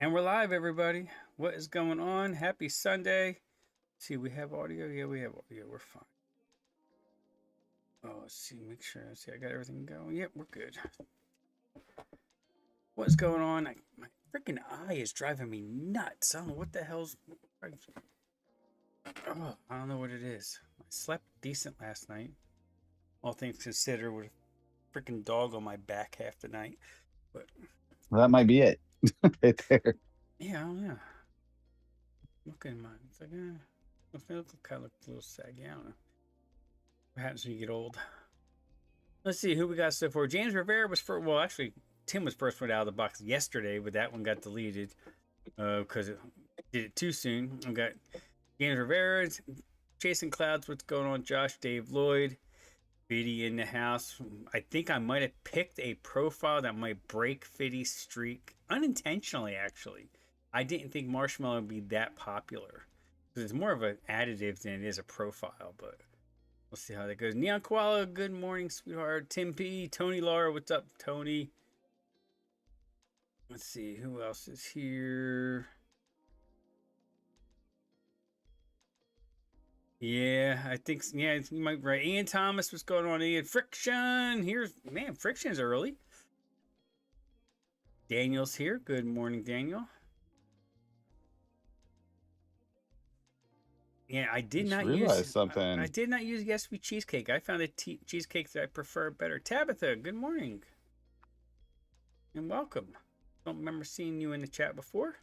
And we're live, everybody. What is going on? Happy Sunday. See, we have audio. Yeah, we have audio. We're fine. Oh, let's see. Make sure. Let's see, I got everything going. Yep, we're good. What's going on? My freaking eye is driving me nuts. I don't know what the hell's. Oh, I don't know what it is. I slept decent last night. All things considered, with a freaking dog on my back half the night. But Well, that might be it right there. yeah, I don't know. Looking at mine. It's like, it kind of looks a little saggy. I don't know. What happens when you get old? Let's see who we got so far. James Rivera was first. Well, actually, Tim was first one out of the box yesterday, but that one got deleted because it did it too soon. We got James Rivera, Chasing Clouds. What's going on? Josh, Dave Lloyd, Fiddy in the house. I think I might have picked a profile that might break Fiddy's streak unintentionally. Actually, I didn't think Marshmallow would be that popular because it's more of an additive than it is a profile, but. We'll see how that goes. Neon Koala, good morning, sweetheart. Tim P, Tony Lara, what's up, Tony? Let's see, who else is here? Yeah, I think, yeah, you might be right. Ian Thomas, what's going on, Ian? Friction, here's, man, Friction's early. Daniel's here. Good morning, Daniel. Yeah, I did Just not use, realized I something. did not use the SV cheesecake. I found a cheesecake that I prefer better. Tabitha, good morning and welcome. Don't remember seeing you in the chat before.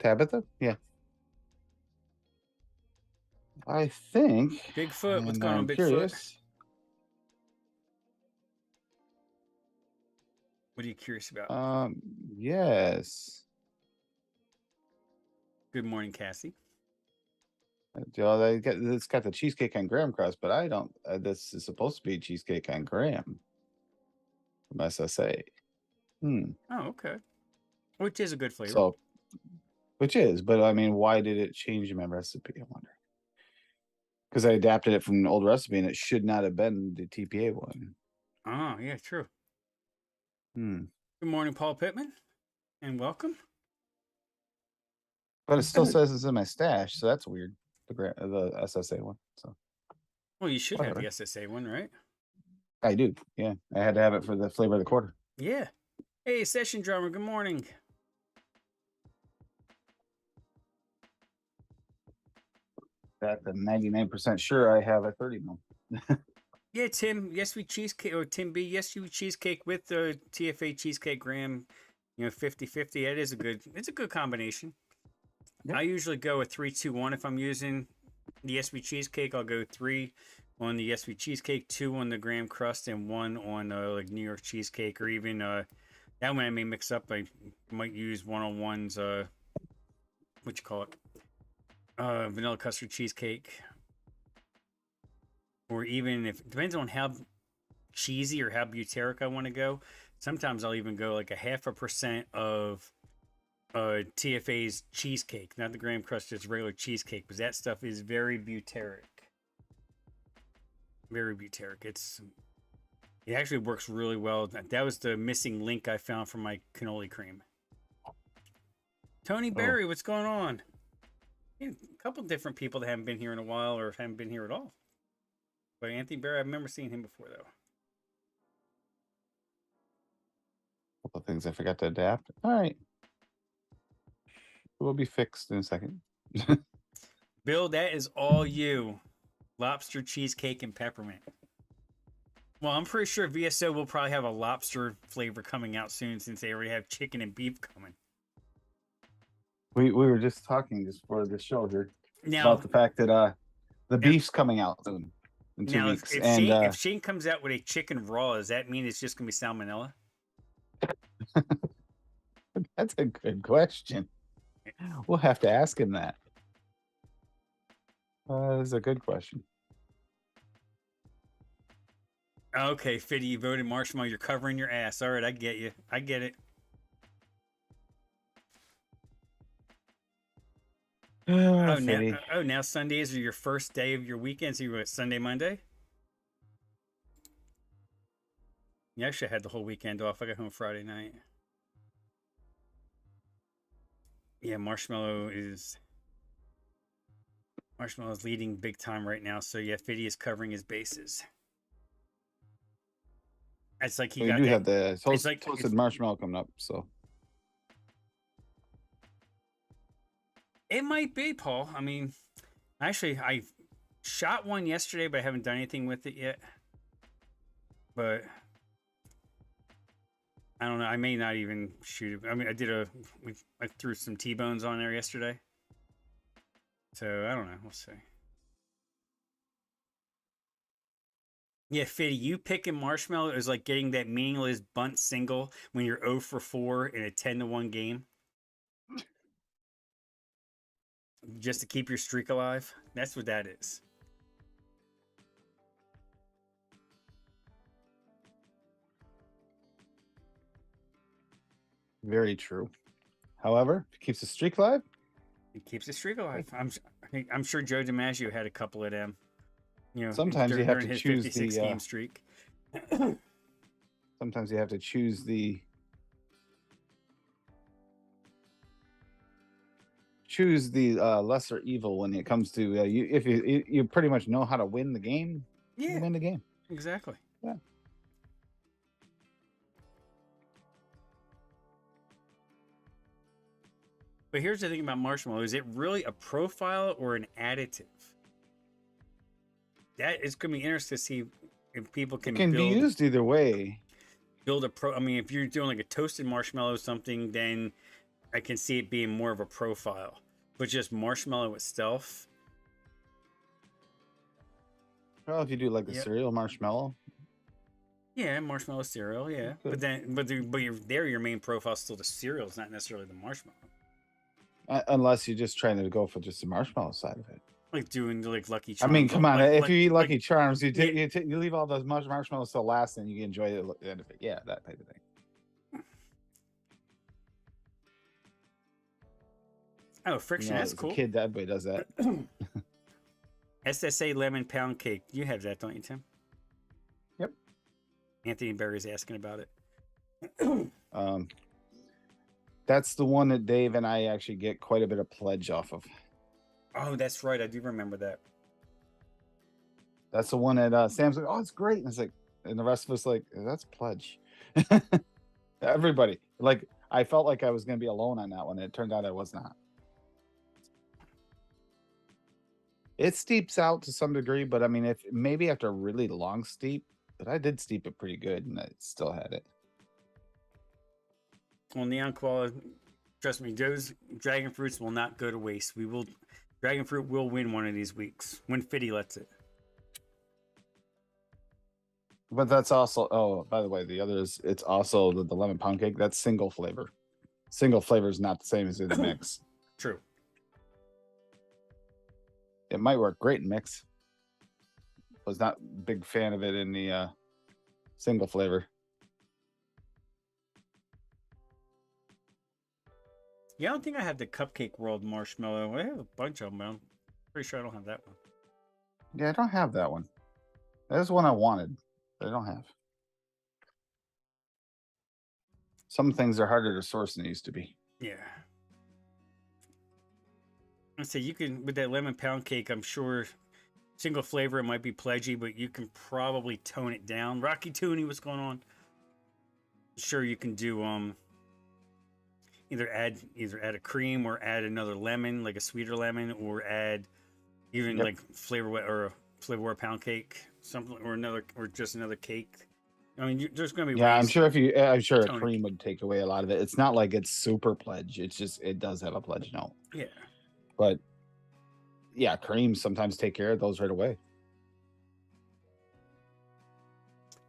Tabitha? Yeah. I think, Bigfoot, what's and going on, I'm Bigfoot? curious. What are you curious about? Um, yes. Good morning, Cassie. It's got the cheesecake on graham crust, but I don't. This is supposed to be cheesecake on graham from SSA. Hmm. Oh, okay. Which is a good flavor. So, which is, but I mean, why did it change in my recipe? I wonder. Because I adapted it from an old recipe, and it should not have been the TPA one. Oh, yeah, true. Hmm. Good morning, Paul Pittman, and welcome. But it still says it's in my stash, so that's weird. The SSA one. So Well, you should have the whatever. SSA one, right? I do. Yeah, I had to have it for the flavor of the quarter. Yeah. Hey, session drummer, good morning. That I'm 99% sure I have a 30 mil. Yeah, Tim, yes, we cheesecake, or Tim B, yes, you cheesecake with the TFA cheesecake graham, 50-50. That is it's a good combination. Yep. I usually go a 3-2-1 if I'm using the SB cheesecake. I'll go 3 on the SB cheesecake, 2 on the graham crust, and 1 on like New York cheesecake, or even that one I may mix up. I might use 101's what you call it, vanilla custard cheesecake, or even if it depends on how cheesy or how butyric I want to go. Sometimes I'll even go like a 0.5% of TFA's cheesecake, not the graham crust, just regular cheesecake, because that stuff is very butyric. Very butyric. It actually works really well. That was the missing link I found from my cannoli cream. Tony Oh, Berry, what's going on? A couple different people that haven't been here in a while or haven't been here at all. But Anthony Berry, I remember seeing him before though. a couple of things I forgot to adapt. All right. It will be fixed in a second. Bill, that is all you. Lobster cheesecake and peppermint. Well, I'm pretty sure VSO will probably have a lobster flavor coming out soon since they already have chicken and beef coming. We were just talking just for the show here about Now, the fact that the now, beef's coming out soon in 2 weeks. if And Shane comes out with a chicken raw, does that mean it's just gonna be salmonella? that's a good question. We'll have to ask him that. That's a good question. Okay, Fiddy, you voted Marshmallow. You're covering your ass. All right, I get you. I get it. Oh, Fitty. Now Sundays are your first day of your weekend. So you were Sunday, Monday. Yeah, I actually had the whole weekend off. I got home Friday night. Yeah, Marshmallow's leading big time right now. So yeah, Fiddy is covering his bases. It's like he So you got do that. have the It's like toasted marshmallow coming up. So it might be, Paul. I mean, actually, I shot one yesterday, but I haven't done anything with it yet. But I don't know. I may not even shoot it. I mean, I threw some T-bones on there yesterday. So I don't know. We'll see. Yeah, Fiddy, you picking Marshmallow is like getting that meaningless bunt single when you're 0 for 4 in a 10-1 game. Just to keep your streak alive. That's what that is. very true. However, if it keeps the streak alive. It keeps the streak alive. I'm sure Joe DiMaggio had a couple of them. You know, Sometimes you have during to his choose 56 the. game streak. Sometimes you have to choose the. Lesser evil when it comes to you. If you pretty much know how to win the game, Yeah, you win the game. Exactly. Yeah. But here's the thing about Marshmallow: is it really a profile or an additive? That is going to be interesting to see if people It can be used either way. Build a pro. I mean, if you're doing like a toasted marshmallow or something, then I can see it being more of a profile. But just marshmallow itself. Well, if you do like a cereal marshmallow. Yeah, marshmallow cereal. Yeah, but your main profile is still the cereal. It's not necessarily the marshmallow. Unless you're just trying to go for just the marshmallow side of it. Like doing like Lucky Charms. I mean, come on. If you eat Lucky Charms, you leave all those marshmallows till last, and you enjoy it at the end of it. Yeah, that type of thing. Oh, friction. That's cool. As a kid, everybody does that. SSA lemon pound cake. You have that, don't you, Tim? Yep. Anthony Berry's asking about it. That's the one that Dave and I actually get quite a bit of pledge off of. Oh, that's right. I do remember that. That's the one that Sam's like, oh, it's great. And it's like, and the rest of us like, that's pledge. Everybody. Like, I felt like I was going to be alone on that one. It turned out I was not. It steeps out to some degree, but I mean, if maybe after a really long steep, but I did steep it pretty good and I still had it. Well, Neon Koala, trust me, those dragon fruits will not go to waste. Dragon fruit will win one of these weeks when Fiddy lets it. But that's also, oh, by the way, the other is, it's also the lemon pound cake. That's single flavor. Single flavor is not the same as in the mix. True. It might work great in mix. Was not a big fan of it in the single flavor. Yeah, I don't think I have the Cupcake World marshmallow. I have a bunch of them. I'm pretty sure I don't have that one. Yeah, I don't have that one. That's one I wanted, but I don't have. Some things are harder to source than they used to be. Yeah. I say you can, with that lemon pound cake, I'm sure single flavor it might be pledgy, but you can probably tone it down. Rocky Toonie, what's going on? Sure, you can do either add a cream or add another lemon, like a sweeter lemon, or add even like flavor pound cake, something, or just another cake. I mean, there's going to be yeah. ways I'm sure a cream would take away a lot of it. It's not like it's super pledge. It's just it does have a pledge note. Yeah. But yeah, creams sometimes take care of those right away.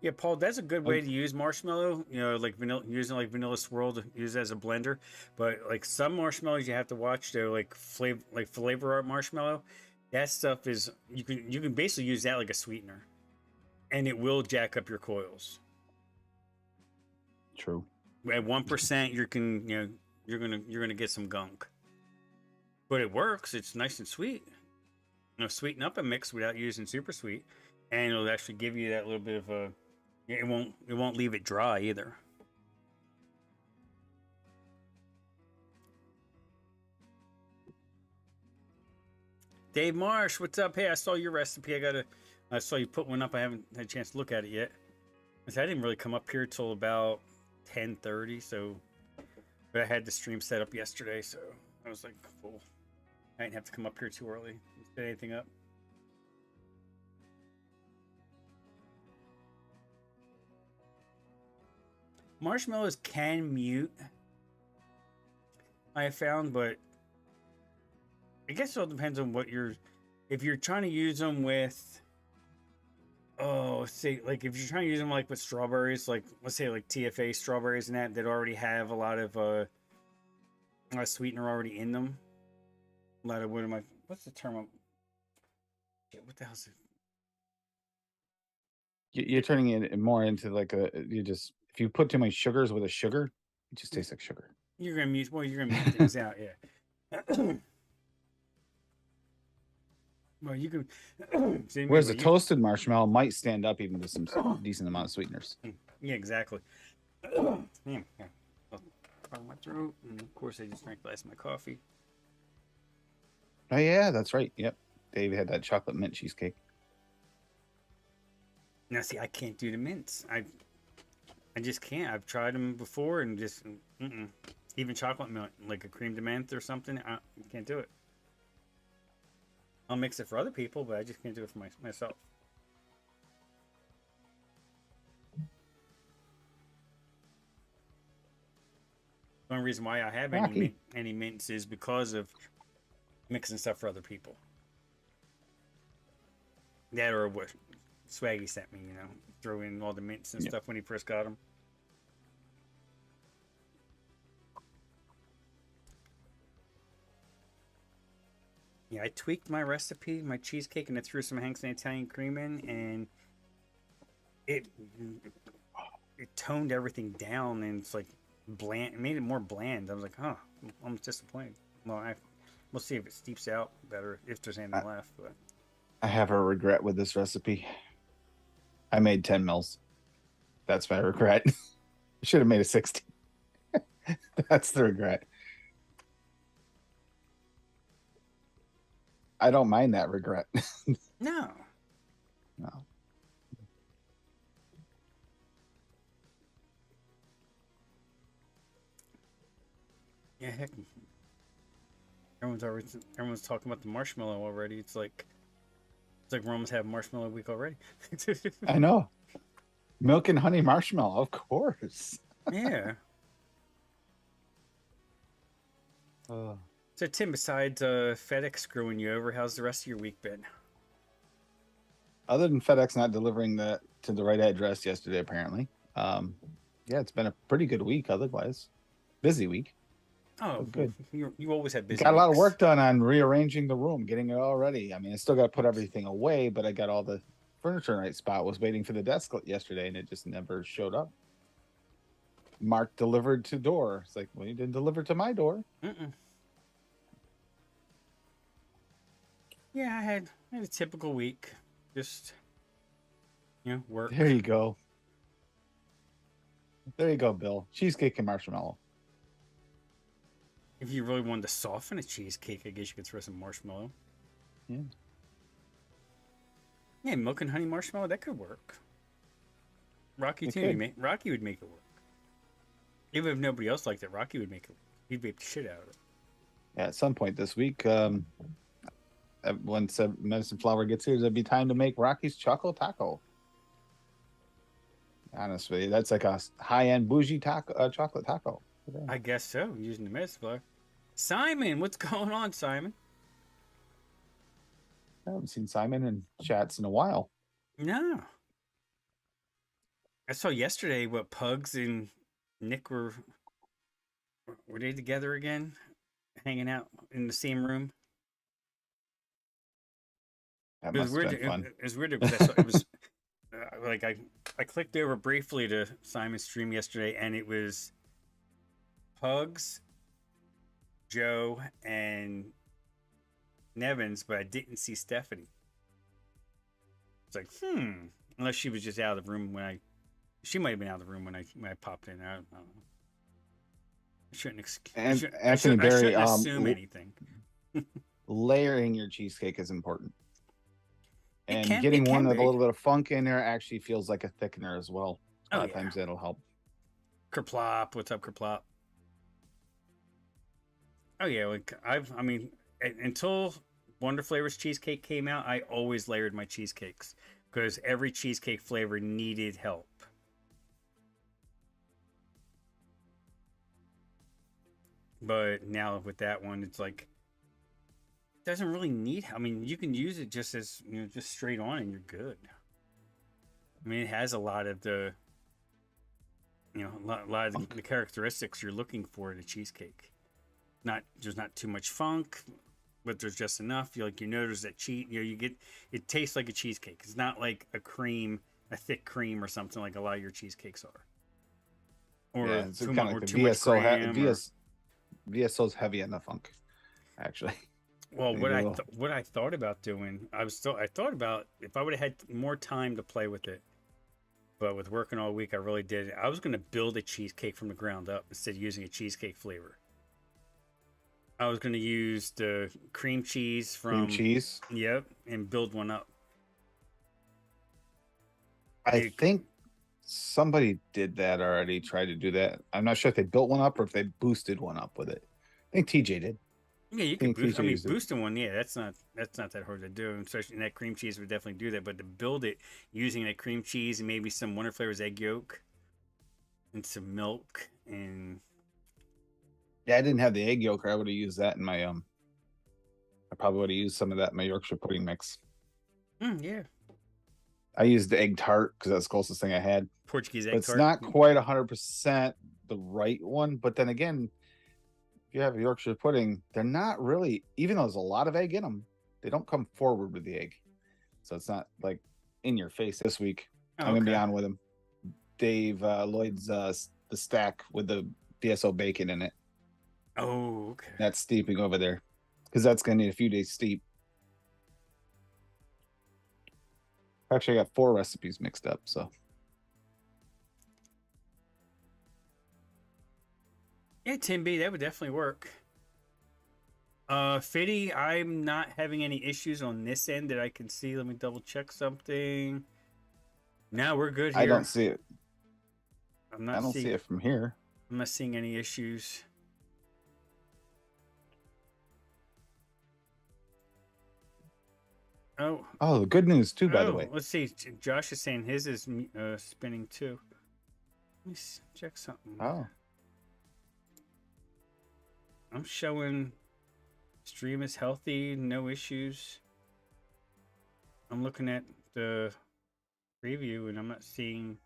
Yeah, Paul, that's a good way to use marshmallow. You know, like vanilla swirl to use as a blender. But like some marshmallows, you have to watch. They're like flavor art marshmallow. That stuff is you can basically use that like a sweetener, and it will jack up your coils. True. At 1%, you're gonna get some gunk. But it works. It's nice and sweet. You know, sweeten up a mix without using super sweet, and it'll actually give you that little bit of a. It won't leave it dry either. Dave Marsh, what's up? Hey, I saw your recipe. I saw you put one up. I haven't had a chance to look at it yet. I didn't really come up here till about 10:30, so but I had the stream set up yesterday, so I was like, cool. I didn't have to come up here too early to set anything up. Marshmallows can mute, I have found, but I guess it all depends on what you're. If you're trying to use them with, say like if you're trying to use them like with strawberries, like let's say like TFA strawberries and that already have a lot of sweetener already in them. A lot of what's the term? What the hell is it? You're turning it more into like if you put too many sugars with a sugar, it just tastes like sugar. You're gonna mute things out, yeah. Well, you can. Whereas a toasted marshmallow might stand up even with some decent amount of sweeteners. Yeah, exactly. Clear my throat, and of course, I just drank a glass of my coffee. Oh yeah, that's right. Yep, Dave had that chocolate mint cheesecake. Now, see, I can't do the mints. I just can't. I've tried them before, and just even chocolate mint, like a cream de menthe or something. I can't do it. I'll mix it for other people, but I just can't do it for myself. The only reason why I have any mints is because of mixing stuff for other people. That or what Swaggy sent me, throw in all the mints and stuff when he first got them. Yeah, I tweaked my recipe, my cheesecake, and I threw some Hank's and Italian cream in, and it toned everything down, and it's like bland. It made it more bland. I was like, huh, I'm disappointed. Well, we'll see if it steeps out better, if there's anything left. But I have a regret with this recipe. I made 10 mils. That's my regret. I should have made a 60. That's the regret. I don't mind that regret. No. Yeah, heck. Everyone's talking about the marshmallow already. It's like we're almost having marshmallow week already. I know. Milk and honey marshmallow, of course. Yeah. So Tim, besides FedEx screwing you over, how's the rest of your week been? Other than FedEx not delivering to the right address yesterday, apparently. Yeah, it's been a pretty good week otherwise. Busy week. Oh, good. You always have busy Got a lot of weeks. work done on rearranging the room, getting it all ready. I mean, I still got to put everything away, but I got all the furniture in the right spot. Was waiting for the desk yesterday, and it just never showed up. Mark delivered to door. It's like, well, you didn't deliver to my door. Yeah, I had a typical week. Just, work. There you go. There you go, Bill. Cheesecake and marshmallow. If you really wanted to soften a cheesecake, I guess you could throw some marshmallow. Yeah. Yeah, milk and honey marshmallow, that could work. Rocky too. Rocky would make it work. Even if nobody else liked it, Rocky would make it work. He'd vape the shit out of it. Yeah, at some point this week, once Medicine Flower gets here, there'll be time to make Rocky's Choco Taco. Honestly, that's like a high-end bougie taco, chocolate taco. I guess so, using the Medicine Flower. Simon, what's going on, Simon? I haven't seen Simon in chats in a while. No. I saw yesterday what Pugs and Nick were they together again? Hanging out in the same room? That must have been fun. It was weird because it was like I clicked over briefly to Simon's stream yesterday, and it was Pugs, Joe, and Nevins, but I didn't see Stephanie. It's like, unless she was just out of the room she might have been out of the room when I popped in. I don't know. I shouldn't Anthony Berry assume anything. layering your cheesecake is important. It And can getting one with a be. little bit of funk in there actually feels like a thickener as well. A Oh lot of yeah. times that'll help. Kerplop, what's up, Kerplop? Oh yeah, like I mean, until Wonder Flavors cheesecake came out, I always layered my cheesecakes because every cheesecake flavor needed help. But now with that one, it's like it doesn't really need. I mean, you can use it just as just straight on, and you're good. I mean, it has a lot of the a lot of the characteristics you're looking for in a cheesecake. Not there's not too much funk, but there's just enough. You notice that you get it tastes like a cheesecake. It's not like a thick cream or something like a lot of your cheesecakes are, Yeah, or it's kind of like the too much VSO. graham. Or VSO's heavy on the funk, actually. well, They do. what I thought about doing, I thought about if I would have had more time to play with it, but with working all week, I really did. I was going to build a cheesecake from the ground up instead of using a cheesecake flavor. I was going to use the cream cheese Cream from, cheese. yep, and build one up. I It, think somebody did that already, tried to do that. I'm not sure if they built one up or if they boosted one up with it. I think TJ did. yeah, you I could think boost. I TJ mean, used it. boosting one, yeah, that's not that hard to do. Especially and that cream cheese would definitely do that. But to build it using that cream cheese and maybe some Wonder Flavors egg yolk and some milk and Yeah, I didn't have the egg yolk, or I would have used that in my I probably would have used some of that in my Yorkshire pudding mix. yeah, I used the egg tart because that's the closest thing I had. Portuguese But egg it's tart. not quite 100% the right one. But then again, if you have a Yorkshire pudding, they're not really, even though there's a lot of egg in them, they don't come forward with the egg. So it's not like in your face this week. Oh, I'm going to be okay. on with him. Dave Lloyd's the stack with the BSO bacon in it. Oh, okay. That's steeping over there because that's going to need a few days steep. Actually, I got 4 recipes mixed up. So Yeah, Tim B, that would definitely work. Fitty, I'm not having any issues on this end that I can see. Let me double check something. Now we're good I don't here. see it. I'm I not don't see seeing. it from here. I'm not seeing any issues. Oh, Oh, good news too, by the way. let's see. Josh is saying his is spinning too. Let me check something. Oh, I'm showing stream is healthy, no issues. I'm looking at the preview and I'm not seeing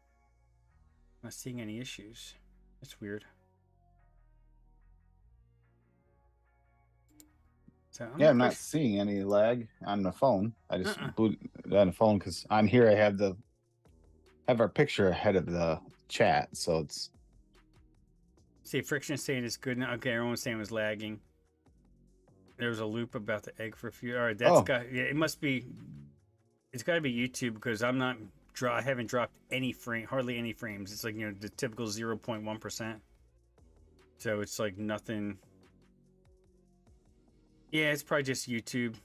any issues. That's weird. So yeah, I'm not seeing any lag on the phone. I just Uh-uh. booted it on the phone because on here I have our picture ahead of the chat, so it's See, Friction is saying it's good now. Okay, everyone's saying it was lagging. There was a loop about the egg for a few. All right, that's got. Yeah, it must be. It's got to be YouTube because I'm not. I haven't dropped hardly any frames. It's like the typical 0.1%. So it's like nothing. Yeah, it's probably just YouTube.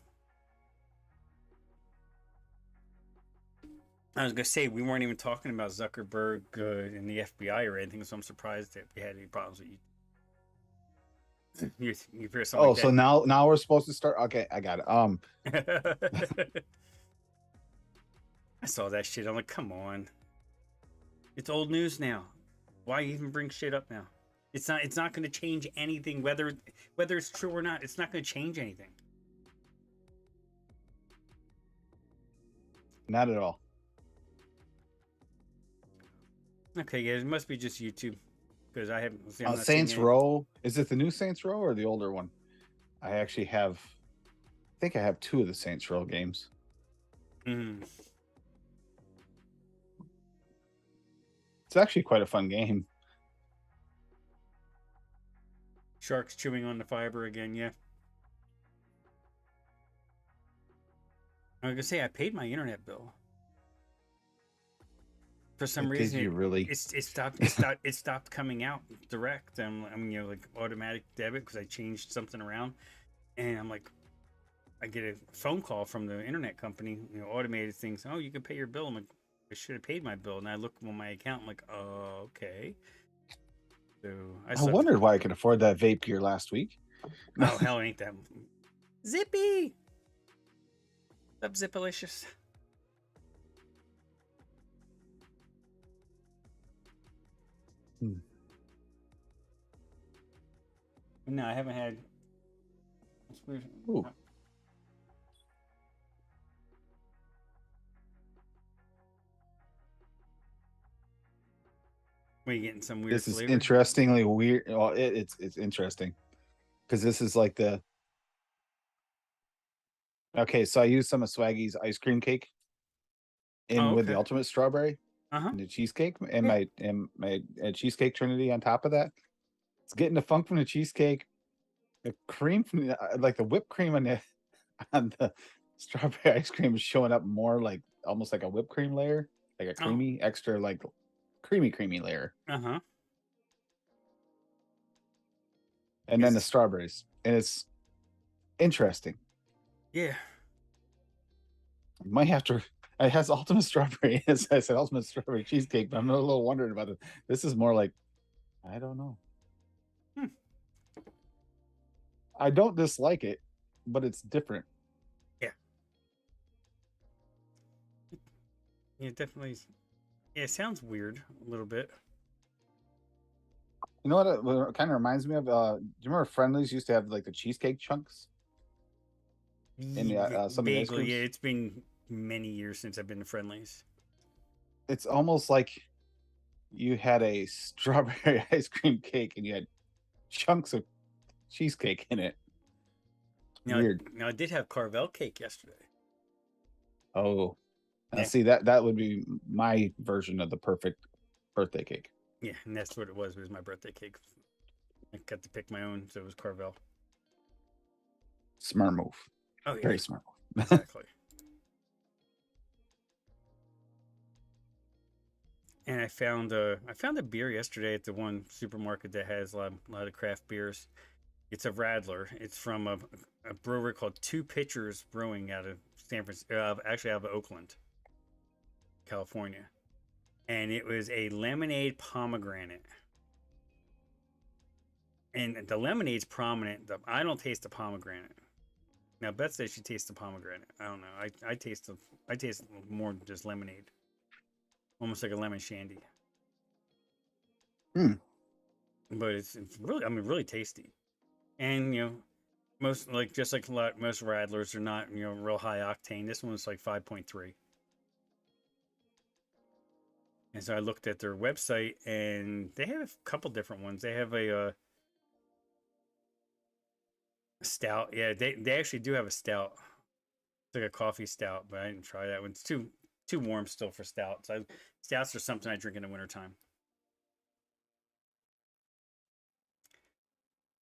I was gonna say we weren't even talking about Zuckerberg and the FBI or anything, so I'm surprised that we had any problems with you. You hear something like so now we're supposed to start. Okay, I got it. that? I saw that shit. I'm like, come on. It's old news now. Why even bring shit up now? It's not going to change anything whether it's true or not. It's not going to change anything. Not at all. Okay, yeah, it must be just YouTube because I haven't. See, Saints Row. Is it the new Saints Row or the older one? I actually have. I think I have 2 of the Saints Row games. Mm. It's actually quite a fun game. Sharks chewing on the fiber again, yeah. I was gonna say I paid my internet bill. For some reason, did you really? It stopped coming out direct. Like automatic debit because I changed something around, and I'm like, I get a phone call from the internet company, automated things. Oh, you can pay your bill. I'm like, I should have paid my bill. And I look on my account. I'm like, oh, okay. So I I still have to. wondered why I could afford that vape gear last week. Oh, hell, ain't that Zippy? What's up, Zippalicious? No, I haven't had. It's weird. Ooh. Are you getting some weird This is flavor? interestingly weird. Well, it's interesting because this is like the. Okay, so I used some of Swaggy's ice cream cake in Oh, with the okay. ultimate strawberry Uh-huh. and the cheesecake and Yeah. my cheesecake trinity on top of that. It's getting the funk from the cheesecake, the cream from the like the whipped cream on the on the strawberry ice cream is showing up more like almost like a whipped cream layer, like a Oh. creamy extra like creamy layer, Uh-huh. and then the Is strawberries, and it's interesting. yeah. Might have to. It has ultimate strawberry. As I said, ultimate strawberry cheesecake, but I'm a little wondering about it. This is more like I don't know. Hmm. I don't dislike it, but it's different. Yeah. Yeah, definitely. Yeah, it sounds weird a little bit. You know what it kind of reminds me of? Do you remember Friendlies used to have like the cheesecake chunks in some of the ice Vaguely, yeah. creams? It's been many years since I've been to Friendlies. It's almost like you had a strawberry ice cream cake and you had chunks of cheesecake in it. Now, Weird. now I did have Carvel cake yesterday. Oh, now Yeah, see that would be my version of the perfect birthday cake. yeah, and that's what it was. It was my birthday cake. I got to pick my own, so it was Carvel. Smart move. Oh yeah, Very smart move. exactly. And I found a beer yesterday at the one supermarket that has a lot of craft beers. It's a Radler. It's from a brewery called Two Pitchers Brewing out of San Francisco, actually out of Oakland, California. And it was a lemonade pomegranate. And the lemonade's prominent. I don't taste the pomegranate. Now Beth says she tastes the pomegranate. I don't know. I taste more just lemonade, almost like a lemon shandy. Hmm. But it's really, I mean, really tasty. And most like just like most Radlers are not real high octane. This one's like 5.3. And so I looked at their website, and they have a couple different ones. They have a stout. Yeah, they actually do have a stout. It's like a coffee stout, but I didn't try that one. It's too warm still for stouts. Stouts are something I drink in the wintertime.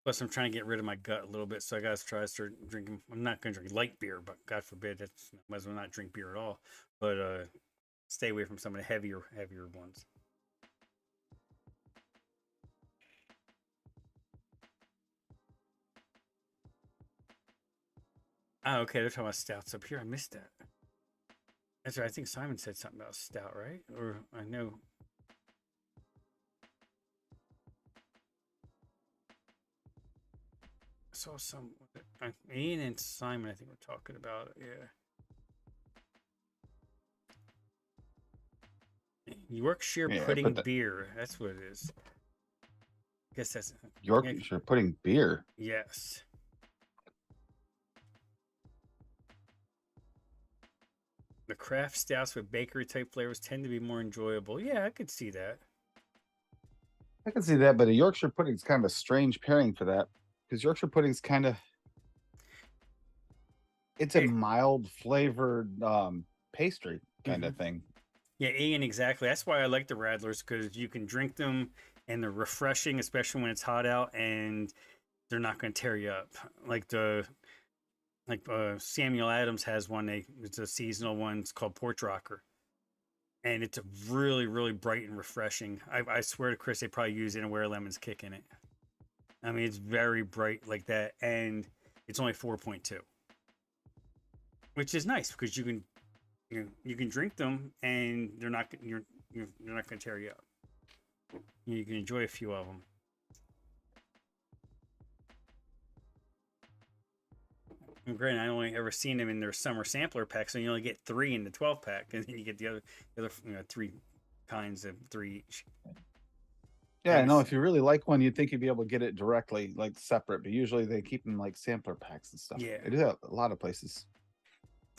Plus, I'm trying to get rid of my gut a little bit, so I gotta try to start drinking. I'm not gonna drink light beer, but God forbid, that's might as well not drink beer at all. But stay away from some of the heavier ones. Oh, okay, they're talking about stouts up here. I missed that. That's right. I think Simon said something about stout, right? Or I know. I saw some. Ian and Simon, I think, were talking about it. Yeah. Yorkshire Yeah, pudding but the beer. That's what it is. I guess that's. Yeah, Yorkshire pudding beer. yes. The craft stouts with bakery type flavors tend to be more enjoyable. Yeah, I could see that. I can see that, but a Yorkshire pudding is kind of a strange pairing for that because Yorkshire pudding's kind of it's a Hey, mild flavored pastry kind mm-hmm. of thing. Yeah, Ian, exactly. That's why I like the Radlers because you can drink them and they're refreshing, especially when it's hot out, and they're not going to tear you up. Samuel Adams has one. It's a seasonal one. It's called Porch Rocker, and it's a really bright and refreshing. I swear to Chris, they probably use Inaware Lemon's kick in it. I mean, it's very bright like that, and it's only 4.2. which is nice because you can drink them and they're not you're not going to tear you up. You can enjoy a few of them. And granted, I only ever seen them in their summer sampler pack, so you only get 3 in the 12 pack, and then you get the other 3 kinds of 3 each. Yeah, I know. If you really like one, you'd think you'd be able to get it directly, like separate. But usually they keep them like sampler packs and stuff. Yeah, they do that a lot of places.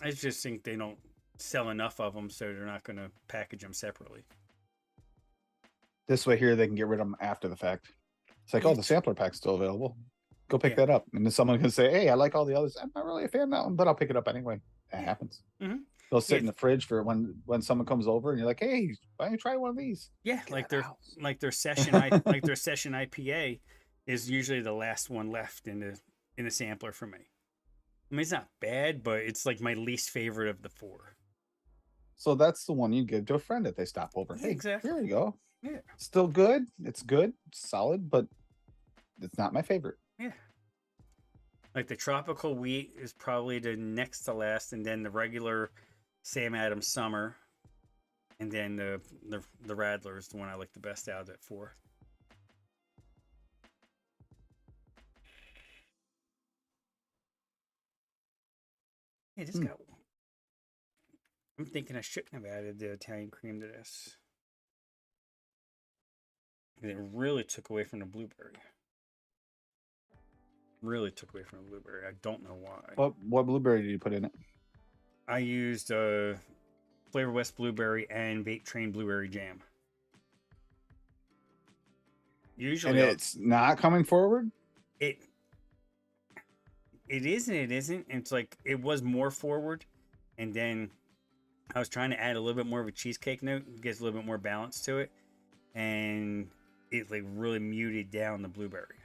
I just think they don't sell enough of them, so they're not going to package them separately. This way here, they can get rid of them after the fact. It's like, oh, the sampler pack's still available. Go pick that up. And then someone can say, hey, I like all the others. I'm not really a fan of that one, but I'll pick it up anyway. That happens. Mm-hmm. They'll sit in the fridge for when someone comes over and you're like, hey, why don't you try one of these? Yeah, like their session their session IPA is usually the last one left in the sampler for me. I mean, it's not bad, but it's like my least favorite of the 4. So that's the one you give to a friend if they stop over. Yeah, hey, exactly. Here you go. Yeah. Still good. It's good. Solid, but it's not my favorite. Yeah. Like the tropical wheat is probably the next to last, and then the regular Sam Adams Summer, and then the Radler is the one I like the best out of it 4. Yeah, this got. I'm thinking I shouldn't have added the Italian cream to this. It really took away from the blueberry. Really took away from the blueberry. I don't know why. What blueberry did you put in it? I used Flavor West blueberry and Vape Train blueberry jam. Usually, and it's not coming forward. It is and it isn't. It's like it was more forward, and then I was trying to add a little bit more of a cheesecake note, gets a little bit more balance to it, and it like really muted down the blueberry.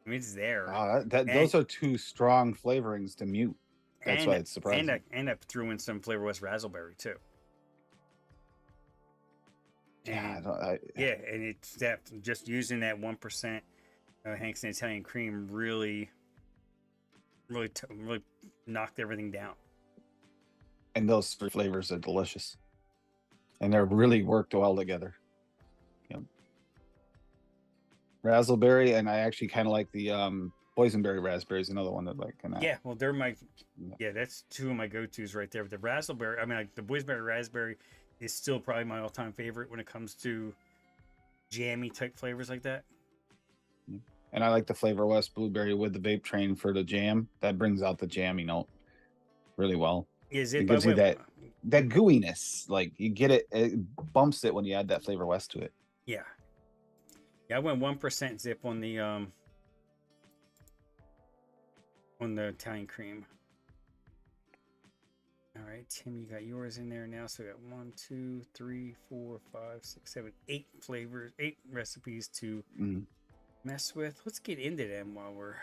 I mean, it's there. Those are 2 strong flavorings to mute. That's why it's surprising. And I threw in some Flavor West raspberry too. And, and it's that just using that 1% Hank's and Italian cream really knocked everything down. And those 3 flavors are delicious, and they're really worked well together. Yep. Raspberry, and I actually kind of like the boysenberry raspberry is another one that like. Yeah, well, they're my that's 2 of my go-tos right there. But the raspberry, I mean, like the boysenberry raspberry is still probably my all-time favorite when it comes to jammy type flavors like that. And I like the Flavor West blueberry with the Vape Train for the jam. That brings out the jammy note really well. It gives you that gooiness. Like you get it bumps it when you add that Flavor West to it. Yeah. Yeah, I went 1% zip on the Italian cream. All right, Tim, you got yours in there now. So we got 1, 2, 3, 4, 5, 6, 7, 8 flavors, 8 recipes to mess with. Let's get into them while we're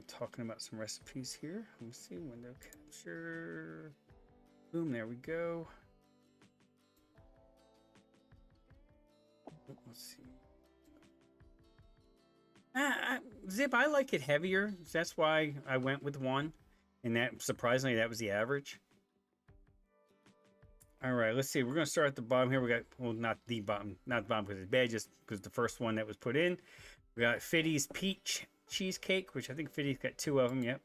talking about some recipes here. Let me see, window capture. Boom, there we go. Let's see. Zip, I like it heavier. That's why I went with 1. And that, surprisingly, that was the average. All right, let's see. We're going to start at the bottom here. We got, well, not the bottom because it's bad, just because the first one that was put in. We got Fiddy's Peach Cheesecake, which I think Fiddy's got 2 of them. Yep.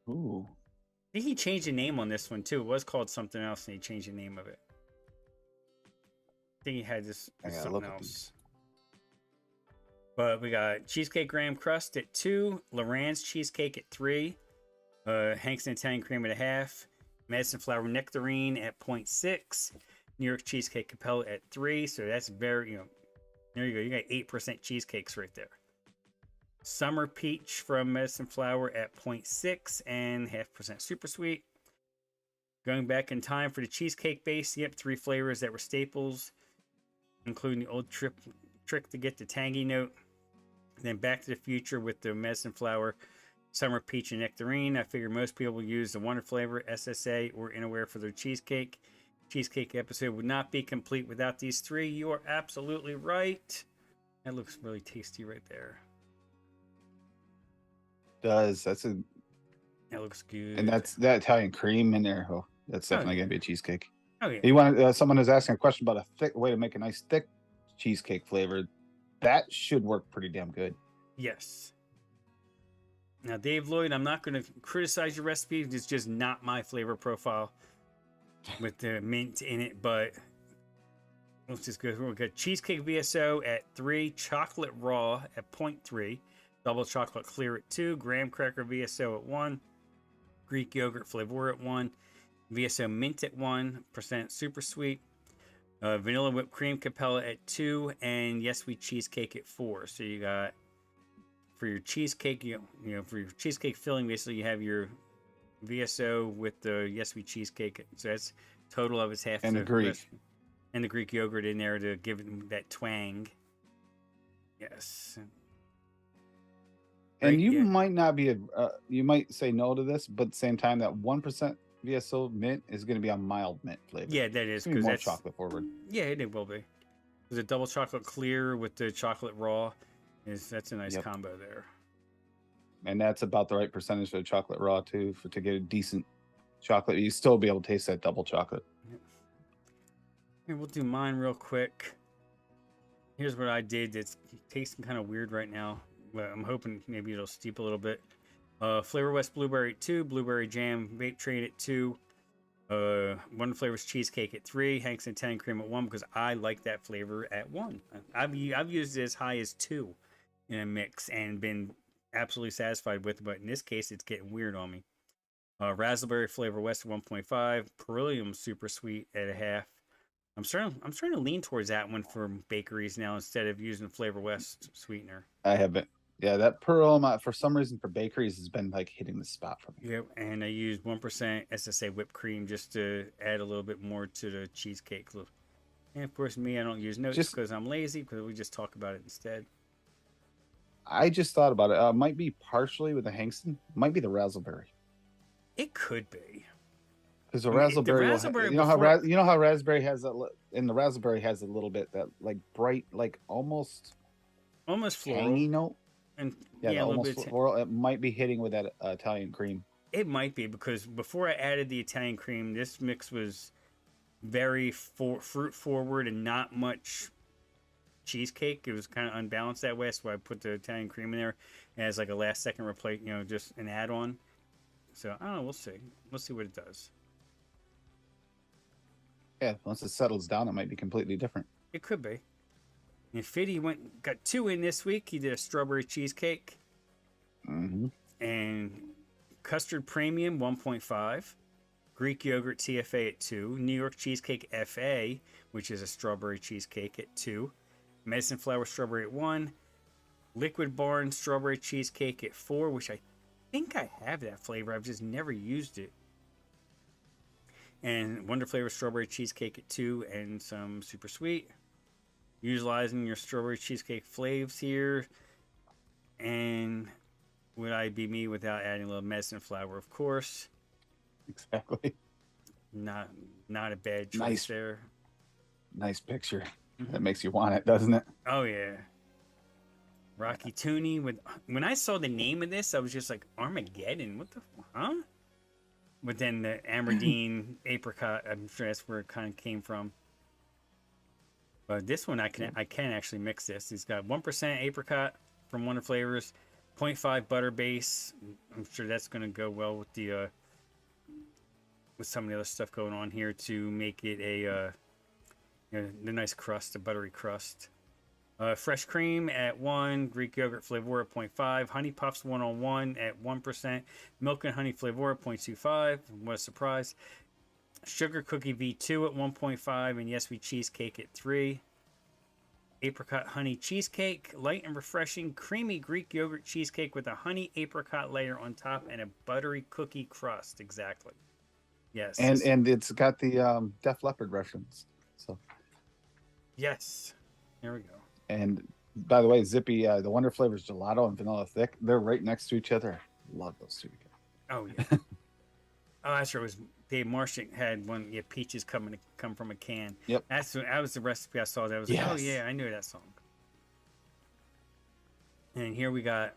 Ooh. I think he changed the name on this one, too. It was called something else, and he changed the name of it. I think he had this something else. But we got Cheesecake Graham Crust at 2, Loran's Cheesecake at 3, Hank's and Italian Cream at 1/2, Medicine Flower Nectarine at 0.6, New York Cheesecake Capella at 3. So that's very, there you go. You got 8% cheesecakes right there. Summer Peach from Medicine Flower at 0.6 and 0.5% super sweet. Going back in time for the cheesecake base, yep, 3 flavors that were staples, including the old trick to get the tangy note. Then Back to the Future with the Medicine Flower, Summer Peach, and Nectarine. I figure most people use the Wonder Flavor, SSA, or Innerwear for their cheesecake. Cheesecake episode would not be complete without these 3. You are absolutely right. That looks really tasty right there. Does. That's a That looks good. And that's that Italian cream in there. Oh, that's Oh definitely yeah. gonna be a cheesecake. Oh yeah. You want someone is asking a question about a thick way to make a nice thick cheesecake flavor. That should work pretty damn good. Yes. Now, Dave Lloyd, I'm not going to criticize your recipe. It's just not my flavor profile with the mint in it. But let's just go. We'll get cheesecake VSO at 3, chocolate raw at 0.3, double chocolate clear at 2, graham cracker VSO at 1, Greek yogurt flavor at 1, VSO mint at 1%, super sweet, vanilla whipped cream Capella at 2, and Yes Sweet cheesecake at 4. So you got for your cheesecake, for your cheesecake filling, basically you have your VSO with the Yes Sweet cheesecake. So that's total of its half And the Greek. recipe. And the Greek yogurt in there to give it that twang. Yes. And Right, you yeah. might not be you might say no to this, but at the same time, that 1% VSO mint is going to be a mild mint flavor. Yeah, that is It's gonna be because more that's chocolate forward. Yeah, it will be. There's a double chocolate clear with the chocolate raw. That's a nice Yep. combo there. And that's about the right percentage for the chocolate raw too, to get a decent chocolate. You still be able to taste that double chocolate. Here, we'll do mine real quick. Here's what I did. It's tasting kind of weird right now, but I'm hoping maybe it'll steep a little bit. Flavor West blueberry at 2, blueberry jam vape train at 2, Wonder Flavors cheesecake at 3, Hank's Italian cream at 1 because I like that flavor at 1. I've used it as high as 2 in a mix and been absolutely satisfied with it, but in this case, it's getting weird on me. Raspberry Flavor West at 1.5, Perillium super sweet at a half. I'm starting to lean towards that one for bakeries now instead of using Flavor West sweetener. I haven't. Yeah, that pearl for some reason for bakeries has been like hitting the spot for me. Yep, and I use 1% SSA whipped cream just to add a little bit more to the cheesecake. And of course, me, I don't use notes because I'm lazy, because we just talk about it instead. I just thought about it. Might be partially with the Hankston. Might be the raspberry. It could be. Because the raspberry, you know how raspberry has that, and the raspberry has a little bit that like bright, like almost floral tangy note. And yeah, almost floral. It might be hitting with that Italian cream. It might be because before I added the Italian cream, this mix was very fruit forward and not much cheesecake. It was kind of unbalanced that way, so I put the Italian cream in there as like a last second replace, just an add-on. So I don't know. We'll see. We'll see what it does. Yeah, once it settles down, it might be completely different. It could be. And Fiddy got 2 in this week. He did a strawberry cheesecake. Mm-hmm. And custard premium 1.5. Greek yogurt TFA at 2. New York cheesecake FA, which is a strawberry cheesecake, at 2. Medicine flower strawberry at 1. Liquid Barn strawberry cheesecake at 4, which I think I have that flavor. I've just never used it. And Wonder Flavor strawberry cheesecake at 2 and some super sweet. Utilizing your strawberry cheesecake flavors here. And would I be me without adding a little medicine flower? Of course. Exactly. Not a bad choice there. Nice picture. Mm-hmm. That makes you want it, doesn't it? Oh yeah. Rocky Tooney. When I saw the name of this, I was just like, Armageddon. What the huh? But then the Amardine apricot, I'm sure that's where it kind of came from. But this one I can actually mix this. It's got 1% apricot from Wonder Flavors, 0.5 butter base. I'm sure that's going to go well with the with some of the other stuff going on here to make it a the nice crust, the buttery crust. Fresh cream at 1, Greek yogurt flavor at 0.5, honey puffs 101 at 1%, milk and honey flavor at 0.25. What a surprise! Sugar cookie V2 at 1.5, and Yes Sweet cheesecake at 3. Apricot honey cheesecake, light and refreshing, creamy Greek yogurt cheesecake with a honey apricot layer on top and a buttery cookie crust. Exactly. Yes. And it's got the Def Leppard reference. So. Yes. There we go. And by the way, Zippy, the Wonder Flavors gelato and vanilla thick, they're right next to each other. Love those two. Oh yeah. Oh, that's right. It was Dave Marshak had one. Yeah, peaches come from a can. Yep. That was the recipe I saw. That was like, oh yeah, I knew that song. And here we got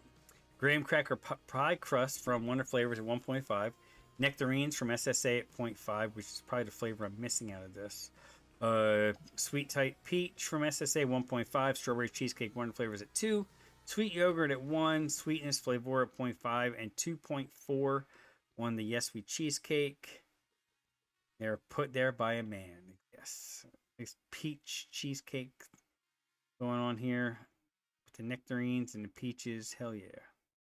Graham cracker pie crust from Wonder Flavors at 1.5. Nectarines from SSA at 0.5, which is probably the flavor I'm missing out of this. Sweet Tight Peach from SSA 1.5. Strawberry Cheesecake Wonder Flavors at 2. Sweet Yogurt at 1. Sweetness Flavor at 0.5. And 2.4 on the Yes We Cheesecake. They're put there by a man. Yes. Nice peach cheesecake going on here. With the nectarines and the peaches. Hell yeah.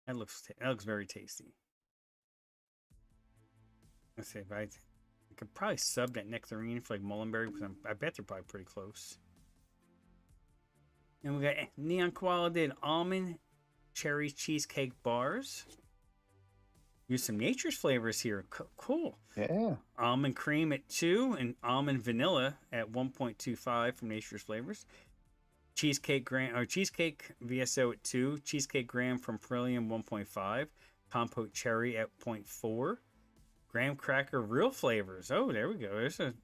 That looks very tasty. Let's see if I could probably sub that nectarine for like mullenberry because I bet they're probably pretty close. And we got Neon Koala did almond cherry cheesecake bars. Use some nature's flavors here. Cool. Yeah. Almond cream at 2 and almond vanilla at 1.25 from nature's flavors. Cheesecake VSO at 2. Cheesecake graham from Perillium 1.5. Compote cherry at 0.4. Graham cracker real flavors. Oh, there we go. There's a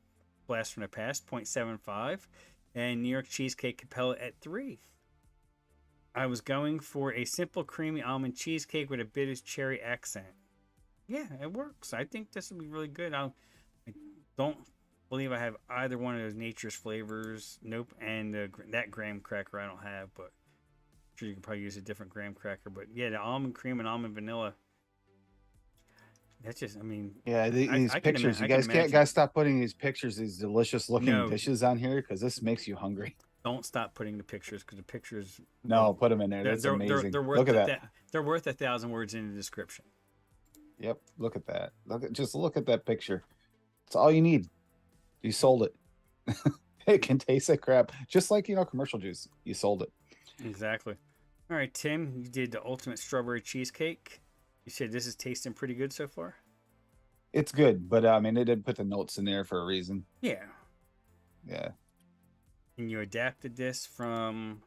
blast from the past. 0.75. And New York cheesecake Capella at 3. I was going for a simple creamy almond cheesecake with a bit of cherry accent. Yeah, it works. I think this will be really good. I don't believe I have either one of those nature's flavors. Nope. And that graham cracker I don't have, but I'm sure you can probably use a different graham cracker. But yeah, the almond cream and almond vanilla. That's just, I mean, yeah. These I pictures, you guys stop putting these pictures, these delicious looking dishes on here because this makes you hungry. Don't stop putting the pictures because the pictures. No, put them in there. That's amazing. Look at that. They're worth 1,000 words in the description. Yep, look at that. Look at that picture. It's all you need. You sold it. It can taste like crap, just like commercial juice. You sold it. Exactly. All right, Tim, you did the ultimate strawberry cheesecake. You said this is tasting pretty good so far. It's good, but I mean, they did put the notes in there for a reason. Yeah. Yeah. And you adapted this from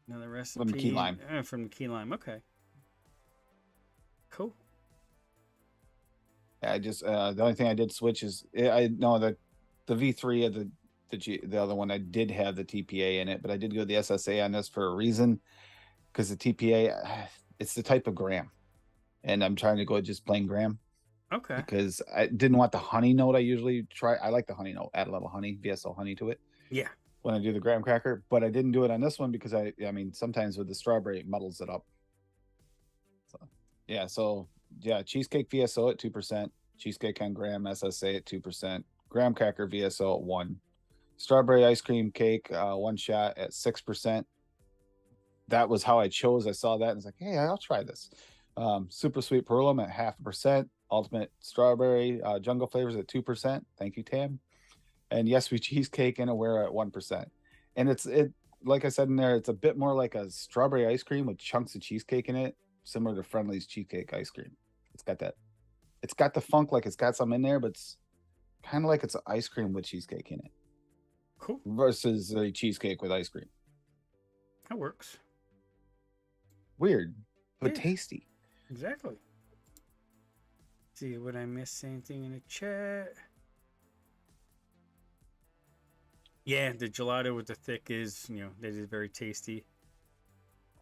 another recipe. From the key lime. From the key lime. Okay. Cool. I just the only thing I did switch is the V3 of the other one I did have the TPA in it, but I did go the SSA on this for a reason because the TPA it's the type of graham, and I'm trying to go just plain graham. Okay. Because I didn't want the honey note. I usually try. I like the honey note. Add a little honey, VSO honey to it. Yeah. When I do the graham cracker, but I didn't do it on this one because I mean sometimes with the strawberry it muddles it up. So cheesecake VSO at 2%, cheesecake on graham SSA at 2%, graham cracker VSO at 1, strawberry ice cream cake 1 shot at 6%. That was how I chose. I saw that and was like, hey, I'll try this. Super sweet Perillium at 0.5%, ultimate strawberry jungle flavors at 2%. Thank you, Tam. And Yes We Cheesecake and Aware at 1%. And it like I said in there, it's a bit more like a strawberry ice cream with chunks of cheesecake in it, similar to Friendly's cheesecake ice cream. It's got the funk, like it's got some in there, but it's kind of like it's ice cream with cheesecake in it. Cool. Versus a cheesecake with ice cream. That works. Weird, but tasty. Exactly. See, would I miss anything in the chat? Yeah, the gelato with the thick is, that is very tasty.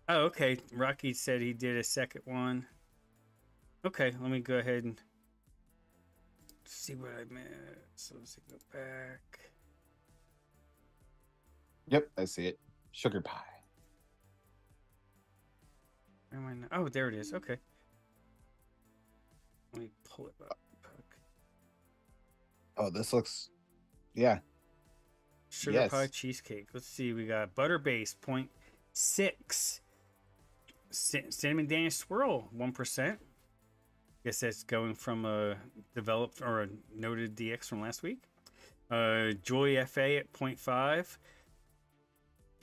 Oh, okay. Rocky said he did a second one. Okay, let me go ahead and see what I missed. So let's go back. Yep, I see it. Sugar pie. Where am I now? Oh, there it is. Okay. Let me pull it up. Oh, this looks, yeah. Sugar pie cheesecake. Let's see. We got butter base 0.6. Cinnamon Danish swirl 1%. Guess that's going from a developed or a noted DX from last week. Joy FA at 0.5.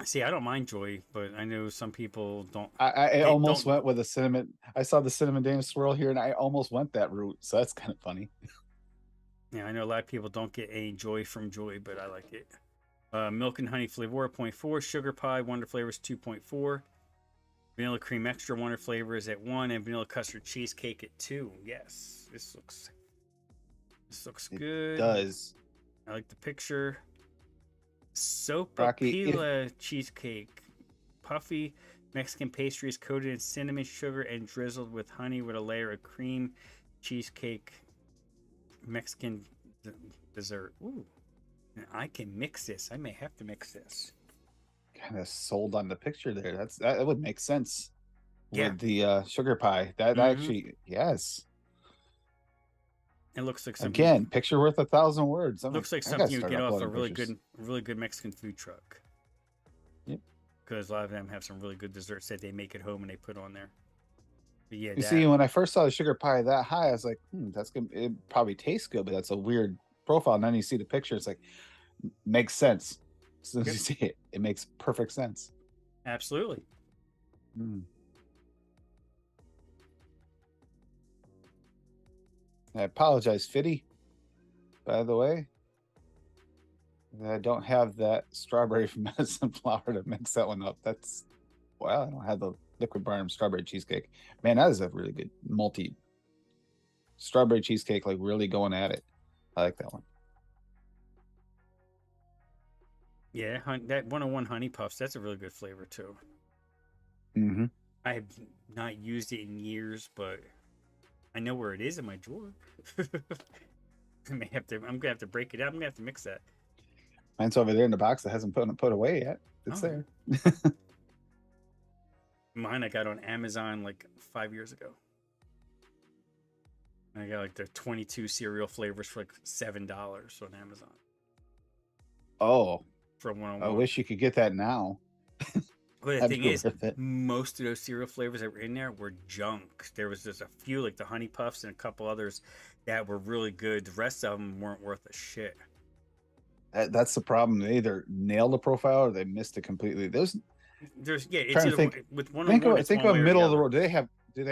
See, I don't mind Joy, but I know some people don't. I almost went with a cinnamon. I saw the cinnamon Danish swirl here, and I almost went that route. So that's kind of funny. Yeah, I know a lot of people don't get a Joy from Joy, but I like it. Milk and honey flavor 0.4. Sugar pie Wonder Flavors 2.4. Vanilla cream extra Wonder Flavors at 1, and vanilla custard cheesecake at 2. Yes, this looks good. It does. I like the picture. Sopapilla cheesecake, puffy Mexican pastry is coated in cinnamon sugar and drizzled with honey with a layer of cream. Cheesecake Mexican dessert. Ooh, I can mix this. I may have to mix this. Kind of sold on the picture there. That would make sense Yeah. with the sugar pie. That actually, yes. It looks like something. Again, picture worth 1,000 words. Looks like I gotta something you start get off a uploading pictures. really good Mexican food truck. Yep. Because a lot of them have some really good desserts that they make at home and they put on there. But yeah, You see, when I first saw the sugar pie that high, I was like, that's good. It probably tastes good, but that's a weird profile. And then you see the picture, it's like, makes sense. As soon as you see it, it makes perfect sense. Absolutely. I apologize, Fitty, by the way. I don't have that strawberry from medicine flour to mix that one up. That's, well, I don't have the liquid barm strawberry cheesecake. Man, that is a really good multi strawberry cheesecake, like really going at it. I like that one. Yeah, that 101 honey puffs, that's a really good flavor too. I have not used it in years, but I know where it is in my drawer. I'm gonna have to break it out. I'm gonna have to mix that. Mine's over there in the box that hasn't put away yet. It's there. Mine I got on Amazon like 5 years ago. I got like the 22 cereal flavors for like $7 on Amazon. Oh, for 101. I wish you could get that now. But the thing is, most of those cereal flavors that were in there were junk. There was just a few, like the Honey Puffs and a couple others that were really good. The rest of them weren't worth a shit. That's the problem. They either nailed the profile or they missed it completely. There's it's either think, with 101. Think about middle of the road. Do they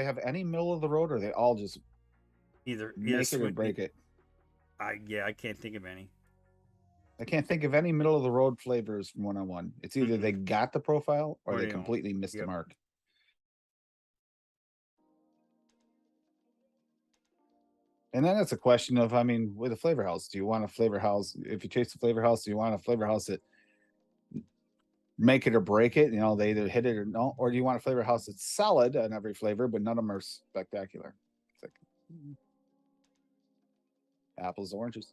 have any middle of the road, or are they all just either make it or break it? I can't think of any. I can't think of any middle of the road flavors from 101. It's either they got the profile or they completely missed the mark. And then it's a question of, I mean, with a flavor house, do you want a flavor house? If you chase the flavor house, do you want a flavor house that make it or break it? You know, they either hit it or no, or do you want a flavor house that's solid on every flavor, but none of them are spectacular? It's like apples, oranges.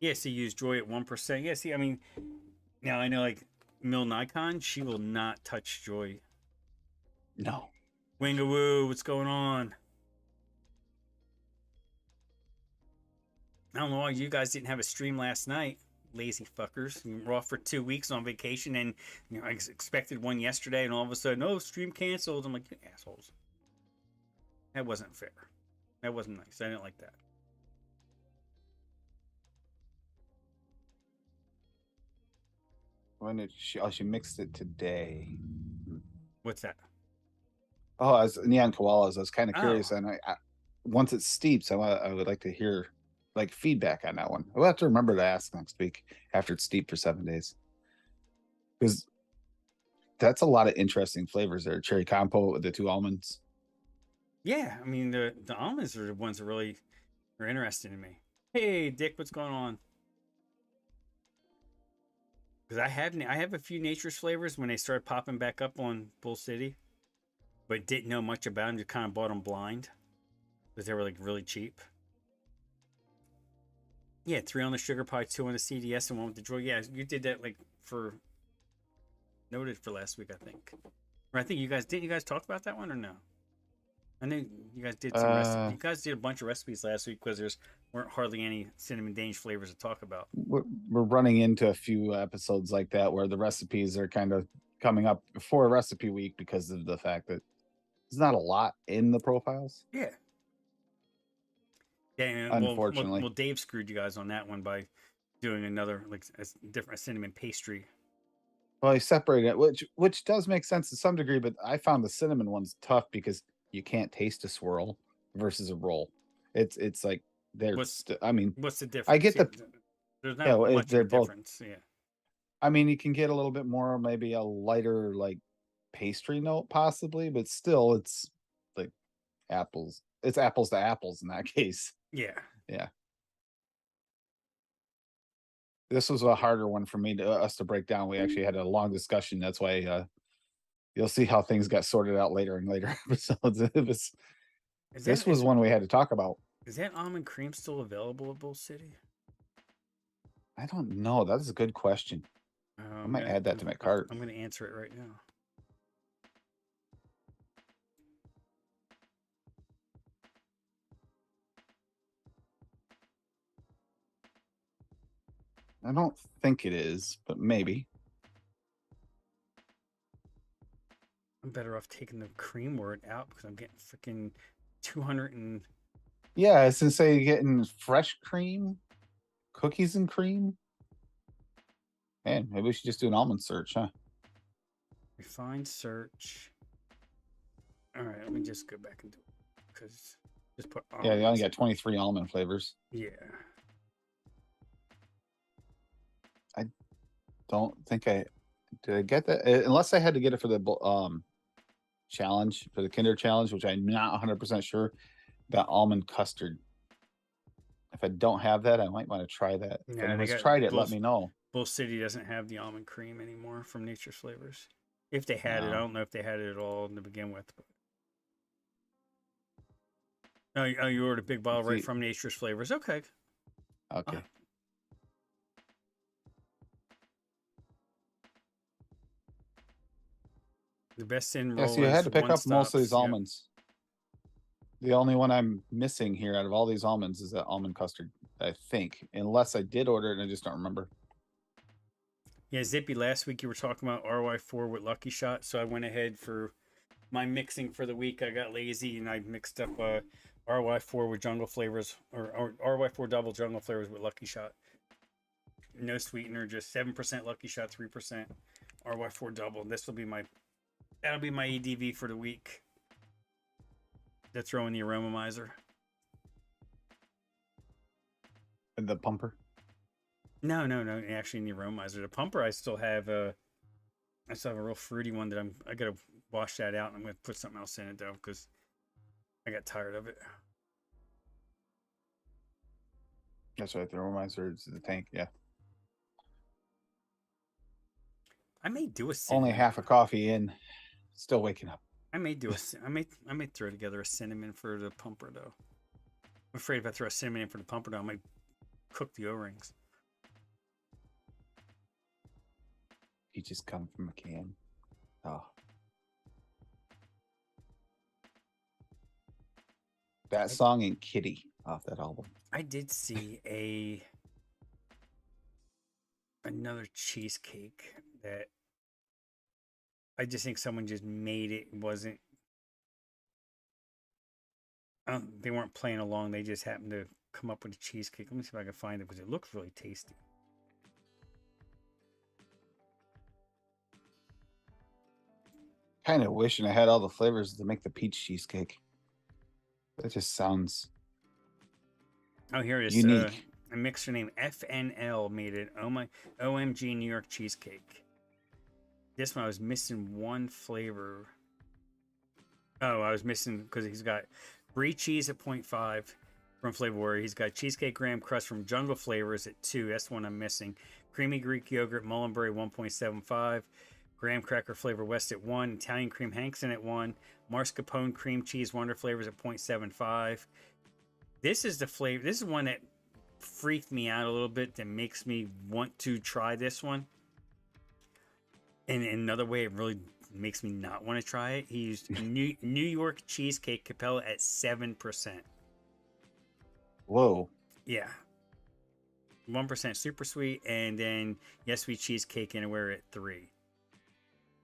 Yeah, so you use Joy at 1%. Yeah, see, I mean, now I know like Mil Nikon, she will not touch Joy. No. Wingawoo, what's going on? I don't know why you guys didn't have a stream last night. Lazy fuckers. You were off for 2 weeks on vacation, and I expected one yesterday, and all of a sudden, oh, stream canceled. I'm like, you assholes. That wasn't fair. That wasn't nice. I didn't like that. When did she? Oh, she mixed it today. What's that? Oh, as Neon Koalas. I was kind of curious, and I once it steeps, I would like to hear like feedback on that one. We'll have to remember to ask next week after it's steeped for 7 days, because that's a lot of interesting flavors there. Cherry compote with the 2 almonds. Yeah, I mean the almonds are the ones that really are interesting to me. Hey, Dick, what's going on? Because I have a few Nature's flavors when they started popping back up on Bull City, but didn't know much about them. Just kind of bought them blind because they were like really cheap. Yeah, 3 on the sugar pie, 2 on the CDS, and 1 with the Joy. Yeah, you did that like for noted for last week, I think. Or I think you guys talk about that one or no? I know you guys did some recipes. You guys did a bunch of recipes last week because there weren't hardly any cinnamon dange flavors to talk about. We're running into a few episodes like that where the recipes are kind of coming up before recipe week because of the fact that there's not a lot in the profiles. Yeah. Yeah. Unfortunately. Well, Dave screwed you guys on that one by doing another like a different cinnamon pastry. Well, he separated it, which does make sense to some degree, but I found the cinnamon ones tough because you can't taste a swirl versus a roll. It's like what's the difference? I get there's not much of a difference. Yeah. I mean, you can get a little bit more, maybe a lighter like pastry note possibly, but still it's like apples. It's apples to apples in that case. Yeah. Yeah. This was a harder one for us to break down. We actually had a long discussion. That's why You'll see how things got sorted out later and later episodes. Is This that was one we had to talk about. is that almond cream still available at Bull City? I don't know. That is a good question. I might add that to my cart. I'm gonna answer it right now. I don't think it is, but maybe. I'm better off taking the cream word out because I'm getting freaking 200 and Yeah, I was gonna say you're getting fresh cream, cookies and cream. Man, maybe we should just do an almond search, huh? refined search. All right, let me just go back and do it because just put Yeah, you only almonds. got 23 almond flavors. Yeah. Don't think I did. I get that unless I had to get it for the challenge, for the Kinder challenge, which I'm not 100% sure. That almond custard. If I don't have that, I might want to try that. If Yeah, they anyone's got tried it, let me know. Bull City doesn't have the almond cream anymore from Nature's Flavors. If they had it, I No. don't know if they had it at all to begin with. But... Oh, you ordered a big bottle right from Nature's Flavors. Okay. Okay. The best in roll. Yeah, so you had to pick up most of these Yep. almonds. The only one I'm missing here out of all these almonds is that almond custard, I think. Unless I did order it and I just don't remember. Yeah, Zippy, last week you were talking about RY4 with Lucky Shot, so I went ahead for my mixing for the week. I got lazy and I mixed up RY4 with jungle flavors, or RY4 double jungle flavors with Lucky Shot. No sweetener, just 7% Lucky Shot, 3% RY4 double. That'll be my ADV for the week. To throw in the aromizer. And the pumper? No. Actually, in the aromizer, the pumper, I still have a real fruity one that I gotta wash that out. And I'm gonna put something else in it though because I got tired of it. That's right. The aromizer is the tank. Yeah. I may do a cinnamon. Only half a coffee in. Still waking up. I may throw together a cinnamon for the pumper though. I'm afraid if I throw a cinnamon in for the pumper though, I might cook the O-rings. Peaches come from a can. Oh. That song and Kitty off that album. I did see another cheesecake that I just think someone just made it. Wasn't they weren't playing along. They just happened to come up with a cheesecake. Let me see if I can find it because it looks really tasty. Kind of wishing I had all the flavors to make the peach cheesecake. That just sounds here it is. Unique. A mixer named FNL made it. Oh my, OMG New York cheesecake. This one I was missing one flavor. Oh, I was missing because he's got brie cheese at 0.5 from Flavor Warrior. He's got cheesecake graham crust from Jungle Flavors at 2. That's the one I'm missing. Creamy Greek yogurt Mullenberry 1.75. Graham cracker flavor West at 1. Italian cream Hankson at 1. Mascarpone cream cheese Wonder Flavors at 0.75. This is the flavor. This is one that freaked me out a little bit. That makes me want to try this one. And in another way, it really makes me not want to try it. He used New York cheesecake Capella at 7%. Whoa. Yeah. 1% super sweet, and then Yes Sweet Cheesecake Anywhere at 3.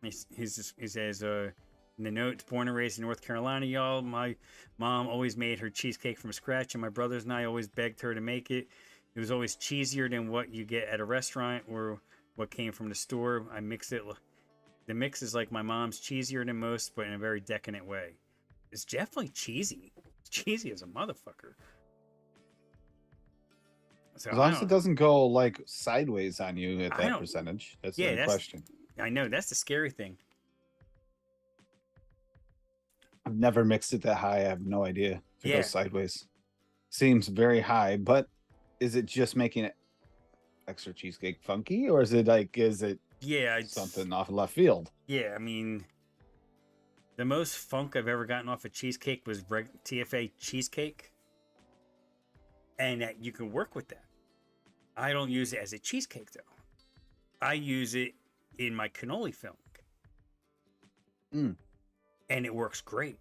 He says, in the notes, born and raised in North Carolina, y'all. My mom always made her cheesecake from scratch, and my brothers and I always begged her to make it. It was always cheesier than what you get at a restaurant or what came from the store. I mixed it. The mix is like my mom's, cheesier than most, but in a very decadent way. It's definitely cheesy. It's cheesy as a motherfucker. So as long as it doesn't go like sideways on you at that percentage. That's the question. I know. That's the scary thing. I've never mixed it that high. I have no idea if it goes sideways. Seems very high, but is it just making it extra cheesecake funky, or is it something off left field? Yeah, I mean, The most funk I've ever gotten off a cheesecake was TFA cheesecake, and that you can work with that. I don't use it as a cheesecake though. I use it in my cannoli filling, Mm. and it works great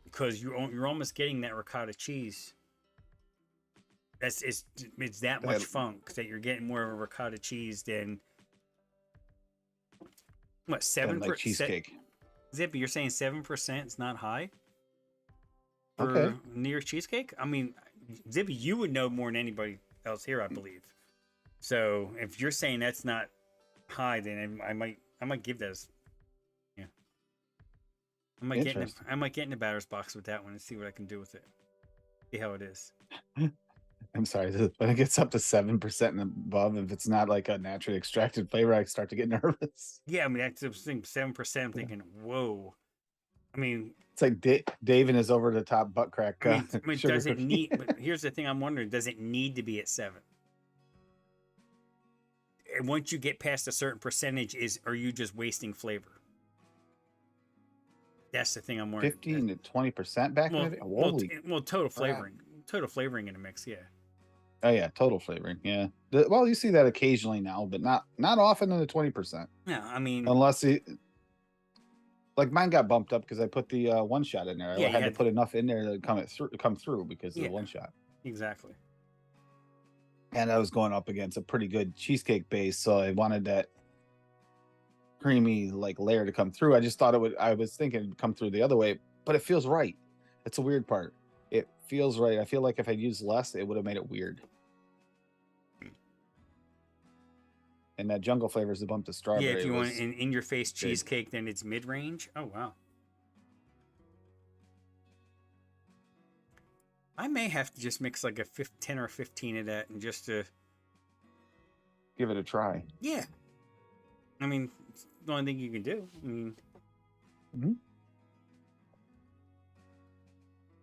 because you're almost getting that ricotta cheese. It's that much funk that you're getting more of a ricotta cheese than what, And 7%? like cheesecake. Zippy, you're saying 7% is not high Okay. for New York cheesecake? I mean, Zippy, you would know more than anybody else here, I believe. So if you're saying that's not high, then I might give that. Yeah, Interesting. I might get in the batter's box with that one and see what I can do with it. See how it is. I'm sorry. When it gets up to 7% and above, if it's not like a naturally extracted flavor, I start to get nervous. Yeah, I mean that's the thing. 7%. I'm thinking, whoa. I mean, It's like Dave and his over the top butt crack. I mean, Sugar does it cookie. need? But here's the thing: I'm wondering, does it need to be at 7? And once you get past a certain percentage, are you just wasting flavor? That's the thing I'm wondering. 15 to 20% back in the day? Well, total crap. flavoring in a mix, yeah. Oh yeah, total flavoring. Yeah. Well, you see that occasionally now, but not often in the 20%. Yeah, I mean, Unless like mine got bumped up because I put the one shot in there. Yeah, I you had to had put enough in there to come through because of Yeah. the one shot. exactly. And I was going up against a pretty good cheesecake base, so I wanted that creamy like layer to come through. I just thought I was thinking it'd come through the other way, but it feels right. It's a weird part. It feels right. I feel like if I'd used less, it would have made it weird. And that jungle flavor is the bump to strawberry. Yeah, if you want an in your face cheesecake, then it's mid range. Oh wow. I may have to just mix like a 10 or 15 of that and just to give it a try. Yeah. I mean, it's the only thing you can do. I mean,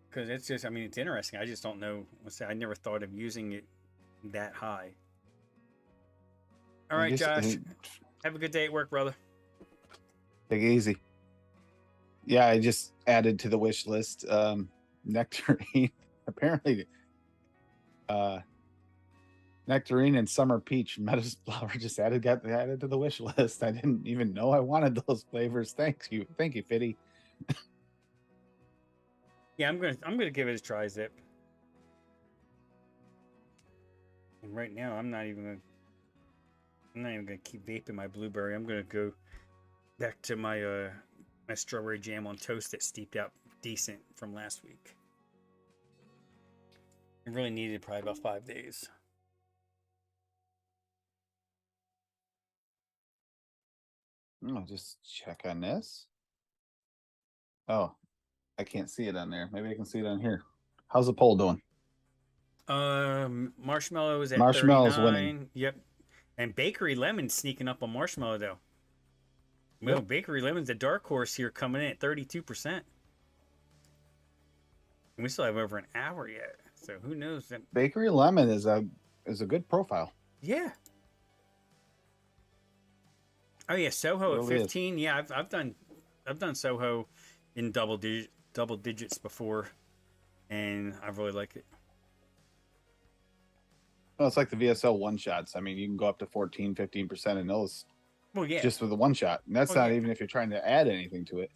because it's just, I mean, it's interesting. I just don't know. I never thought of using it that high. All right, Josh. Have a good day at work, brother. Take it easy. Yeah, I just added to the wish list nectarine. Apparently, nectarine and summer peach meadows flower just added to the wish list. I didn't even know I wanted those flavors. Thank you, Fitty. Yeah, I'm gonna give it a try, Zip. And right now, I'm not even gonna keep vaping my blueberry. I'm gonna go back to my my strawberry jam on toast that steeped out decent from last week. It really needed probably about 5 days. I'll just check on this. Oh, I can't see it on there. Maybe I can see it on here. How's the poll doing? Marshmallow is at Marshmallow's 39. winning. Yep. And Bakery Lemon sneaking up on Marshmallow though. Well, Yep. Bakery Lemon's a dark horse here, coming in at 32%. And we still have over an hour yet, so who knows? Bakery Lemon is a good profile. Yeah. Oh yeah, Soho It at really 15. Is. Yeah, I've done Soho in double digits before, and I really like it. Well, it's like the VSL one shots. I mean, you can go up to 14, 15% in those. Well, yeah. Just with the one shot. And that's not even if you're trying to add anything to it,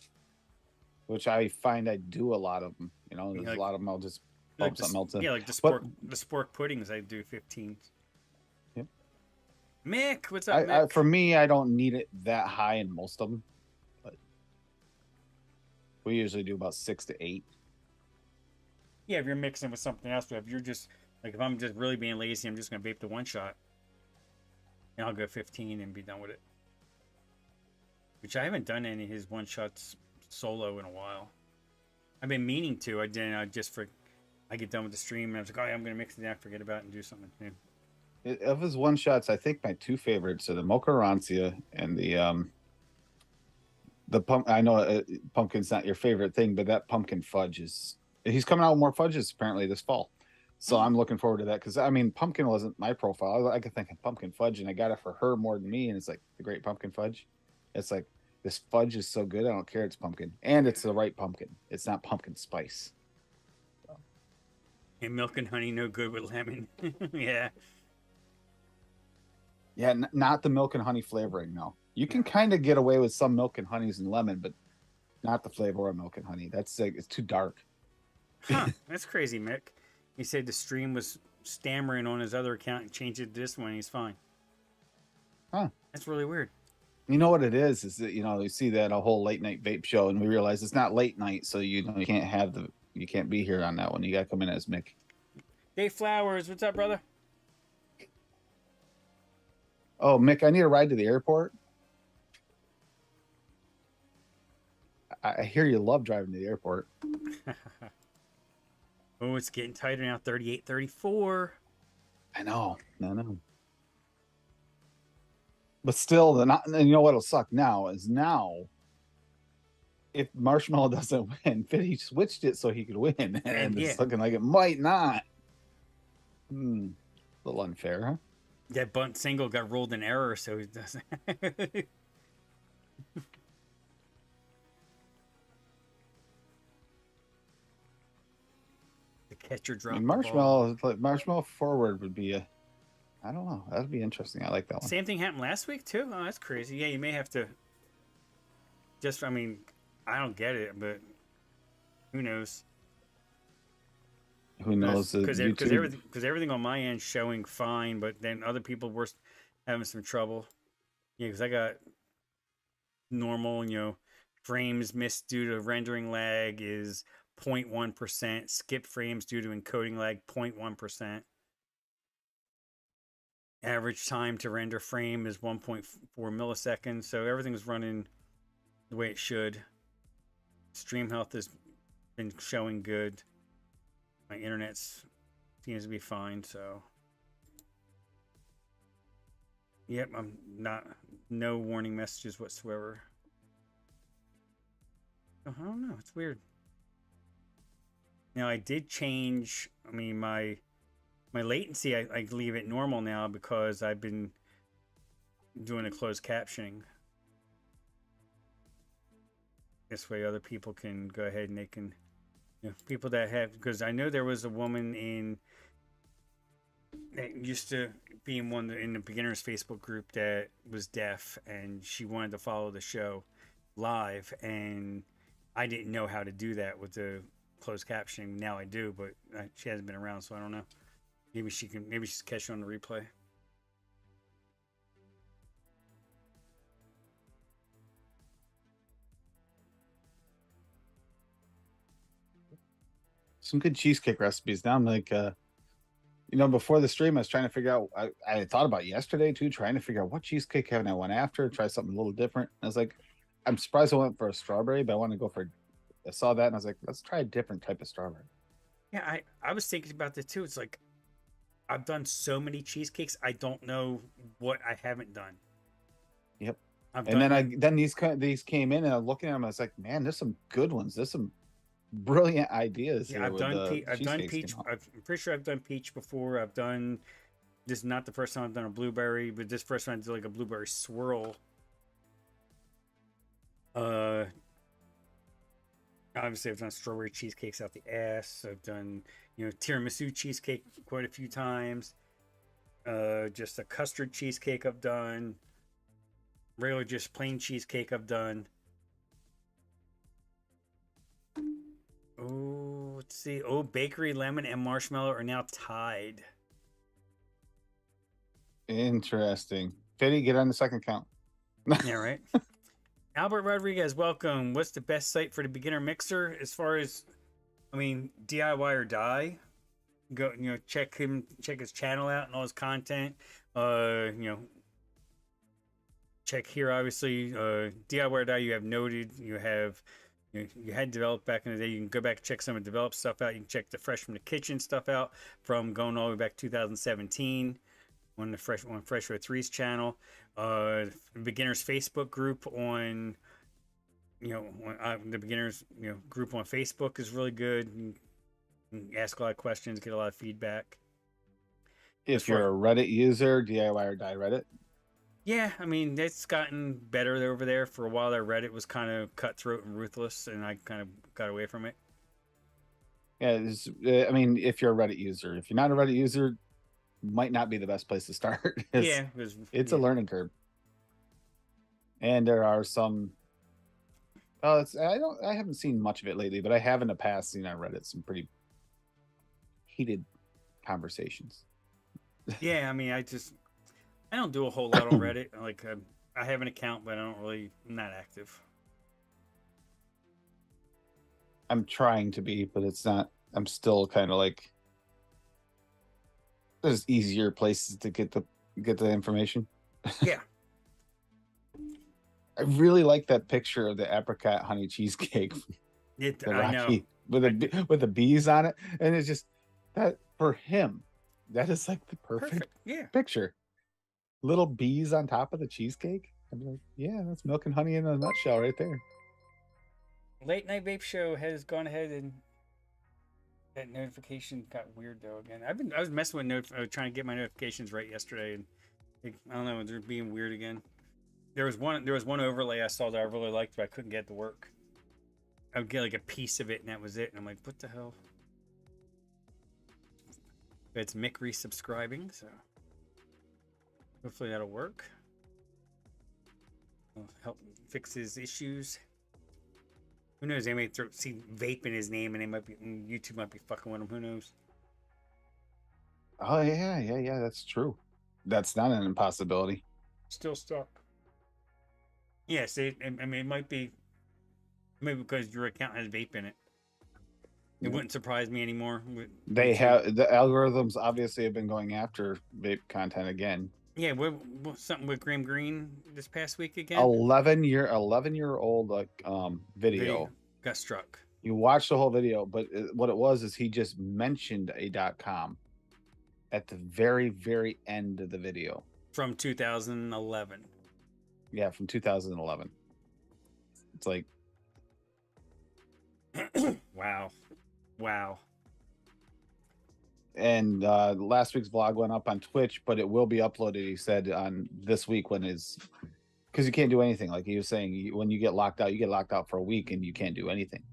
which I find I do a lot of them. You know, there's a lot of them I'll just bump something else in. Yeah, like the spork puddings, I do 15. Yep. Mick, what's up, Mick? For me, I don't need it that high in most of them. But we usually do about 6 to 8. Yeah, if you're mixing with something else, but if you're just like, if I'm just really being lazy, I'm just gonna vape the one shot, and I'll go 15 and be done with it. Which I haven't done any of his one shots solo in a while. I've been meaning to. I didn't. I get done with the stream and I was like, oh yeah, I'm gonna mix it down, forget about it, and do something new. Of his one shots, I think my 2 favorites are the Mocha Rancia and the pump. I know pumpkin's not your favorite thing, but that pumpkin fudge is. He's coming out with more fudges apparently this fall, so I'm looking forward to that because I mean, pumpkin wasn't my profile. I could think of pumpkin fudge, and I got it for her more than me, and it's like the Great Pumpkin Fudge. It's like This fudge is so good. I don't care. It's pumpkin, and it's the right pumpkin. It's not pumpkin spice. And milk and honey, no good with lemon. Yeah. Yeah, not the milk and honey flavoring. No, you can kind of get away with some milk and honeys and lemon, but not the flavor of milk and honey. That's like, it's too dark. Huh. That's crazy, Mick. He said the stream was stammering on his other account and changed it to this one. He's fine. Huh. That's really weird. You know what it is that, you see that a whole late night vape show, and we realize it's not late night, so you can't be here on that one. You got to come in as Mick. Dave Flowers, what's up, brother? Oh, Mick, I need a ride to the airport. I hear you love driving to the airport. Oh, it's getting tighter now. 38, 34. I know. But still, and you know what'll suck now is if Marshmallow doesn't win, Fitty switched it so he could win, and it's looking like it might not. A little unfair, huh? That bunt single got rolled in error, so he doesn't. The catcher dropped. Marshmallow forward would be I don't know. That'd be interesting. I like that one. Same thing happened last week too. Oh, that's crazy. Yeah, you may have to. I don't get it, but who knows? Who knows? Because everything on my end showing fine, but then other people were having some trouble. Yeah, because I got normal, frames missed due to rendering lag is 0.1%. Skip frames due to encoding lag 0.1%. Average time to render frame is 1.4 milliseconds. So everything's running the way it should. Stream health has been showing good. My internet seems to be fine, so yep, no warning messages whatsoever. I don't know, it's weird. Now I did change, my latency, I leave it normal now because I've been doing a closed captioning. This way other people can go ahead and they can, people that have, because I know there was a woman that used to be in the beginners Facebook group that was deaf, and she wanted to follow the show live, and I didn't know how to do that with the closed captioning. Now I do, but she hasn't been around, so I don't know. Maybe she's catch on the replay. Some good cheesecake recipes. Now I'm like, before the stream, I was trying to figure out. I had thought about yesterday too, trying to figure out what cheesecake haven't I went after. Try something a little different. I was like, I'm surprised I went for a strawberry, but I want to go for. I saw that and I was like, let's try a different type of strawberry. Yeah, I was thinking about that too. It's like I've done so many cheesecakes, I don't know what I haven't done. Yep. Then these came in and I'm looking at them. I was like, man, there's some good ones. There's some brilliant ideas. Yeah, I've done peach. I'm pretty sure I've done peach before. I've done this is not the first time I've done a blueberry, but this first time I did like a blueberry swirl. Obviously I've done strawberry cheesecakes out the ass. I've done, tiramisu cheesecake quite a few times. Just a custard cheesecake I've done. Regular just plain cheesecake I've done. Oh, let's see. Oh, bakery, lemon, and marshmallow are now tied. Interesting. Fitty, get on the second count. Yeah, right. Albert Rodriguez, welcome. What's the best site for the beginner mixer? As far as, DIY or die. Go, check his channel out and all his content. Check here, obviously. DIY or die, you have Noted. You have, you had Developed back in the day. You can go back and check some of the Developed stuff out. You can check the Fresh from the Kitchen stuff out from going all the way back to 2017 on Fresh 3's channel. Beginners Facebook group on the beginners group on Facebook is really good. You can ask a lot of questions, get a lot of feedback. If you're a Reddit user, DIY or die Reddit. Yeah, I mean, it's gotten better over there. For a while there, Reddit was kind of cutthroat and ruthless, and I kind of got away from it. Yeah, I mean, if you're a Reddit user, if you're not a Reddit user, might not be the best place to start. Yeah, It's a yeah. learning curve, and there are some. Oh, I haven't seen much of it lately, but I have in the past seen on Reddit some pretty heated conversations. Yeah, I mean, I don't do a whole lot on Reddit. Like, I have an account, but I'm not active. I'm trying to be, but it's not. I'm still kind of like there's easier places to get the information. Yeah, I really like that picture of the apricot honey cheesecake, the I know. Rocky with the bees on it, and it's just that for him, that is like the perfect Yeah. picture. Little bees on top of the cheesecake. I'm like, yeah, that's milk and honey in a nutshell right there. Late Night Vape Show has gone ahead and that notification got weird though again. I was messing with trying to get my notifications right yesterday, and I don't know, they're being weird again. There was one overlay I saw that I really liked, but I couldn't get it to work. I would get like a piece of it, and that was it. And I'm like, what the hell? But it's Mick resubscribing, so hopefully that'll work. It'll help fix his issues. Who knows? They may see vape in his name, and YouTube might be fucking with him. Who knows? Oh yeah. That's true. That's not an impossibility. Still stuck. Yes, I mean it might be maybe because your account has vape in it. It wouldn't surprise me anymore. They have the algorithms obviously have been going after vape content again. Yeah, something with Graham Greene this past week again. 11-year-old like video got struck. You watched the whole video, but what it was is he just mentioned a .com at the very, very end of the video. From 2011. Yeah, from 2011. It's like... Wow. And last week's vlog went up on Twitch, but it will be uploaded, he said, on this week when his... Because you can't do anything. Like he was saying, when you get locked out for a week and you can't do anything.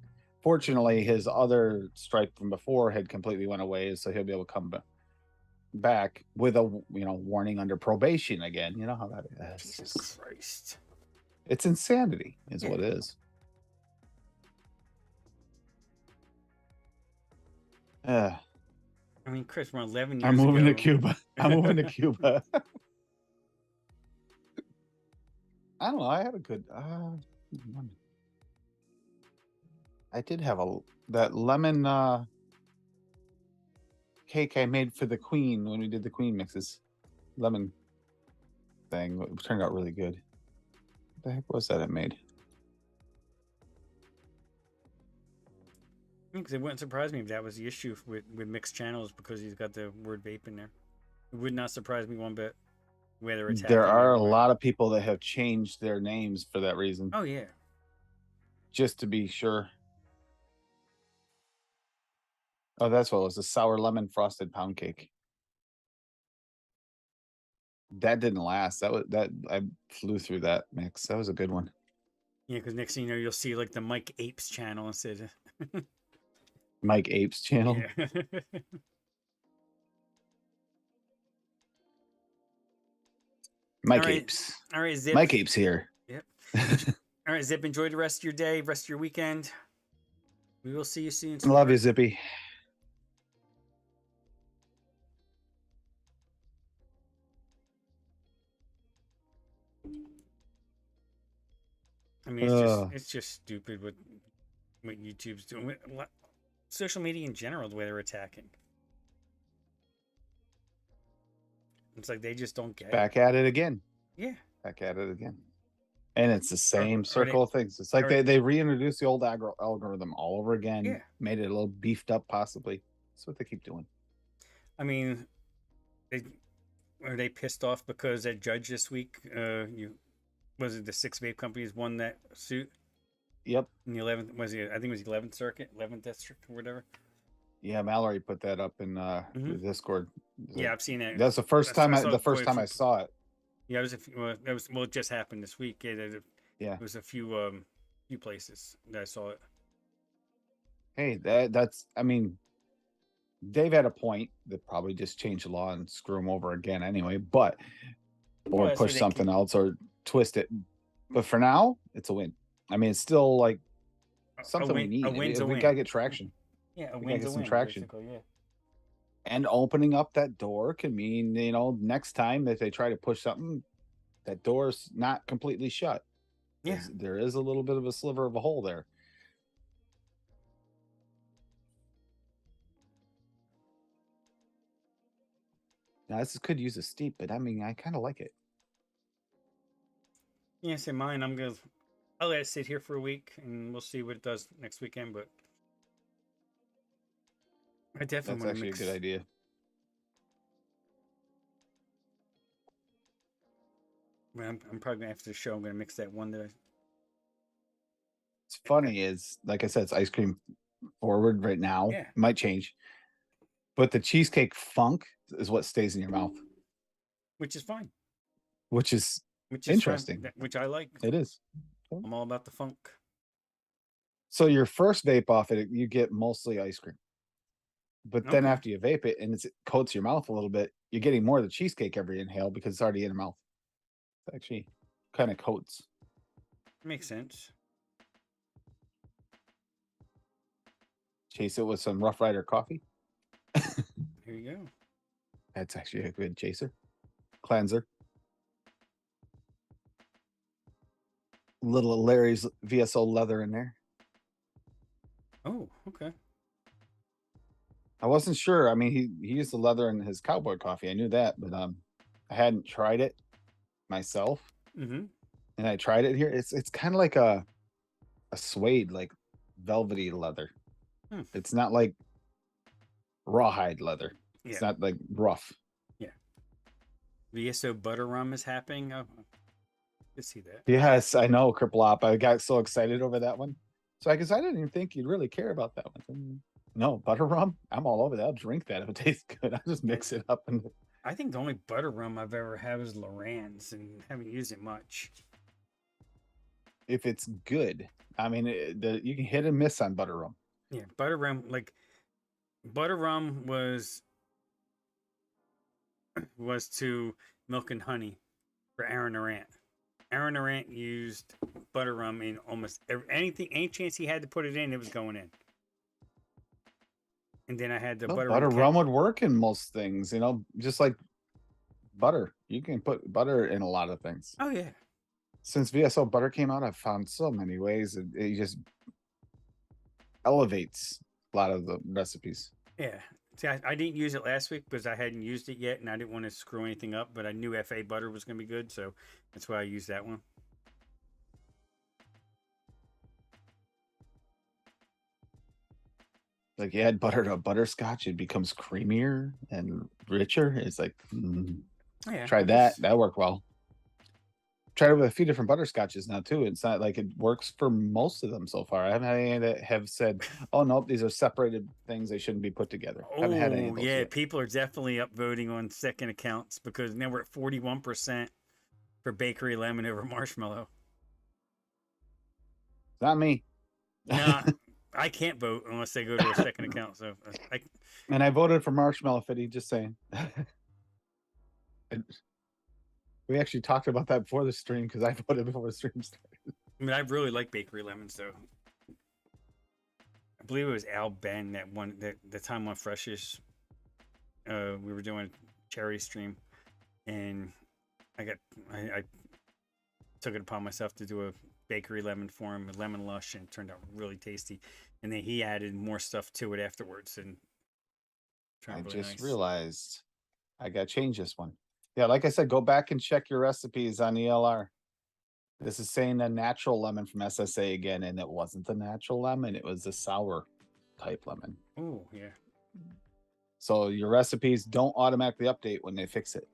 Fortunately, his other strike from before had completely went away, so he'll be able to come back with a warning under probation again. You know how that is. Jesus Christ. It's insanity, is what it is. I mean, Chris, we're 11 years I'm moving to Cuba. I'm moving to Cuba. I don't know. I had a good... I did have that lemon cake I made for the Queen when we did the Queen mixes. Lemon thing. It turned out really good. What the heck was that I made? Because it wouldn't surprise me if that was the issue with mixed channels, because he's got the word vape in there. It would not surprise me one bit. Whether it's there are a lot of people that have changed their names for that reason. Oh yeah. Just to be sure. Oh, that's what it was, a sour lemon frosted pound cake. That didn't last. I flew through that mix. That was a good one. Yeah, because next thing you know, you'll see like the Mike Apes channel instead of Mike Apes channel. Yeah. Mike Apes. All right, Zip. Mike Apes here. Yep. All right, Zip. Enjoy the rest of your day, rest of your weekend. We will see you soon. Love you, Zippy. I mean, it's just stupid what YouTube's doing. Social media in general, the way they're attacking. It's like they just don't get back at it again. Yeah. Back at it again. And it's the same circle of things. It's like they reintroduced the old algorithm all over again. Yeah. Made it a little beefed up, possibly. That's what they keep doing. I mean, are they pissed off because that judge this week, was it the 6 vape companies won that suit? Yep. In the 11th, I think it was the 11th Circuit, 11th District, or whatever. Yeah, Mallory put that up in the Discord. Yeah, I've seen it. That's the first time I saw it. Yeah, it was a few, it just happened this week. Yeah. It was a few places that I saw it. Hey, that's. I mean, Dave had a point. They probably just change the law and screw him over again anyway. But Well, or that's what push they something keep. else or twist it. But for now, it's a win. I mean, it's still like something we A need. I win's a mean, we win. gotta get traction. Yeah, a We gotta win's get a some win, traction. basically. Yeah. And opening up that door can mean, next time if they try to push something, that door's not completely shut. Yeah. There is a little bit of a sliver of a hole there. Now this could use a steep, but I mean, I kind of like it. Yeah, say mine. I'll let it sit here for a week, and we'll see what it does next weekend. But I definitely That's want to actually a good mix. idea. I'm probably gonna after the show. I'm gonna mix that one that It's funny is like I said, it's ice cream forward right now. yeah, Might change, but the cheesecake funk is what stays in your mouth, which is fine, which is which is fine, interesting. which I like. It is. I'm all about the funk. So your first vape off it, you get mostly ice cream. But then Okay, after you vape it and it coats your mouth a little bit, you're getting more of the cheesecake every inhale because it's already in your mouth. It actually kind of coats. makes sense. Chase it with some Rough Rider coffee. Here you go. That's actually a good chaser. Cleanser. Little Larry's VSO leather in there. Oh, okay. I wasn't sure. I mean, he used the leather in his cowboy coffee. I knew that, but I hadn't tried it myself. Mm-hmm. And I tried it here. It's kind of like a suede, like velvety leather. Hmm. It's not like rawhide leather. Yeah, It's not like rough. yeah. VSO butter rum is happening. Oh, I see that. Yes, I know, Kriplop. I got so excited over that one. So I guess I didn't even think you'd really care about that one. No, butter rum. I'm all over that. I'll drink that if it tastes good. I'll just mix it up and I think the only butter rum I've ever had was Loran's, and haven't used it much. if it's good. I mean, you can hit and miss on butter rum. Yeah, butter rum. Like butter rum was to milk and honey for Aaron Arant. Aaron Arant used butter rum in almost anything. Any chance he had to put it in, it was going in. And then I had the No, butter butter rum. rum would work in most things, just like butter. You can put butter in a lot of things. Oh yeah. Since VSO butter came out, I've found so many ways. It just elevates a lot of the recipes. Yeah. See, I didn't use it last week because I hadn't used it yet, and I didn't want to screw anything up. But I knew FA butter was going to be good, so that's why I used that one. Like you add butter to butterscotch, it becomes creamier and richer. It's like, Yeah. try that. That worked well. Tried it with a few different butterscotches now too. It's not like it works for most of them so far. I haven't had any that have said, "Oh nope, these are separated things. They shouldn't be put together." I haven't had any of Oh those yeah, yet. people are definitely upvoting on second accounts because now we're at 41% for bakery lemon over marshmallow. Not me. Nah, I can't vote unless they go to a second account. So And I voted for Marshmallow Fitty, just saying. We actually talked about that before the stream because I voted before the stream started. I mean, I really like bakery lemons, so I believe it was Al Ben that one that the time on Freshish. We were doing a charity stream, and I took it upon myself to do a bakery lemon for him, a lemon lush, and it turned out really tasty. And then he added more stuff to it afterwards, and I really just nice. realized I got to change this one. Yeah, like I said, go back and check your recipes on ELR. This is saying a natural lemon from SSA again, and it wasn't the natural lemon, it was the sour type lemon. Oh, yeah. So your recipes don't automatically update when they fix it.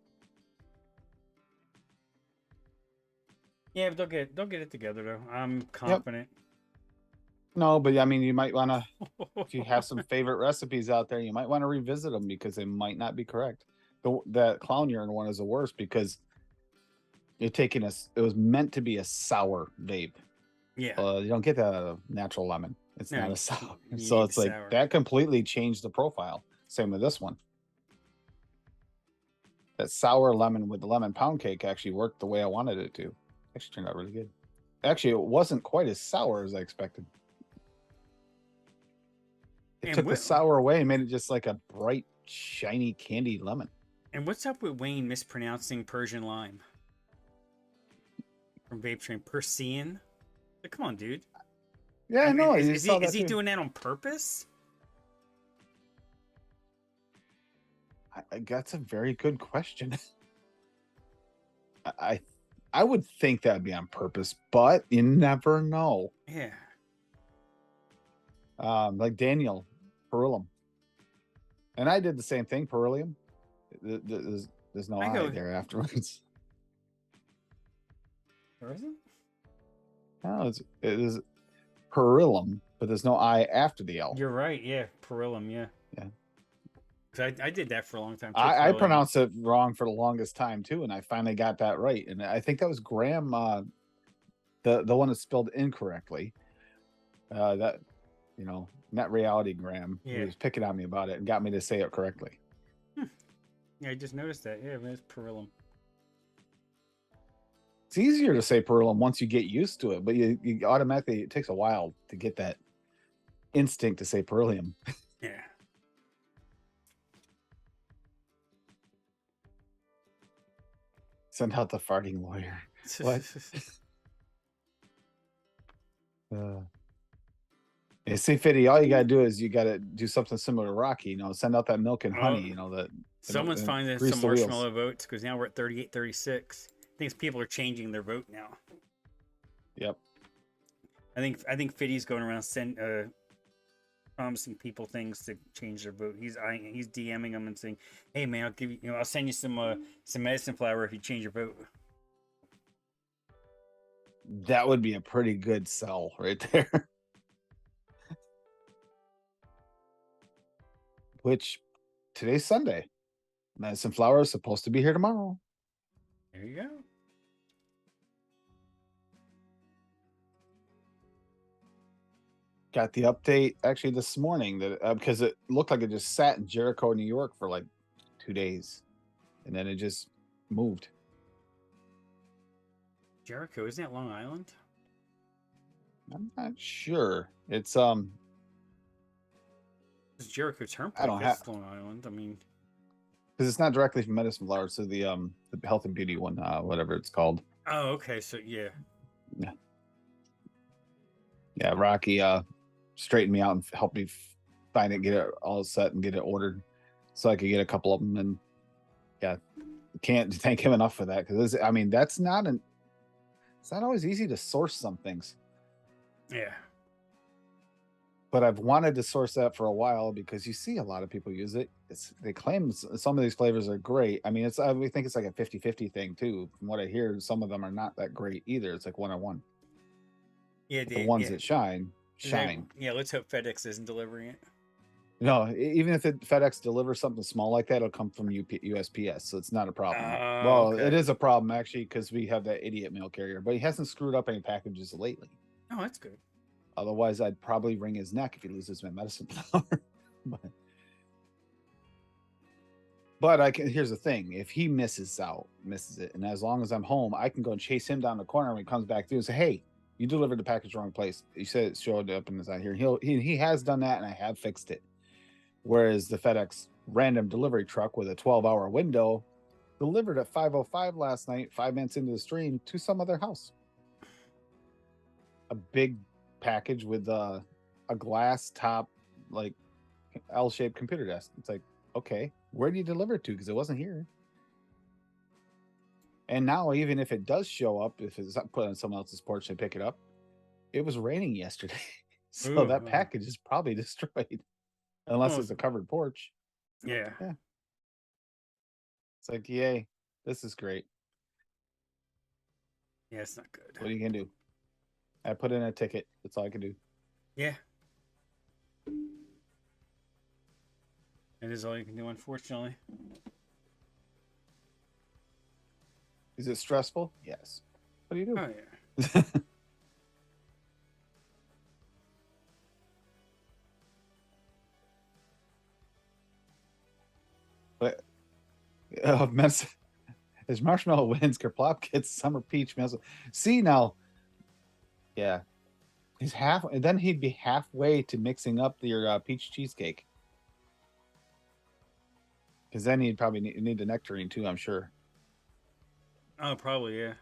Yeah, but they'll get it together though. I'm confident. Yep. No, but I mean, you might want to, if you have some favorite recipes out there, you might want to revisit them because they might not be correct. The clown urine one is the worst because You're taking it was meant to be a sour vape. Yeah. You don't get that out of natural lemon. It's No, not a sour. you So need it's the like sour. that completely changed the profile. Same with this one. That sour lemon with the lemon pound cake actually worked the way I wanted it to. Actually turned out really good. Actually, it wasn't quite as sour as I expected. It And took the what? sour away and made it just like a bright, shiny candy lemon. And what's up with Wayne mispronouncing Persian lime from Vape Train? Persian? Like, come on, dude. Yeah, I I mean, know. is, You is he saw is that he too. doing that on purpose? That's a very good question. I I would think that'd be on purpose, but you never know. Yeah. Like Daniel Perulum, and I did the same thing. Perullium. There's no I I go. there afterwards. Or is it? No, it is Perillum, but there's no I after the L. You're right. Yeah, Perillum. Yeah. Yeah. Because I did that for a long time too. I Perillum. pronounced it wrong for the longest time too, and I finally got that right. And I think that was Graham, the one that spelled incorrectly. That net reality Graham, who Yeah. was picking on me about it and got me to say it correctly. Yeah, I just noticed that. Yeah, it's Perillum. It's easier to say Perillum once you get used to it, but you automatically it takes a while to get that instinct to say Perlium. Yeah. Send out the farting lawyer. What? Yeah, see, Fitty, all you gotta do is you gotta do something similar to Rocky. Send out that milk and honey. That Someone's finding grease some the wheels. marshmallow votes because now we're at 38, 36. I think people are changing their vote now. Yep. I think Fiddy's going around promising people things to change their vote. He's DMing them and saying, "Hey man, I'll give you, I'll send you some medicine flower if you change your vote." That would be a pretty good sell right there. Which today's Sunday. Medicine flower is supposed to be here tomorrow. There you go. Got the update actually this morning that because it looked like it just sat in Jericho, New York for like 2 days, and then it just moved. Jericho, isn't that Long Island? I'm not sure. It's Jericho Turnpike. I don't That's have Long Island. I mean, because it's not directly from Medicine Flower, so the health and beauty one, whatever it's called. oh, okay. So yeah. Yeah, Rocky straightened me out and helped me find it, get it all set, and get it ordered, so I could get a couple of them. And yeah, can't thank him enough for that because I mean it's not always easy to source some things. Yeah. But I've wanted to source that for a while because you see a lot of people use it. They claim some of these flavors are great. I mean, we think it's like a 50-50 thing too. From what I hear, some of them are not that great either. It's like 1-on-1. Yeah, The ones that shine. Yeah, let's hope FedEx isn't delivering it. No, even if FedEx delivers something small like that, it'll come from USPS, so it's not a problem. Well, okay. it is a problem actually because we have that idiot mail carrier, but he hasn't screwed up any packages lately. Oh, that's good. Otherwise, I'd probably wring his neck if he loses my medicine flower. But here's the thing: if he misses it, and as long as I'm home, I can go and chase him down the corner when he comes back through and say, "Hey, you delivered the package wrong place. You said it showed up and it's out here." He has done that, and I have fixed it. Whereas the FedEx random delivery truck with a 12-hour window delivered at 5:05 last night, 5 minutes into the stream, to some other house. A big package with a glass top, like L-shaped computer desk. It's like, okay, where do you deliver it to? Because it wasn't here. And now, even if it does show up, if it's put on someone else's porch, they pick it up. It was raining yesterday, so that package is probably destroyed, unless it's a covered porch. Yeah. It's like, yay, this is great. Yeah, it's not good. What are you gonna do? I put in a ticket. That's all I can do. Yeah. That is all you can do, unfortunately. Is it stressful? Yes. What do you do? Oh yeah. But mess as Marshmallow wins, Kerplop gets Summer Peach mess. See now, yeah, he's half. And then he'd be halfway to mixing up your peach cheesecake. Because then he'd probably need the nectarine too, I'm sure. Oh, probably yeah.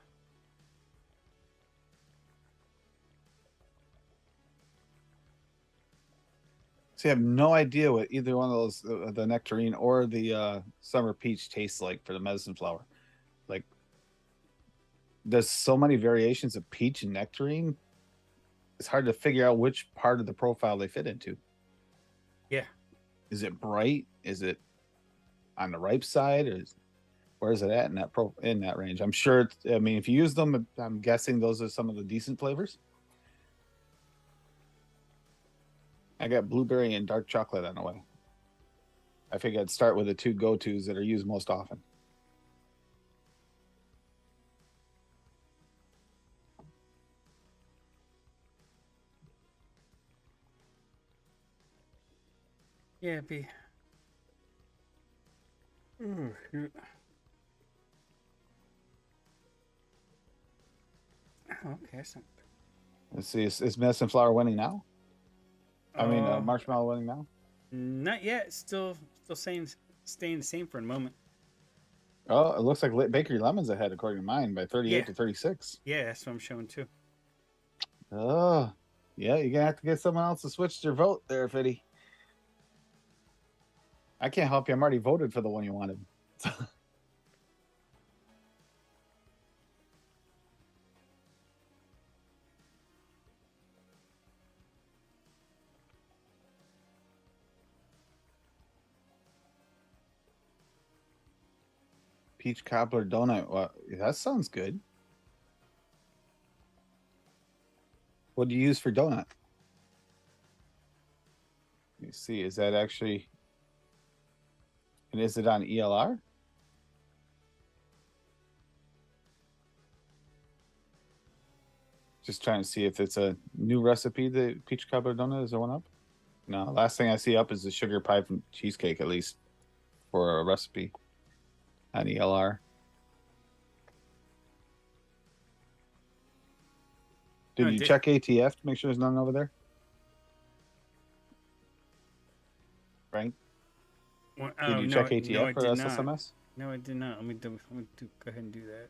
See, I have no idea what either one of those, the nectarine or the summer peach, tastes like for the medicine flower. Like, there's so many variations of peach and nectarine. It's hard to figure out which part of the profile they fit into. Yeah. Is it bright? Is it on the ripe side? Where is it at in that range? I'm sure. I mean, if you use them, I'm guessing those are some of the decent flavors. I got blueberry and dark chocolate on the way. I figured I'd start with the two go-tos that are used most often. Yeah, be. Ooh, shoot. Oh, okay, that's not bad. Let's see. Is medicine flower winning now? I mean, marshmallow winning now? Not yet. Still staying the same for a moment. Oh, it looks like Bakery Lemon's ahead according to mine by 38 to 36. Yeah, that's what I'm showing too. Oh, yeah. You're gonna have to get someone else to switch their vote there, Fitty. I can't help you. I'm already voted for the one you wanted. Peach cobbler donut. Well, that sounds good. What do you use for donut? Let me see. Is that actually? And is it on ELR? Just trying to see if it's a new recipe. The peach cobbler donut, is there one up? No. Last thing I see up is the sugar pie from Cheesecake, at least for a recipe on ELR. Did you check ATF to make sure there's none over there? Frank? Well, did you check ATF for SSMS? No, I did not. Let me go ahead and do that.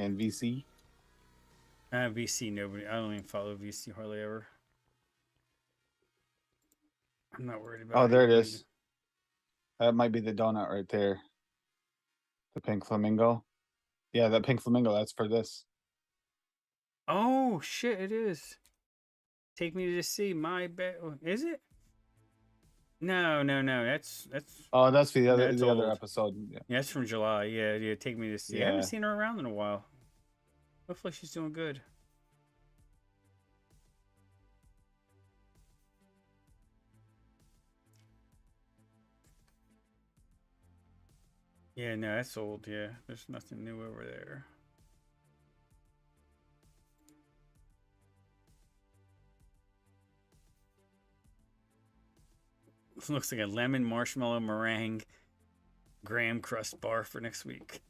And VC? VC, nobody. I don't even follow VC hardly ever. I'm not worried about it. Oh, there it is. That might be the donut right there. The pink flamingo. Yeah, that pink flamingo, that's for this. Oh, shit, it is. Take me to see my bed. Is it? No. That's. Oh, that's the other episode. Yeah, that's from July. Yeah. Take me to see. Yeah. I haven't seen her around in a while. Hopefully, she's doing good. Yeah, no, that's old. Yeah, there's nothing new over there. Looks like a lemon marshmallow meringue graham crust bar for next week.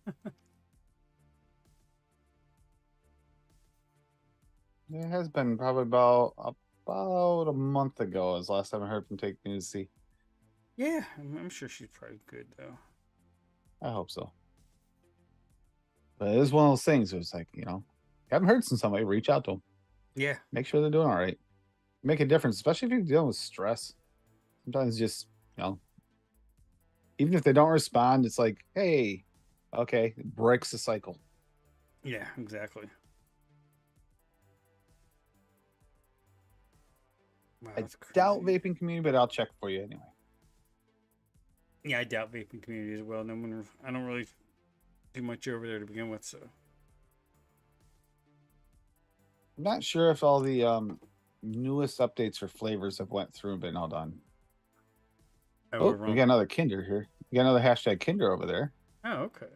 It has been probably about a month ago is last time I heard from Take Me to See. Yeah, I'm sure she's probably good though. I hope so. But it is one of those things. It was like, haven't heard from somebody, reach out to them. Yeah. Make sure they're doing all right. Make a difference, especially if you're dealing with stress. Sometimes just, even if they don't respond, it's like, hey, okay, it breaks the cycle. Yeah, exactly. Wow, I doubt vaping community, but I'll check for you anyway. Yeah, I doubt vaping community as well. I don't really do much over there to begin with, so. I'm not sure if all the newest updates for flavors have went through and been all done. Oh, we got another Kinder here. You got another hashtag Kinder over there. Oh, okay.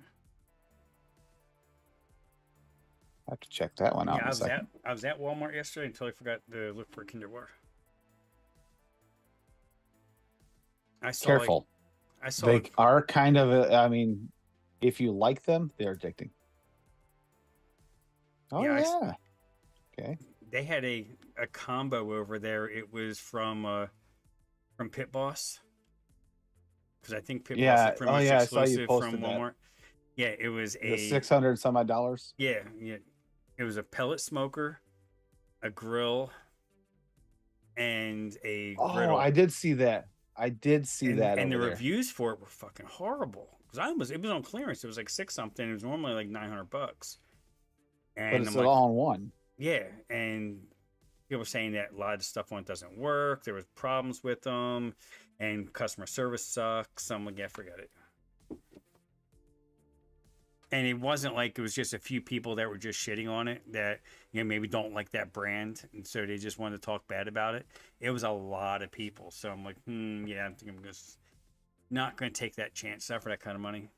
I have to check that one out Yeah, in a second. I was at Walmart yesterday until I forgot to look for a Kinder Bar. I saw like Careful. I saw They like, are kind of, I mean, if you like them, they're addicting. Oh, yeah, yeah. Okay. they had a combo over there. It was from Pit Boss, because I think Pit Boss is Yeah. pretty Oh, much yeah. I saw you exclusive from posted that. Walmart. Yeah, it was The a 600 some odd dollars. yeah, it was a pellet smoker, a grill, and a Oh, griddle. I did see that. I did see that And the over there. reviews for it were fucking horrible. Because it was on clearance. It was like six something. It was normally like $900. But And it's I'm an like, all in one. yeah. And people were saying that a lot of the stuff on it doesn't work. There was problems with them, and customer service sucks. So I'm like, yeah, forget it. And it wasn't like it was just a few people that were just shitting on it that, you know, maybe don't like that brand, and so they just wanted to talk bad about it. It was a lot of people. So I'm like, yeah, I think I'm just not going to take that chance, not for that kind of money.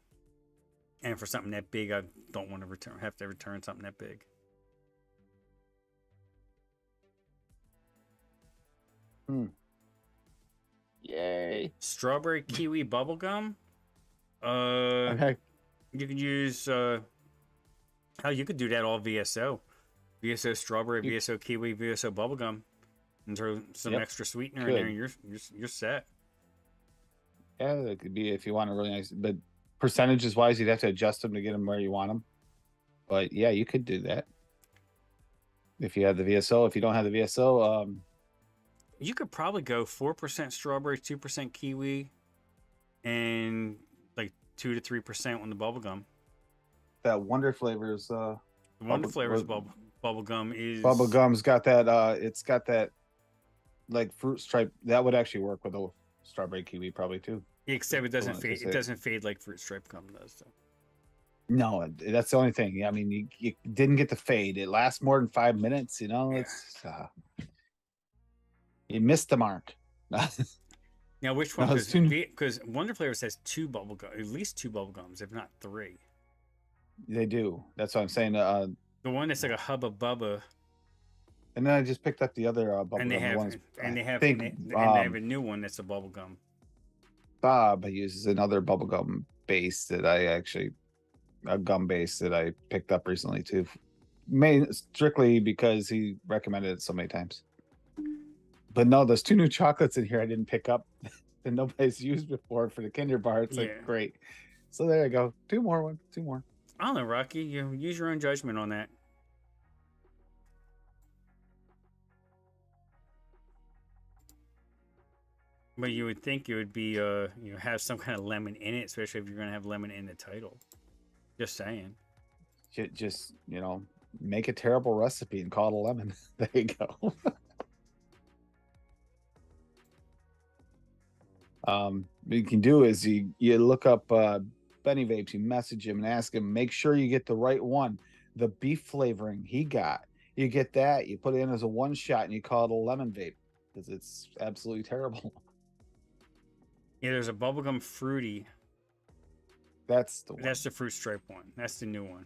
And for something that big, I don't want to have to return something that big. Yay. Strawberry kiwi bubblegum. Okay. You can use hell, you could do that all VSO. VSO strawberry, VSO kiwi, VSO bubblegum, and throw some extra sweetener in there, and you're set. Yeah, that could be if you want a really nice, but percentages wise, you'd have to adjust them to get them where you want them. But yeah, you could do that if you have the VSO. If you don't have the VSO, You could probably go 4% strawberry, 2% kiwi, and like 2 to 3% on the bubblegum. that Wonder Flavors, The Wonder Flavors bubblegum is bubblegum's got that. It's got that like fruit stripe that would actually work with a strawberry kiwi probably too. except it doesn't fade. It doesn't fade like fruit stripe gum does. So. No, that's the only thing. I mean, you didn't get the fade. It lasts more than 5 minutes. You know, it's you missed the mark. Now, which one? Because Wonder Flavors has at least two bubble gums, if not three. They do. That's what I'm saying. The one that's like a Hubba Bubba. And then I just picked up the other bubble and they gum. have, and they have a new one that's a bubble gum. Bob uses another bubble gum base that a gum base that I picked up recently too, strictly because he recommended it so many times. But no, there's 2 new chocolates in here I didn't pick up that nobody's used before for the Kinder Bar. It's like great. So there you go. 2 more. I don't know, Rocky. You use your own judgment on that. But you would think it would be have some kind of lemon in it, especially if you're gonna have lemon in the title. Just saying. Just make a terrible recipe and call it a lemon. There you go. What you can do is you look up Benny Vapes, you message him and ask him, make sure you get the right one. The beef flavoring he got, you get that, you put it in as a 1 shot and you call it a lemon vape because it's absolutely terrible. Yeah, there's a bubblegum fruity. That's the one. That's the fruit stripe one. That's the new one.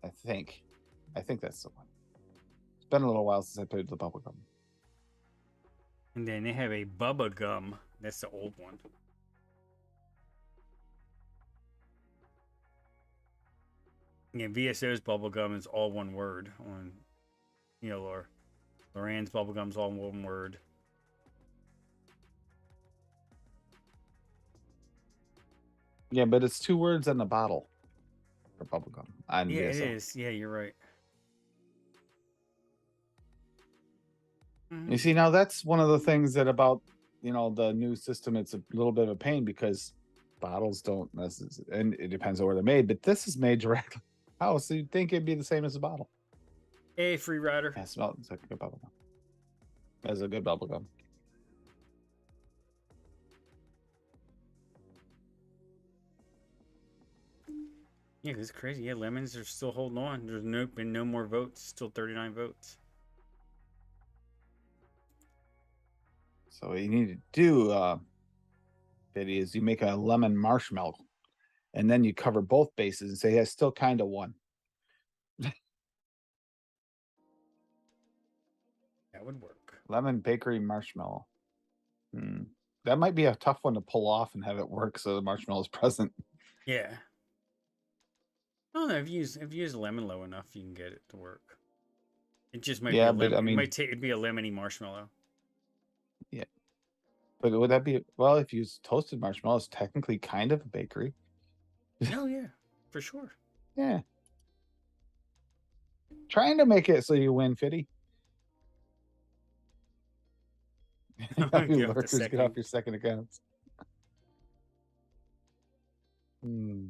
I think that's the one. It's been a little while since I played the bubblegum. And then they have a Bubba Gum. That's the old one. Yeah, VSO's bubblegum is all one word. On, Loran's bubblegum's all one word. Yeah, but it's 2 words in the bottle for bubblegum. Yeah, VSO. It is. Yeah, you're right. You see, now that's one of the things that about the new system, it's a little bit of a pain because bottles don't necessarily, and it depends on where they're made, but this is made directly house, so you'd think it'd be the same as a bottle. Hey, Free Rider. Yeah, it smells like a good bubble gum. That's a good bubble gum. Yeah, it's crazy. Yeah, lemons are still holding on. There's been no more votes. Still 39 votes. So what you need to do, Fitty, is you make a lemon marshmallow, and then you cover both bases and say, "Yeah, still kind of won." That would work. Lemon bakery marshmallow. Hmm. That might be a tough one to pull off and have it work so the marshmallow is present. Yeah. I don't know. If you use lemon low enough, you can get it to work. It just might be Yeah, a but I lemon. It mean, might take. It'd be a lemony marshmallow. yeah. But would that be well? If you use toasted marshmallow, it's technically kind of a bakery. Oh yeah, for sure. Yeah. Trying to make it so you win, Fitty. You Get off the lurkers, get off second. your second accounts. Hmm.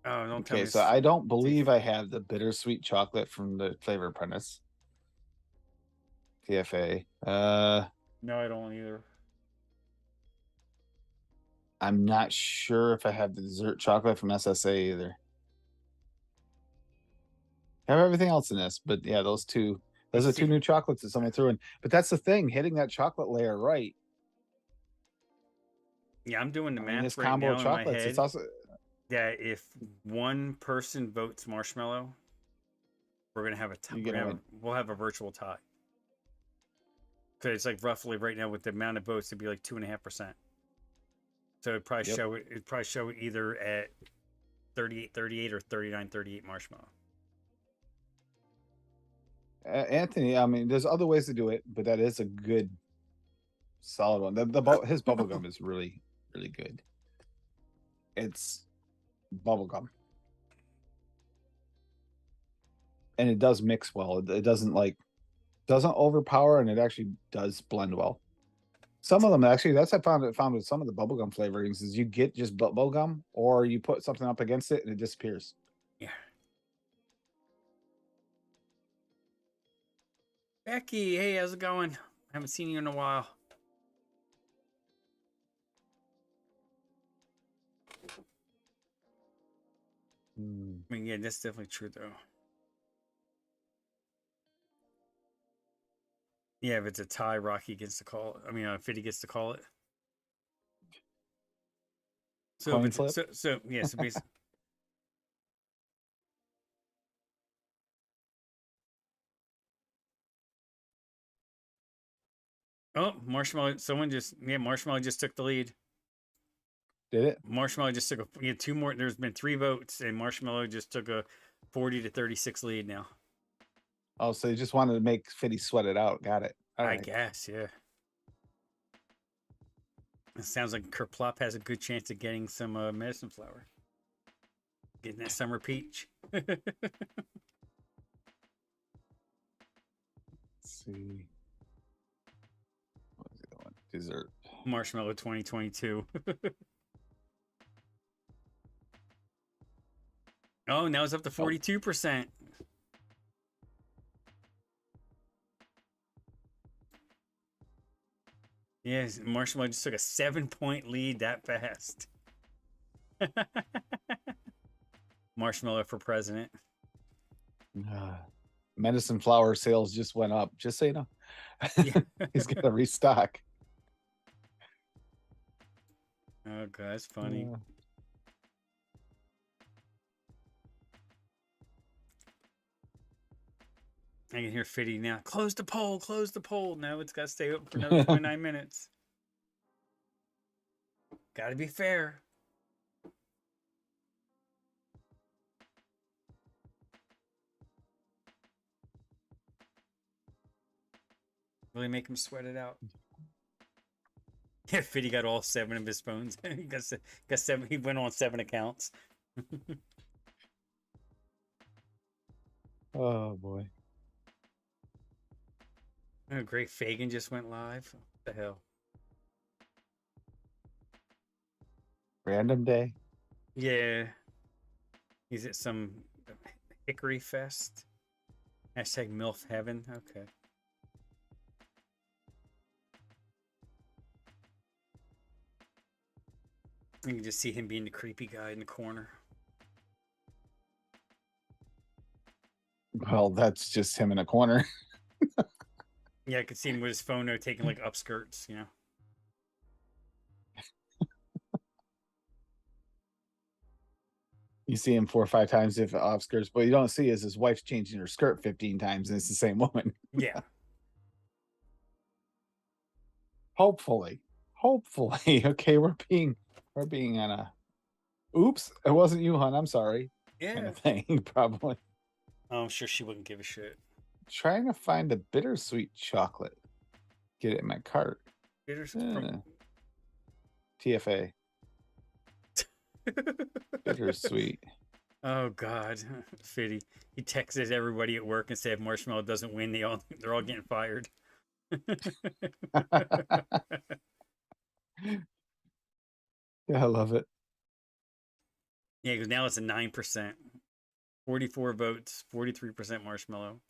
Oh, don't tell me Okay, so it's I don't believe I have the bittersweet chocolate from the Flavor Apprentice. TFA. No, I don't either. I'm not sure if I have the dessert chocolate from SSA either. I have everything else in this, but yeah, those Let's are two see. new chocolates that someone threw in. But that's the thing, hitting that chocolate layer right. Yeah, I'm doing the I mean, this math right combo of now in my chocolates, it's head also that if one person votes marshmallow, we're gonna have a tie. you're gonna win. We'll have a virtual tie. Because it's like roughly right now with the amount of votes, it'd be like 2.5%. So it'd probably Yep. show it. It'd probably show it either at 38-38 or 39-38 marshmallow. Anthony, I mean, there's other ways to do it, but that is a good, solid one. His bubble gum is really, really good. It's bubble gum, and it does mix well. It doesn't overpower, and it actually does blend well. Some of them actually, that's I found with some of the bubblegum flavorings is you get just bubblegum or you put something up against it and it disappears. Yeah. Becky, hey, how's it going? Haven't seen you in a while. I mean, yeah, that's definitely true though. Yeah, if it's a tie, Rocky gets to call it. I mean, Fitty gets to call it. So if Coin it's flip. so yeah, so basically. Oh, Marshmallow! Marshmallow just took the lead. Did it? Marshmallow just took two more. There's been 3 votes, and Marshmallow just took a 40-36 lead now. Oh, so you just wanted to make Fitty sweat it out. Got it. All I right. guess, yeah. It sounds like Kerplop has a good chance of getting some medicine flower. Getting that summer peach. Let's see. What was the other one? Dessert. Marshmallow 2022. Oh, now it's up to 42%. Yes, Marshmallow just took a 7-point lead that fast. Marshmallow for president. Medicine flower sales just went up. Just so you know. Yeah. He's got to restock. Oh, God, that's funny. I can hear Fitty now. Close the poll. Close the poll. No, it's got to stay open for another 29 minutes. Got to be fair. Really make him sweat it out. Yeah, Fitty got all 7 of his phones. He got 7. He went on 7 accounts. Oh boy. Oh, great. Fagin just went live. What the hell? Random day. Yeah. He's at some Hickory Fest. Hashtag MILF Heaven. Okay. You can just see him being the creepy guy in the corner. Well, that's just him in a corner. Yeah, I could see him with his phone though, taking like upskirts, you know. You see him 4 or 5 times if off skirts, but you don't see is his wife's changing her skirt 15 times and it's the same woman. Yeah. Hopefully. Hopefully. Okay, we're being on a oops, it wasn't you, hon. I'm sorry. Kind Yeah. of thing, probably. Oh, I'm sure she wouldn't give a shit. Trying to find a bittersweet chocolate. Get it in my cart. From TFA. Bittersweet. Oh God, Fitty. He texted everybody at work and said if Marshmallow doesn't win, they're all getting fired. Yeah, I love it. Yeah, because now it's a 9%. 44 votes, 43% Marshmallow.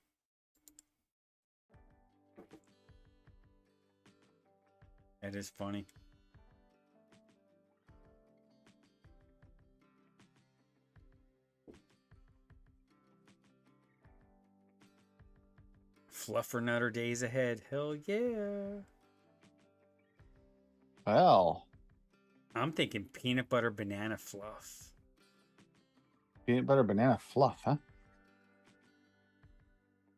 That is funny. Fluffernutter days ahead. Hell yeah. Well, I'm thinking peanut butter banana fluff. peanut butter banana fluff, huh?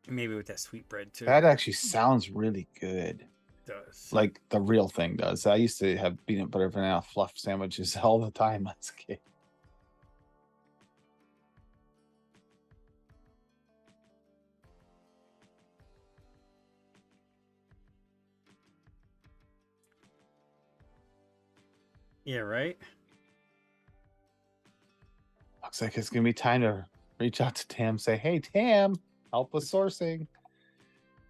Maybe with that sweet bread too. That actually sounds really good. It does. Like the real thing does. I used to have peanut butter banana fluff sandwiches all the time as a kid. Yeah, right? Looks like it's gonna be time to reach out to Tam, say, hey Tam, help with sourcing.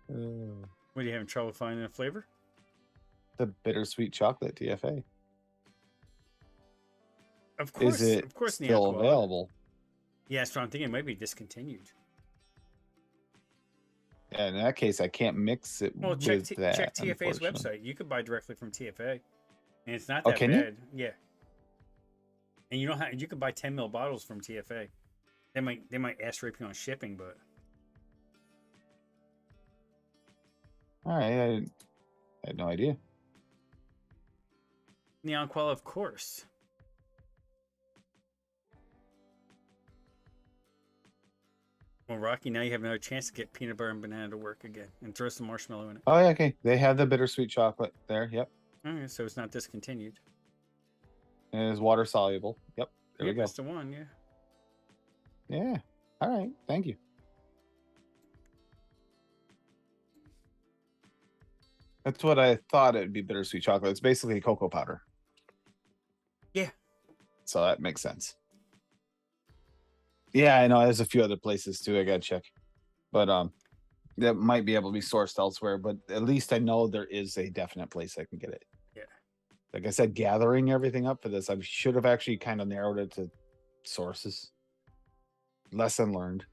What, are you having trouble finding a flavor? The bittersweet chocolate TFA. Of course. Is it of course, still Neon available? Yeah, that's what I'm thinking. It might be discontinued. Yeah, in that case, I can't mix it Well, with check that. TFA's website. You could buy directly from TFA, and it's not Oh, that can you? bad. Yeah, and you can buy 10 ml bottles from TFA. They might ask rape you on shipping, but All right, I had no idea. Neon Qual, of course. Well, Rocky, now you have another chance to get peanut butter and banana to work again, and throw some marshmallow in it. Oh, yeah, okay. They have the bittersweet chocolate there. Yep. All right, so it's not discontinued. It is water soluble. Yep. There we go. That's the one. Yeah. Yeah. All right. Thank you. That's what I thought it'd be bittersweet chocolate. It's basically cocoa powder. Yeah. So that makes sense. Yeah, I know. There's a few other places too. I gotta check, but that might be able to be sourced elsewhere. But at least I know there is a definite place I can get it. Yeah. Like I said, gathering everything up for this, I should have actually kind of narrowed it to sources. Lesson learned.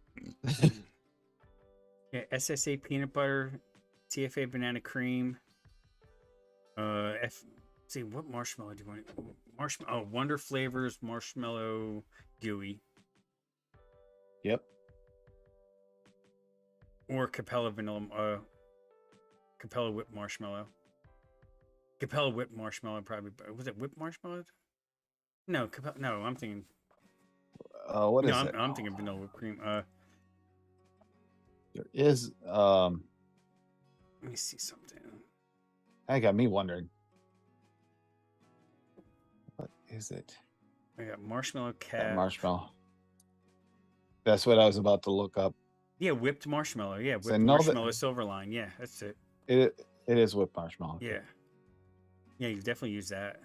Yeah. SSA peanut butter, TFA banana cream. See what marshmallow do you want? Marshmallow. Oh, Wonder Flavors marshmallow gooey. Yep. Or Capella vanilla. Capella whipped marshmallow. Capella whipped marshmallow probably. Was it whipped marshmallow? No, no. I'm thinking. What is it? I'm thinking vanilla whipped cream. There is. Let me see something. That got me wondering. What is it? I got marshmallow cap. That marshmallow. That's what I was about to look up. Yeah, whipped marshmallow. Yeah, whipped know marshmallow Silverline. Yeah, that's it. It is whipped marshmallow. Yeah. Yeah, you definitely use that.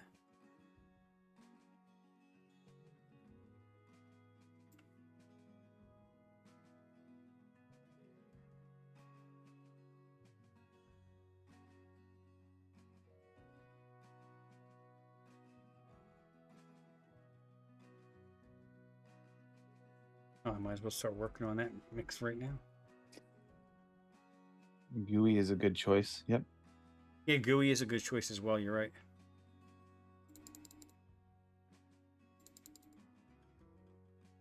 Oh, I might as well start working on that mix right now. Gooey is a good choice. Yep. Yeah, gooey is a good choice as well. You're right.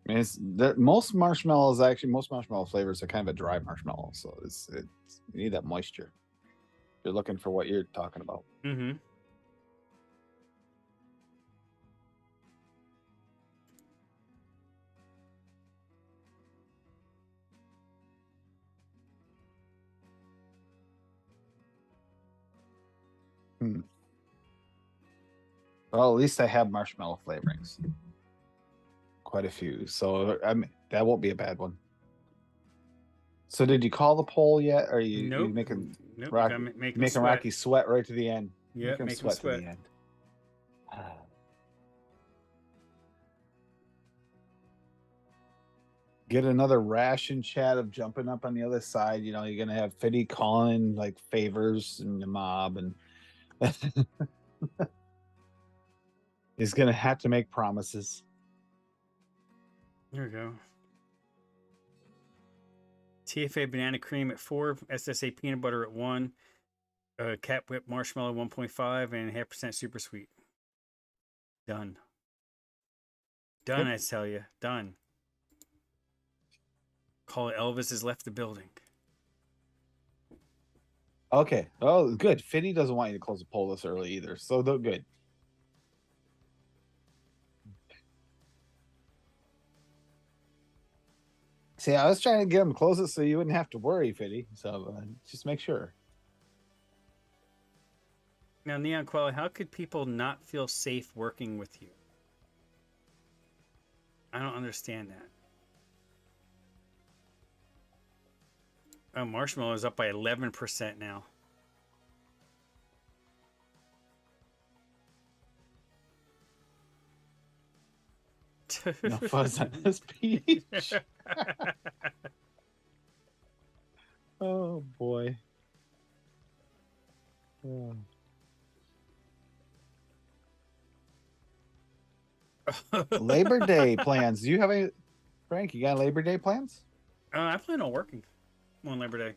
I mean, most marshmallows actually most marshmallow flavors are kind of a dry marshmallow, so it's you need that moisture. You're looking for what you're talking about. Mm-hmm. Hmm. Well, at least I have marshmallow flavorings. Quite a few. So I mean, that won't be a bad one. So did you call the poll yet? Or you Nope. making Nope. Rocky Gotta make him making sweat. Rocky sweat right to the end? Yeah, Make him make him sweat to sweat. the end. Get another ration chat of jumping up on the other side. You know, you're gonna have Fiddy calling like favors and the mob, and he's gonna have to make promises. There we go. TFA banana cream at 4, SSA peanut butter at 1, cat whip marshmallow 1.5, and 0.5% super sweet. Done. Done, Yep. I tell you. Done. Call it Elvis has left the building. Okay. Oh, good. Fiddy doesn't want you to close the poll this early either, so they're good. See, I was trying to get him close it so you wouldn't have to worry, Fiddy. So just make sure. Now, Neon Quality, how could people not feel safe working with you? I don't understand that. Oh, Marshmallow is up by 11% now. No fuzz on this peach. Oh boy. Oh. Labor Day plans. Do you have any, Frank? You got Labor Day plans? I plan on working on Labor Day.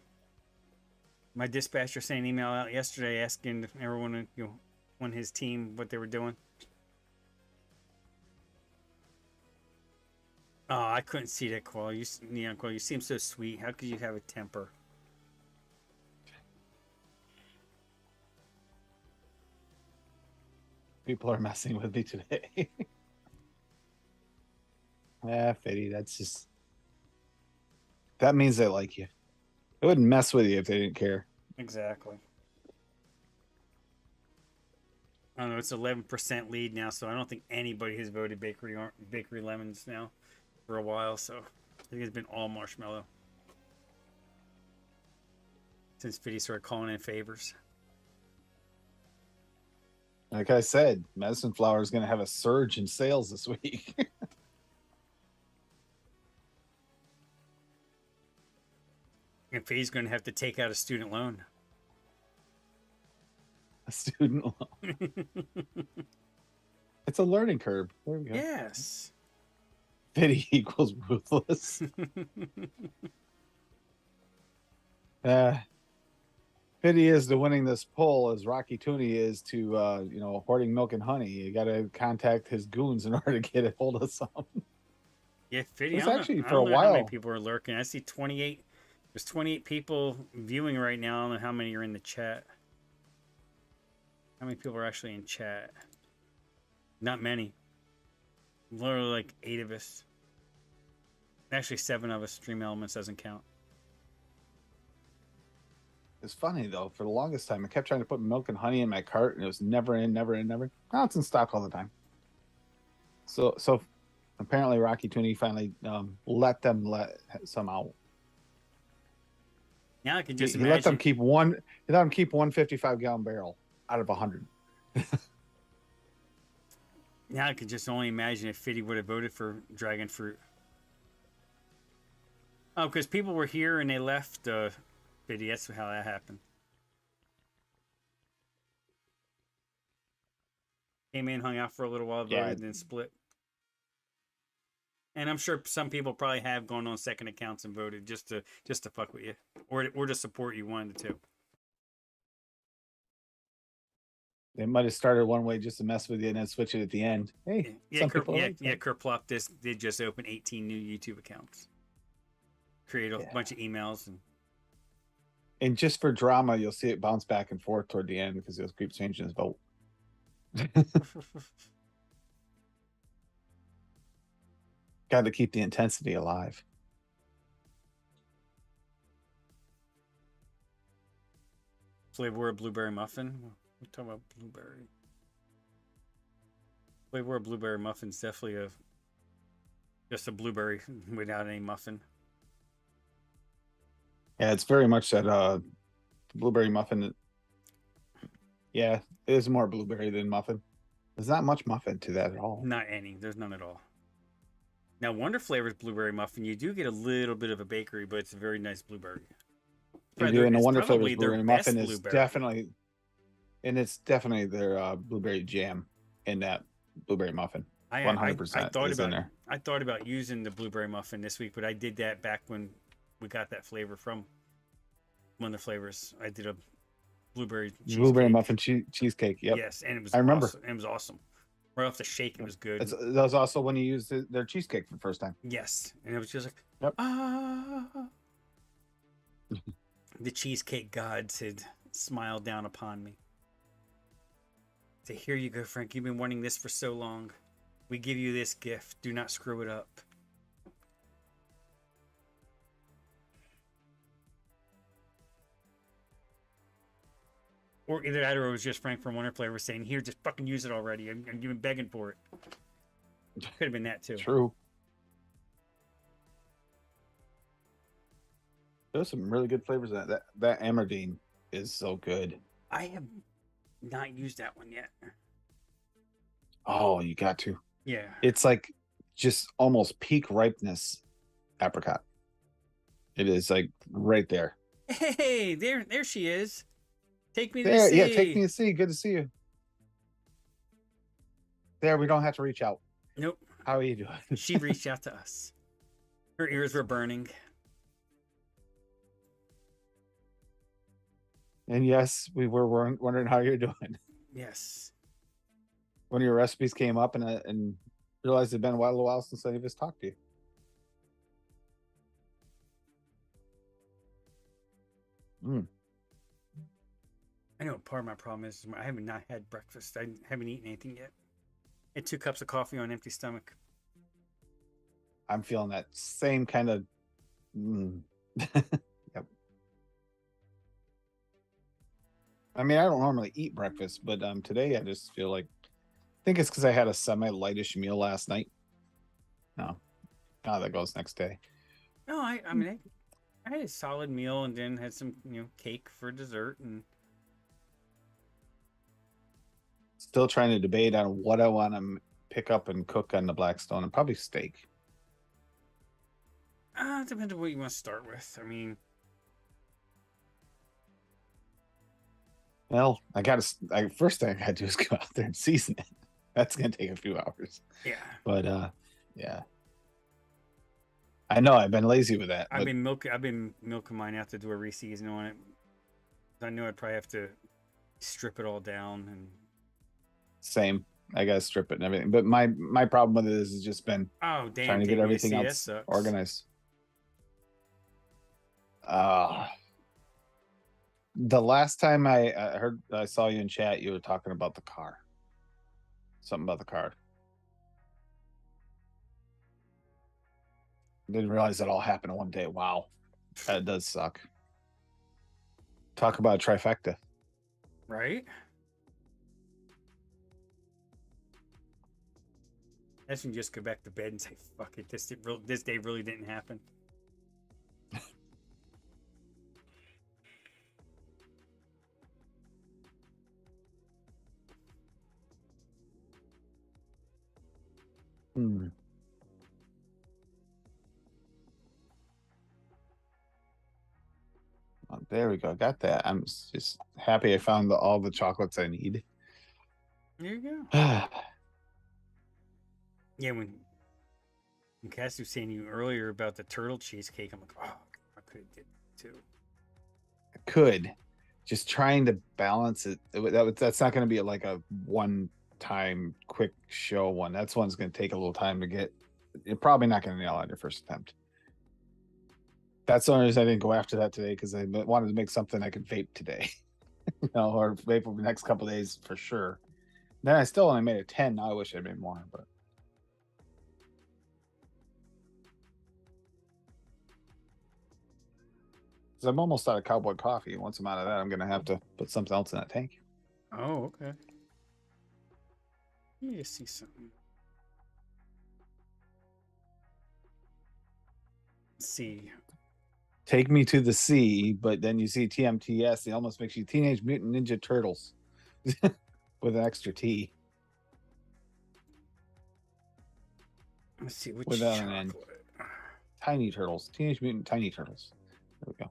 My dispatcher sent an email out yesterday asking everyone, on his team what they were doing. Oh, I couldn't see that, Qual. Neon Qual, you seem so sweet. How could you have a temper? People are messing with me today. Yeah, Fiddy, that's just that means they like you. They wouldn't mess with you if they didn't care. Exactly. I don't know. It's 11% lead now, so I don't think anybody has voted Bakery Lemons now for a while. So I think it's been all Marshmallow since Fiddy started calling in favors. Like I said, Medicine Flower is going to have a surge in sales this week. And Fiddy's going to have to take out a student loan. A student loan. It's a learning curve. There we go. Yes. Fiddy equals ruthless. Fiddy is to winning this poll as Rocky Tooney is to hoarding milk and honey. You got to contact his goons in order to get a hold of some. Yeah, Fiddy. It's I actually don't for a know how many while. people are lurking. I see 28. There's 28 people viewing right now. I don't know how many are in the chat. How many people are actually in chat? Not many. Literally like 8 of us. Actually, 7 of us. Stream Elements doesn't count. It's funny though. For the longest time, I kept trying to put milk and honey in my cart, and it was never in, never in, never. Now it's in stock all the time. So apparently, Rocky Tooney finally let some out. Now I can just He imagine. let them keep one. He let them keep 155-gallon barrel out of 100. Now I can just only imagine if Fiddy would have voted for Dragon Fruit. Oh, because people were here and they left Fiddy. That's how that happened. Came in, hung out for a little while, voted, and then split. And I'm sure some people probably have gone on second accounts and voted just to fuck with you, or to support you, one of the two. They might have started one way just to mess with you and then switch it at the end. Hey, some people like that. Kerplop did just open 18 new YouTube accounts, create a bunch of emails, and just for drama, you'll see it bounce back and forth toward the end because he'll keep changing his vote. Got to keep the intensity alive. Flavor of blueberry muffin. We're talking about blueberry. Flavor of blueberry muffin is definitely just a blueberry without any muffin. Yeah, it's very much that blueberry muffin. Yeah, it is more blueberry than muffin. There's not much muffin to that at all. Not any. There's none at all. Now, Wonder Flavor's blueberry muffin, you do get a little bit of a bakery, but it's a very nice blueberry. You do, and the Wonder Flavor's blueberry muffin is definitely, and it's definitely their blueberry jam in that blueberry muffin. 100% I thought about using the blueberry muffin this week, but I did that back when we got that flavor from Wonder Flavors. I did a blueberry muffin cheesecake. Yep. Yes, and it was. I remember. Awesome. It was awesome. Right off the shake, it was good. That was also when you used their cheesecake for the first time. Yes, and it was just like, yep. The cheesecake gods had smiled down upon me. So here you go, Frank. You've been wanting this for so long. We give you this gift. Do not screw it up. Or either that or it was just Frank from Wonder Flavor saying, here, just fucking use it already. You've been begging for it. Could have been that too. True. There's some really good flavors in that Amardine is so good. I have not used that one yet. Oh, you got to. Yeah. It's like just almost peak ripeness apricot. It is like right there. Hey, there she is. Take me to the sea. Yeah, take me to sea. Good to see you. There, we don't have to reach out. Nope. How are you doing? She reached out to us. Her ears were burning. And yes, we were wondering how you're doing. Yes. One of your recipes came up and realized it'd been a little while since any of us talked to you. I know part of my problem is I haven't not had breakfast. I haven't eaten anything yet. I had 2 cups of coffee on an empty stomach. I'm feeling that same kind of. Yep. I mean, I don't normally eat breakfast, but today I just feel like. I think it's because I had a semi-lightish meal last night. No, that goes next day. No, I mean, I had a solid meal and then had some cake for dessert and. Still trying to debate on what I want to pick up and cook on the Blackstone, and probably steak. It depends on what you want to start with. I mean, well, first thing I got to do is go out there and season it. That's gonna take a few hours. Yeah. But yeah. I know I've been lazy with that. I've been milking mine out to do a reseason on it. I know I'd probably have to strip it all down and. Same. I gotta strip it and everything. But my problem with it has just been trying to get everything else organized. The last time I saw you in chat, you were talking about the car. Something about the car. Didn't realize that all happened in one day. Wow. That does suck. Talk about a trifecta. Right? I should just go back to bed and say, fuck it, this day really didn't happen. Oh, there we go. Got that. I'm just happy I found all the chocolates I need. There you go. Yeah, when Cassie was saying you earlier about the turtle cheesecake, I'm like, oh, I could have did that too. I could. just trying to balance it. That's not going to be like a one-time quick show one. That's one's going to take a little time to get. You're probably not going to nail on your first attempt. That's the only reason I didn't go after that today, because I wanted to make something I could vape today, or vape over the next couple of days for sure. Then I still only made it 10. Now I wish I'd made more, but. I'm almost out of cowboy coffee. Once I'm out of that, I'm going to have to put something else in that tank. Oh, okay. Let me just see something. Let's see. Take me to the sea, but then you see TMTS. It almost makes you Teenage Mutant Ninja Turtles with an extra T. Let's see which Without chocolate. an N. Tiny Turtles. Teenage Mutant Tiny Turtles. There we go.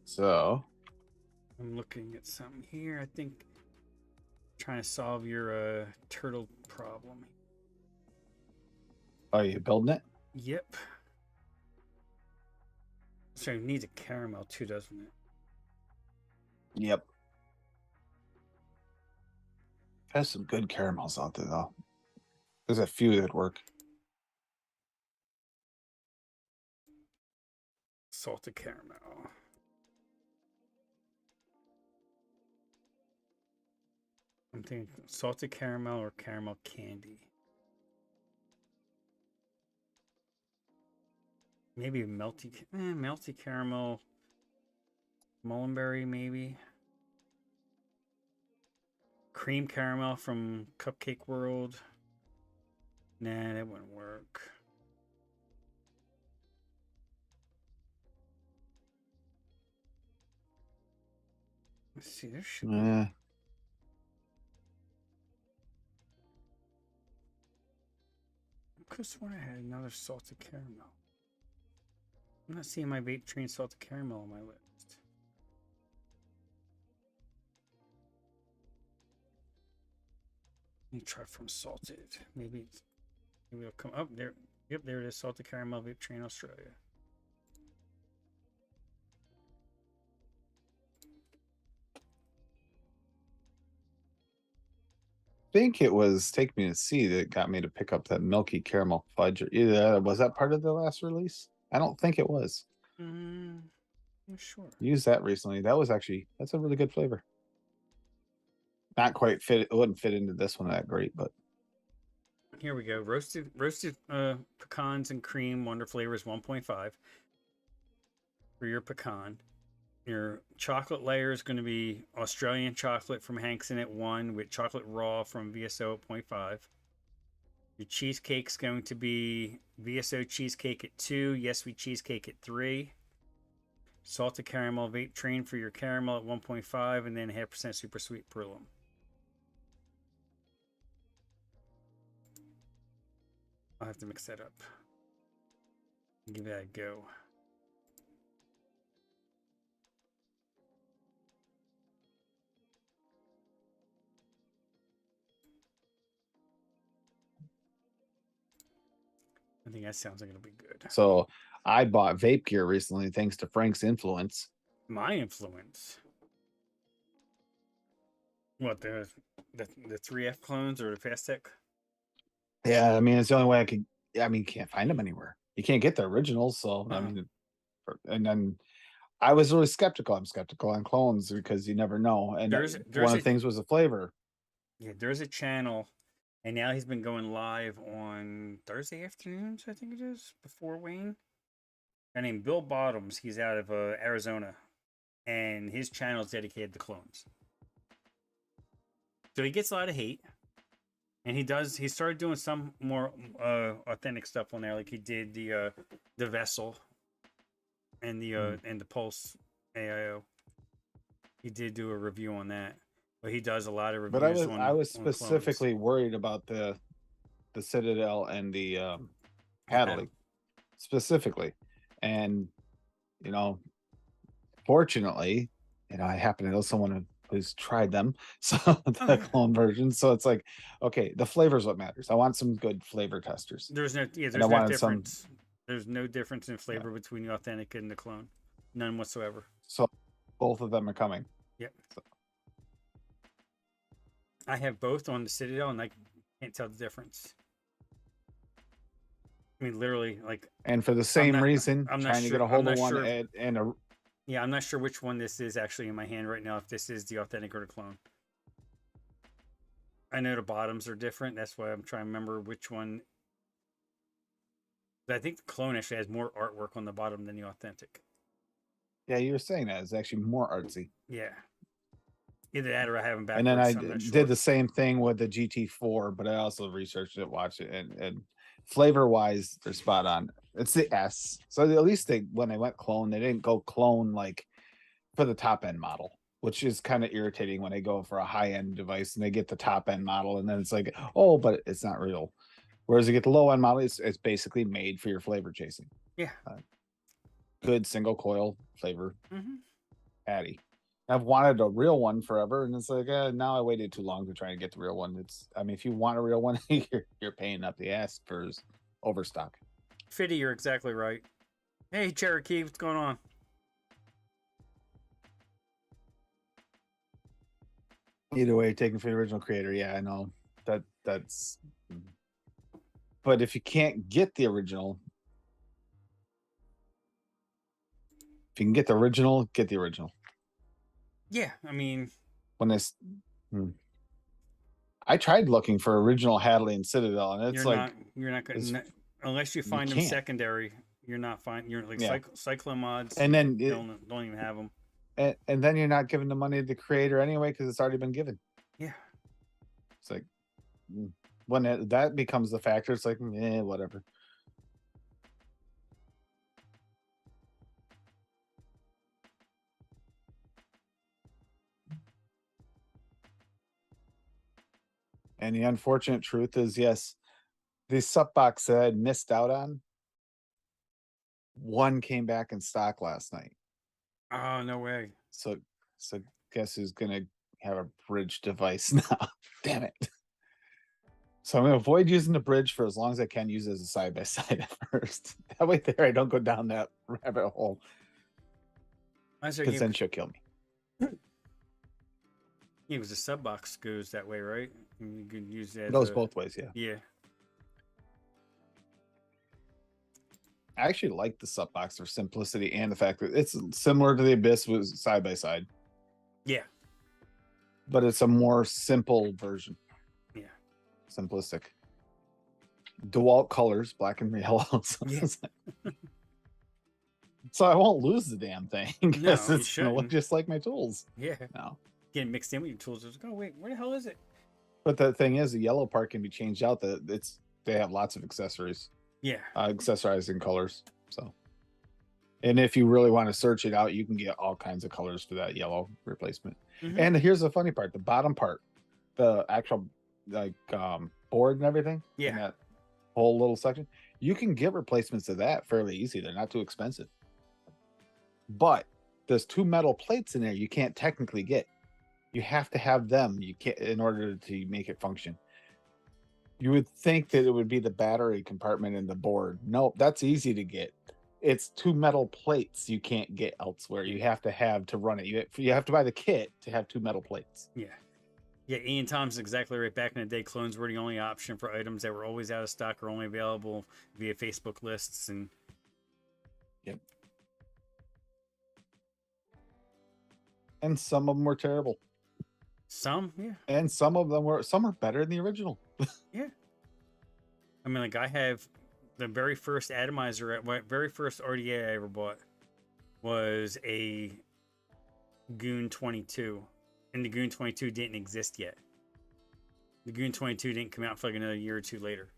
So I'm looking at something here. I think trying to solve your turtle problem. are you building it? Yep. So it needs a caramel too, doesn't it? Yep. Has some good caramels out there though. There's a few that work. Salted caramel. I'm thinking salted caramel or caramel candy. Maybe melty caramel. Mullenberry, maybe. Cream caramel from Cupcake World. Nah, that wouldn't work. Let's see, there should be. I could have sworn I had another salted caramel. I'm not seeing my vape train salted caramel on my list. Let me try from salted. Maybe it'll come up there. Yep, there it is. Salted caramel vape train Australia. think it was Take Me to Sea that got me to pick up that milky caramel fudge. Either was that part of the last release? I don't think it was. I'm sure. Used that recently. That's a really good flavor. Not quite fit. It wouldn't fit into this one that great, but Here we go. Roasted pecans and cream, Wonder Flavors 1.5 for your pecan. Your chocolate layer is going to be Australian chocolate from Hankson at 1 with chocolate raw from VSO at 0.5. Your cheesecake's going to be VSO cheesecake at 2, Yes We cheesecake at 3. Salted caramel vape train for your caramel at 1.5, and then 0.5% super sweet Perlum. I'll have to mix that up. Give that a go. I think that sounds like it'll be good. So I bought vape gear recently thanks to Frank's influence. My influence. What, the 3F clones or the Fast Tech? Yeah, I mean it's the only way I could. I mean, you can't find them anywhere. You can't get the originals, so I mean, and then I was really skeptical. I'm skeptical on clones because you never know. And There's one of the things was the flavor. Yeah, there's a channel, and now he's been going live on Thursday afternoons, I think it is, before Wayne. A guy named Bill Bottoms. He's out of Arizona, and his channel is dedicated to clones. So he gets a lot of hate, and he started doing some more authentic stuff on there, like he did the Vessel and the Pulse AIO. He did do a review on that, but he does a lot of reviews. But I was specifically worried about the Citadel and the Hadley specifically, and you know, fortunately, I happen to know someone who's tried them, so Oh the yeah. clone version. So it's like, okay, the flavor's what matters. I want some good flavor testers, and I There's no wanted some. difference. There's no difference in Yeah, flavor between the authentic and the clone. None whatsoever. so both of them are coming. Yep. So, I have both on the Citadel and I can't tell the difference. I mean literally like and for the I'm same not reason, I'm not trying to get sure a I'm hold of not one sure and a yeah, I'm not sure which one this is actually in my hand right now, if this is the authentic or the clone. I know the bottoms are different. That's why I'm trying to remember which one. I think the clone actually has more artwork on the bottom than the authentic. yeah, you were saying that it's actually more artsy. Yeah. Either that or I have them And then I backwards. I'm not did sure. the same thing with the GT4, but I also researched it, watched it, and flavor wise, they're spot on. It's the S. So at least when they went clone, they didn't go clone like for the top end model, which is kind of irritating when they go for a high end device and they get the top end model, and then it's like, oh, but it's not real. Whereas you get the low end model, it's basically made for your flavor chasing. Yeah. Good single coil flavor Mm-hmm. patty. I've wanted a real one forever, and it's like now I waited too long to try and get the real one. I mean, if you want a real one, you're paying up the ass for overstock. Fitty, you're exactly right. Hey, Cherokee, what's going on? Either way, taking for the original creator, yeah, I know that's. But if you can't get the original, if you can get the original, get the original. Yeah, I mean, When this, I tried looking for original Hadley and Citadel, and it's like you're not gonna unless you you find them can't. secondary. You're not fine. You're like Yeah, cyclo mods. and then Don't even have them. and then you're not giving the money to the creator anyway because it's already been given. Yeah. It's like when that becomes the factor, it's like whatever. And the unfortunate truth is, yes, the sup box that I missed out on, one came back in stock last night. Oh no way. So guess who's gonna have a bridge device now? Damn it. So I'm gonna avoid using the bridge for as long as I can. Use it as a side by side at first. That way, there I don't go down that rabbit hole. Because then she'll kill me. It was a sub box goes that way, right? You can use that. It goes both ways, yeah. Yeah. I actually like the sub box for simplicity and the fact that it's similar to the Abyss was side by side. Yeah. But it's a more simple version. Yeah. Simplistic. DeWalt colors, black and yellow. Yeah. So I won't lose the damn thing because No, it's gonna look just like my tools. Yeah. No. Getting mixed in with your tools. It's like, oh wait, where the hell is it? But the thing is, the yellow part can be changed out. They have lots of accessories. Yeah. Accessorizing colors. So, and if you really want to search it out, you can get all kinds of colors for that yellow replacement. Mm-hmm. And here's the funny part: the bottom part, the actual board and everything. Yeah. In that whole little section, you can get replacements of that fairly easy. They're not too expensive. But there's two metal plates in there you can't technically get. You have to have them. You can't in order to make it function. You would think that it would be the battery compartment in the board. Nope, that's easy to get. It's two metal plates you can't get elsewhere. You have to run it. You have to buy the kit to have two metal plates. Yeah. Yeah, Ian Tom's exactly right. Back in the day, clones were the only option for items that were always out of stock or only available via Facebook lists. And yep. And some of them were terrible. Some, yeah. And some are better than the original. Yeah. I mean, like I have the very first atomizer, very first RDA I ever bought was a Goon 22, and the Goon 22 didn't exist yet. The Goon 22 didn't come out for like another year or two later.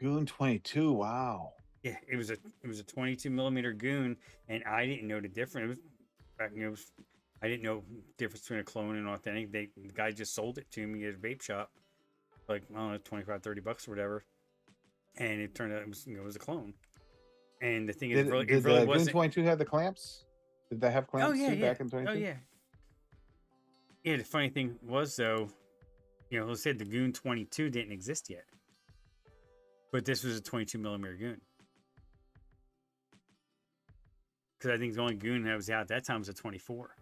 Goon 22, wow. Yeah, it was a 22 millimeter Goon, and I didn't know the difference. I didn't know the difference between a clone and authentic. The guy just sold it to me at a vape shop, like I don't know, $25-$30 or whatever, and it turned out it was a clone. And the thing is, Did it really the Goon wasn't. 22 have the clamps? Did they have Oh clamps yeah, too yeah. back in Oh 22? yeah. Yeah. The funny thing was though, let's say the Goon 22 didn't exist yet, but this was a 22 millimeter Goon. Because I think the only Goon that was out at that time was a 24.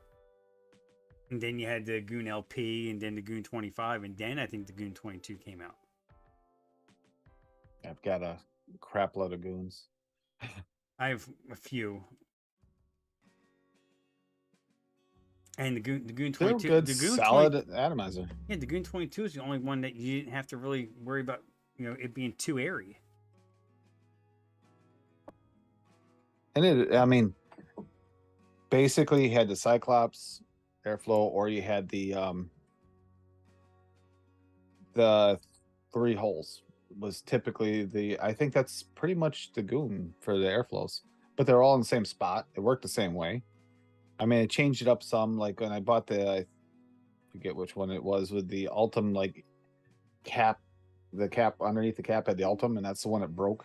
And then you had the Goon LP, and then the Goon 25, and then I think the Goon 22 came out. I've got a crap load of Goons. I have a few. And the Goon They're 22, good, the Goon solid 20, atomizer. yeah, the Goon 22 is the only one that you didn't have to really worry about, it being too airy. And I mean, basically you had the Cyclops airflow, or you had the 3 holes was typically I think that's pretty much the Goon for the airflows, but they're all in the same spot. It worked the same way. I mean, it changed it up some. Like when I bought I forget which one it was with the Ultim, like cap, the cap underneath the cap had the Ultim, and that's the one that broke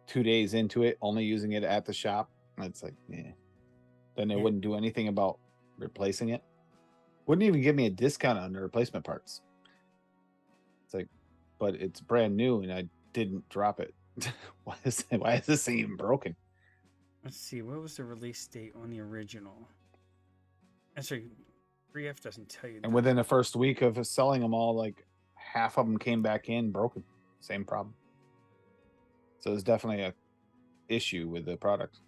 2 days into it, only using it at the shop. And it's like, yeah. Then they wouldn't do anything about replacing it. Wouldn't even give me a discount on the replacement parts. It's like, but it's brand new and I didn't drop it. why is this thing even broken? Let's see, what was the release date on the original? Actually, 3F doesn't tell you. And within the first week of selling them all, like half of them came back in broken. Same problem. So there's definitely a issue with the product.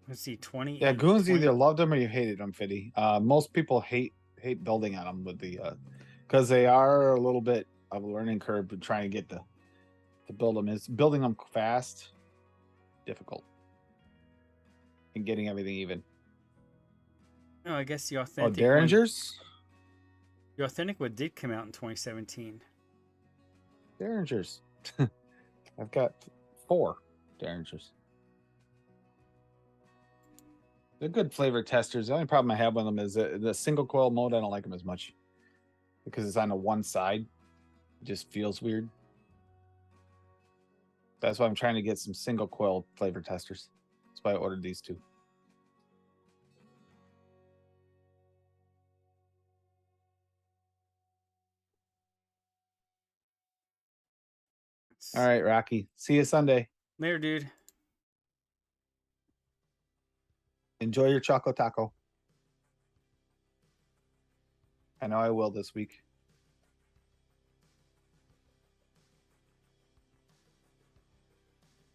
Let's see, 20. Yeah, Goons either loved them or you hated them, Fiddy. Most people hate building on them with the because they are a little bit of a learning curve to trying to get to build them. Is building them fast, difficult, and getting everything even. No, I guess the authentic. Derringers. The authentic one did come out in 2017. Derringers. I've got 4 Derringers. They're good flavor testers. The only problem I have with them is the single coil mode. I don't like them as much because it's on the one side. It just feels weird. That's why I'm trying to get some single coil flavor testers. That's why I ordered these 2. All right, Rocky. See you Sunday. Later, dude. Enjoy your chocolate taco. I know I will this week.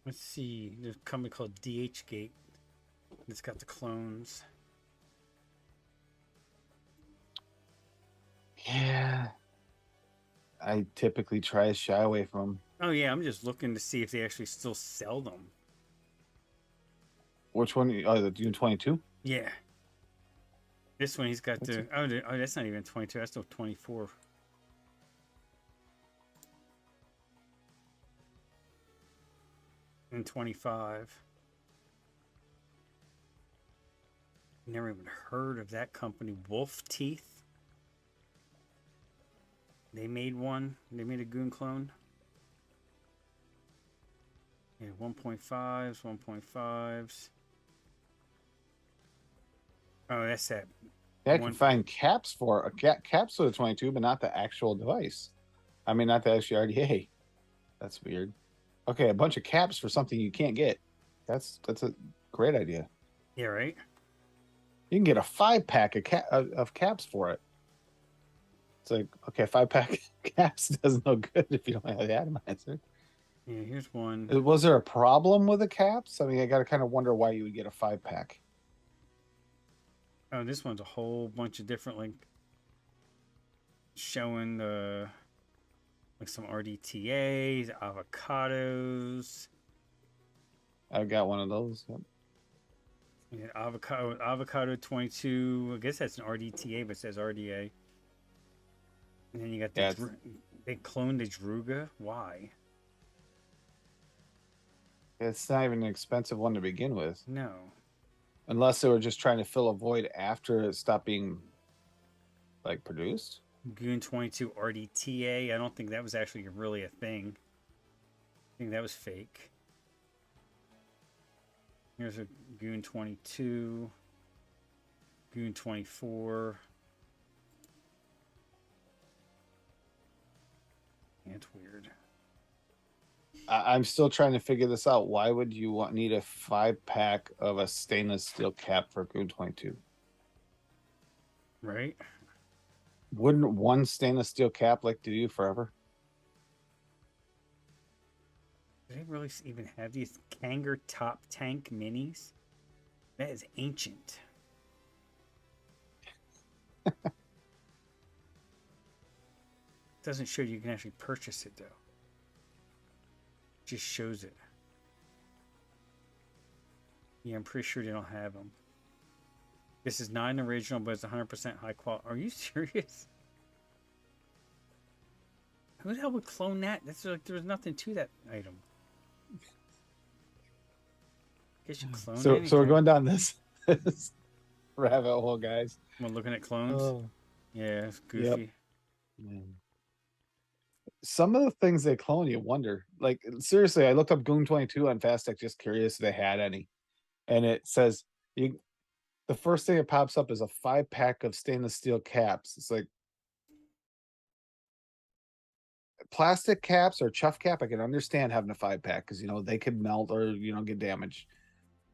Let's see. There's a company called DH Gate. It's got the clones. Yeah. I typically try to shy away from them. Oh, yeah. I'm just looking to see if they actually still sell them. Which one? Oh, the June 22? Yeah. This one, he's got oh, that's not even 22. That's still 24. And 25. Never even heard of that company. Wolf Teeth. They made one. They made a Goon clone. Yeah, 1.5s, 1.5s. Oh, that's that. Yeah, I can find caps for caps for the 22, but not the actual device. I mean, not the actual RDA. That's weird. Okay, a bunch of caps for something you can't get. That's a great idea. Yeah, right. You can get a 5-pack of caps for it. It's like, okay, 5-pack caps does no good if you don't have the atomizer. Yeah, here's one. Was there a problem with the caps? I mean, I got to kind of wonder why you would get a 5-pack. Oh, this one's a whole bunch of different, like, showing the, like, some RDTAs, avocados. I've got one of those. Yep. Yeah, avocado 22. I guess that's an RDTA, but it says RDA. And then you got they cloned the Druga. Why? It's not even an expensive one to begin with. No. Unless they were just trying to fill a void after it stopped being, like, produced. Goon 22 RDTA. I don't think that was actually really a thing. think that was fake. Here's a Goon 22. Goon 24. That's weird. I'm still trying to figure this out. Why would you need a 5-pack of a stainless steel cap for Goon 22? Right? Wouldn't one stainless steel cap do you forever? Do they really even have these Kanger Top Tank minis? That is ancient. Doesn't show you can actually purchase it though. Just shows it. Yeah, I'm pretty sure they don't have them. This is not an original, but it's 100% high quality. Are you serious? Who the hell would clone that? That's like there was nothing to that item. Guess you clone anything. So we're going down this rabbit hole, guys. We're looking at clones. Oh. Yeah, it's goofy. Yep. Some of the things they clone, you wonder. Like seriously, I looked up Goon 22 on Fastech, just curious if they had any, and it says the first thing that pops up is a 5-pack of stainless steel caps. It's like plastic caps or chuff cap. I can understand having a 5-pack because they could melt or get damaged,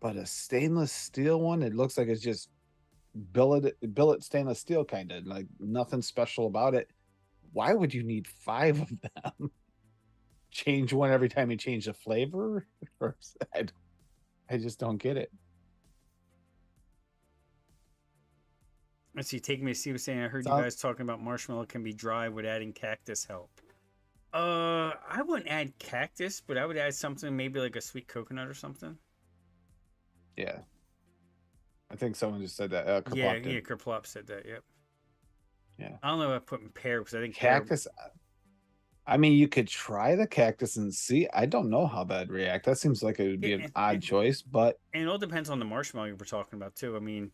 but a stainless steel one, it looks like it's just billet stainless steel, kind of like nothing special about it. Why would you need 5 of them? Change one every time you change the flavor? I just don't get it. Let's see. Take me to see what's saying. I heard you guys talking about marshmallow can be dry. Would adding cactus help? I wouldn't add cactus, but I would add something maybe like a sweet coconut or something. Yeah. I think someone just said that. Kerplop said that. Yep. Yeah. I don't know if I put in pear because I think cactus. I mean, you could try the cactus and see. I don't know how that'd react. That seems like it would be an odd choice, but and it all depends on the marshmallow we're talking about too. I mean,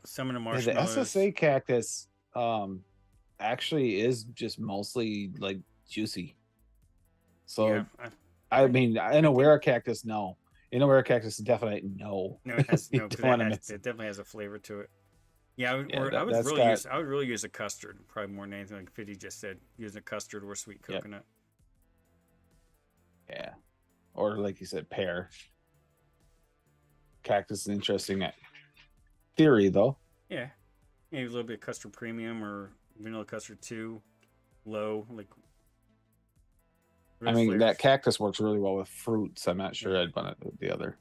some of the marshmallows. The SSA cactus, actually is just mostly like juicy. So, yeah, I mean, Inawera cactus, no. Inawera cactus, definitely no. No, it has no. It definitely has a flavor to it. Yeah, I would really use a custard, probably more than anything. Like Fiddy just said, using a custard or sweet coconut. Yeah, or like you said, pear. Cactus is interesting theory, though. Yeah, maybe a little bit of custard premium or vanilla custard 2, low. Like, I mean, flavors. That cactus works really well with fruits. I'm not sure I'd want it with the other.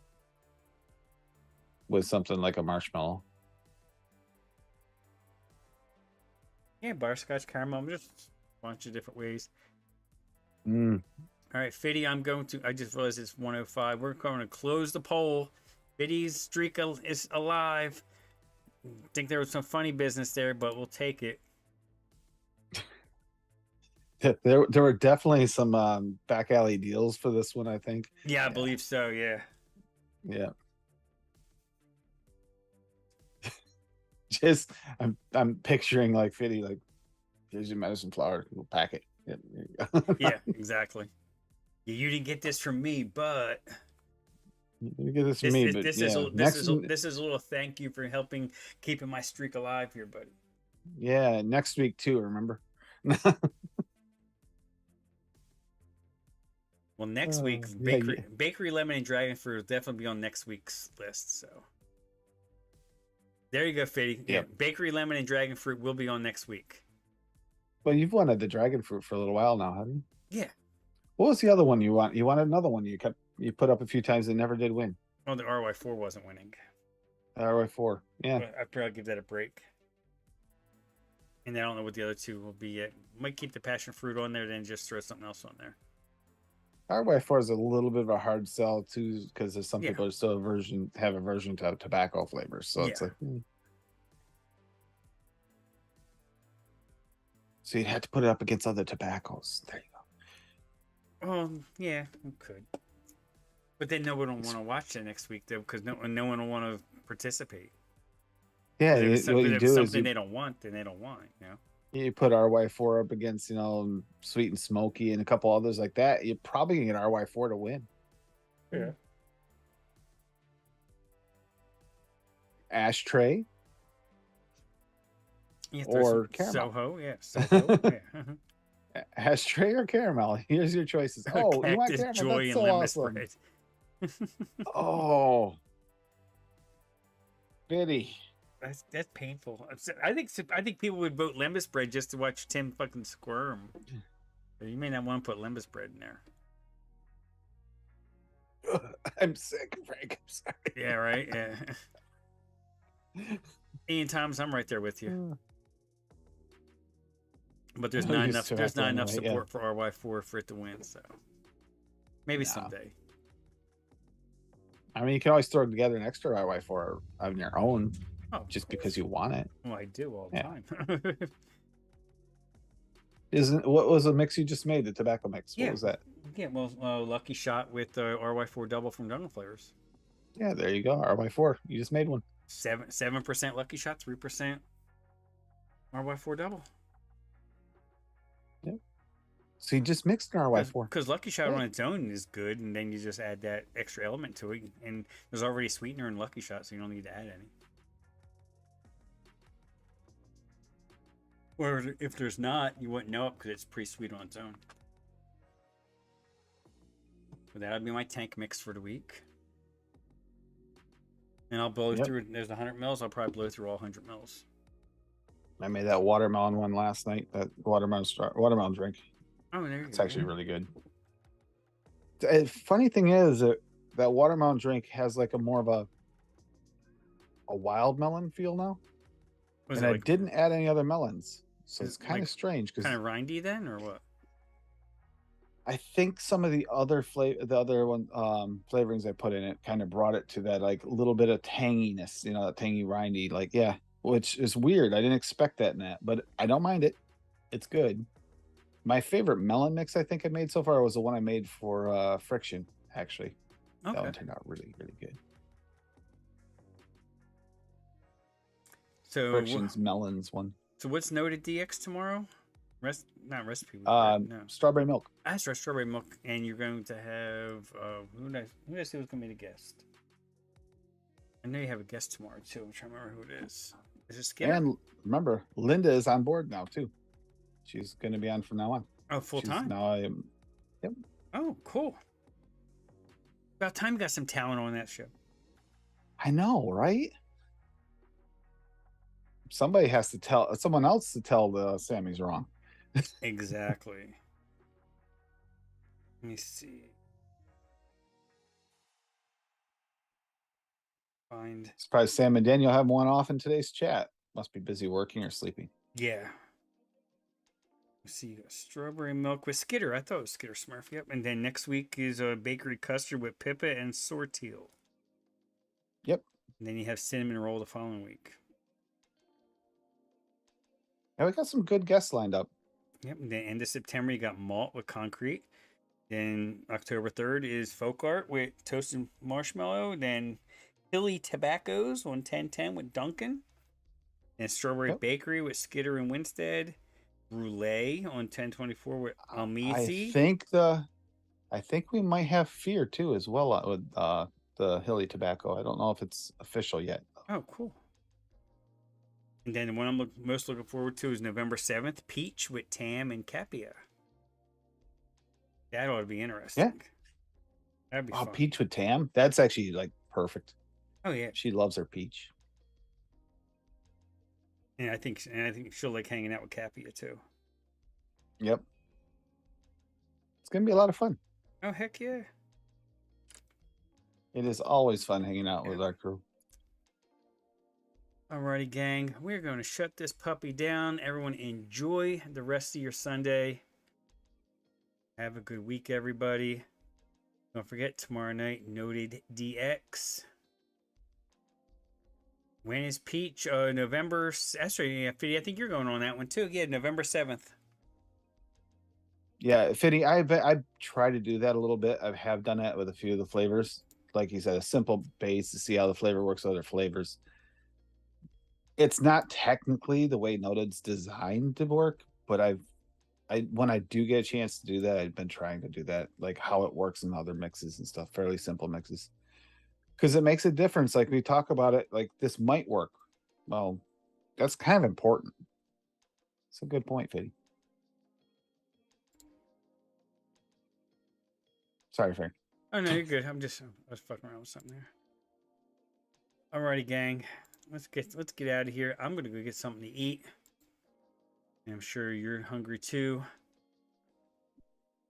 With something like a marshmallow. Yeah, butterscotch caramel, just a bunch of different ways. All right, Fiddy, I just realized it's 105. We're going to close the poll. Fiddy's streak is alive. I think there was some funny business there, but we'll take it. There were definitely some back alley deals for this one, I think. Yeah, I believe so, yeah. Yeah. Just I'm picturing like Fiddy, like, here's your medicine flower, we'll pack it. Yeah, exactly. Yeah, you didn't get this from me, but you get this from me. This is a little thank you for helping keeping my streak alive here, buddy. Yeah, next week too, remember? Well, next week, bakery lemon and dragon fruit will definitely be on next week's list, so. There you go, Fiddy. Yep. Yeah, bakery lemon and dragon fruit will be on next week. Well, you've wanted the dragon fruit for a little while now, haven't you? Yeah. What was the other one you want? You wanted another one you put up a few times and never did win. Oh, the RY4 wasn't winning. RY4, yeah. But I'd probably give that a break. And I don't know what the other two will be yet. Might keep the passion fruit on there, then just throw something else on there. RY4 is a little bit of a hard sell too, because there's some people are still have aversion to tobacco flavors. So it's like, so you'd have to put it up against other tobaccos. There you go. Yeah, we could. But then no one will want to watch it next week though, because no one will want to participate. Yeah, if something they don't want, then they don't want, you know. You put RY4 up against, Sweet and Smoky and a couple others like that, you're probably going to get RY4 to win. Yeah. Ashtray Yeah, or caramel. Soho, yeah, Soho, yeah. Ashtray or caramel. Here's your choices. Oh, you want Cactus caramel? Joy That's and so lemon awesome. spread. Oh, Biddy. That's painful. I think people would vote lemon spread just to watch Tim fucking squirm. But you may not want to put lemon spread in there. I'm sick, Frank. I'm sorry. Yeah, right. Yeah. Ian Thomas, I'm right there with you. But there's not enough. There's not enough support for RY4 for it to win. So maybe someday. I mean, you can always throw together an extra RY4 on your own, just because you want it. Well, I do all the time. What was the mix you just made? The tobacco mix. What was that? Yeah, well, Lucky Shot with RY4 double from Jungle Flavors. Yeah, there you go. RY4. You just made one. 7% Lucky Shot, 3% RY4 double. Yep. So you just mixed an RY4. Because Lucky Shot on its own is good, and then you just add that extra element to it, and there's already sweetener in Lucky Shot, so you don't need to add any. Or if there's not, you wouldn't know it because it's pretty sweet on its own. But that would be my tank mix for the week. And I'll blow through. There's 100 mils. I'll probably blow through all 100 mils. I made that watermelon one last night. That watermelon drink. Oh, there you go. It's actually really good. The funny thing is that watermelon drink has like a more of a wild melon feel now. And I didn't add any other melons, so it's kind of strange. Kind of rindy then, or what? I think some of the other flavorings I put in it kind of brought it to that like little bit of tanginess, that tangy rindy, which is weird. I didn't expect that in that, but I don't mind it. It's good. My favorite melon mix I think I made so far was the one I made for Friction, actually. Okay. That one turned out really, really good. So Friction's melons one. So what's noted DX tomorrow? Not recipe. No. Strawberry milk. That's right, strawberry milk, and you're going to have who did I say was going to be the guest? I know you have a guest tomorrow too. I'm trying to remember who it is. Is it Skinner? And remember, Linda is on board now too. She's going to be on from now on. Oh, full time. Now Yep. Oh, cool. About time you got some talent on that show. I know, right? Somebody has to tell someone else to tell Sammy's wrong. Exactly. Let me see. Surprised Sam and Daniel have one off in today's chat. Must be busy working or sleeping. Yeah. Let's see. Strawberry milk with Skitter. I thought it was Skitter Smurf. Yep. And then next week is a bakery custard with Pippa and Sortil. Yep. And then you have cinnamon roll the following week. Yeah, we got some good guests lined up. Yep. And then end of September, you got malt with concrete. Then October 3rd is folk art with toasted marshmallow. Then Hilly Tobaccos on 1010 with Duncan. And Strawberry Bakery with Skitter and Winstead. Roulette on 1024 with Almisi. I think we might have Fear too as well with the Hilly Tobacco. I don't know if it's official yet. Oh, cool. And then the one I'm most looking forward to is November 7th, Peach with Tam and Capia. That ought to be interesting. Yeah. That'd be fun. Peach with Tam? That's actually like perfect. Oh yeah. She loves her peach. And I think she'll like hanging out with Capia too. Yep. It's gonna be a lot of fun. Oh heck yeah. It is always fun hanging out with our crew. Alrighty, gang. We're going to shut this puppy down. Everyone enjoy the rest of your Sunday. Have a good week, everybody. Don't forget, tomorrow night, Noted DX. When is Peach? November. That's right. Yeah, Fiddy, I think you're going on that one too. Yeah, November 7th. Yeah, Fiddy, I try to do that a little bit. I have done that with a few of the flavors. Like you said, a simple base to see how the flavor works with other flavors. It's not technically the way Noted's designed to work, but I when I do get a chance to do that, I've been trying to do that, like how it works in other mixes and stuff, fairly simple mixes. Because it makes a difference. Like we talk about it, like this might work. Well, that's kind of important. It's a good point, Fitty. Sorry, Frank. Oh no, you're good. I was fucking around with something there. Alrighty, gang. Let's get out of here. I'm gonna go get something to eat. And I'm sure you're hungry too.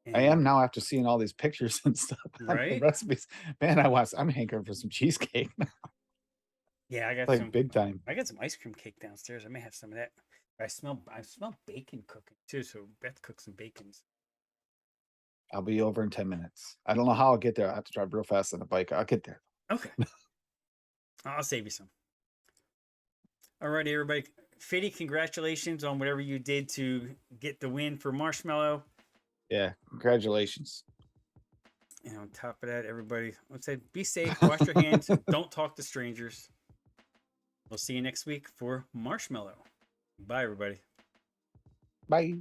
I And, am now after seeing all these pictures and stuff. On the right? recipes. Man, I'm hankering for some cheesecake. Yeah, I got Like some. big time. I got some ice cream cake downstairs. I may have some of that. I smell bacon cooking too. So Beth cooks some bacons. I'll be over in 10 minutes. I don't know how I'll get there. I have to drive real fast on the bike. I'll get there. Okay, I'll save you some. All right, everybody. Fitty, congratulations on whatever you did to get the win for Marshmallow. Yeah, congratulations. And on top of that, everybody, let's say be safe, wash your hands, don't talk to strangers. We'll see you next week for Marshmallow. Bye, everybody. Bye.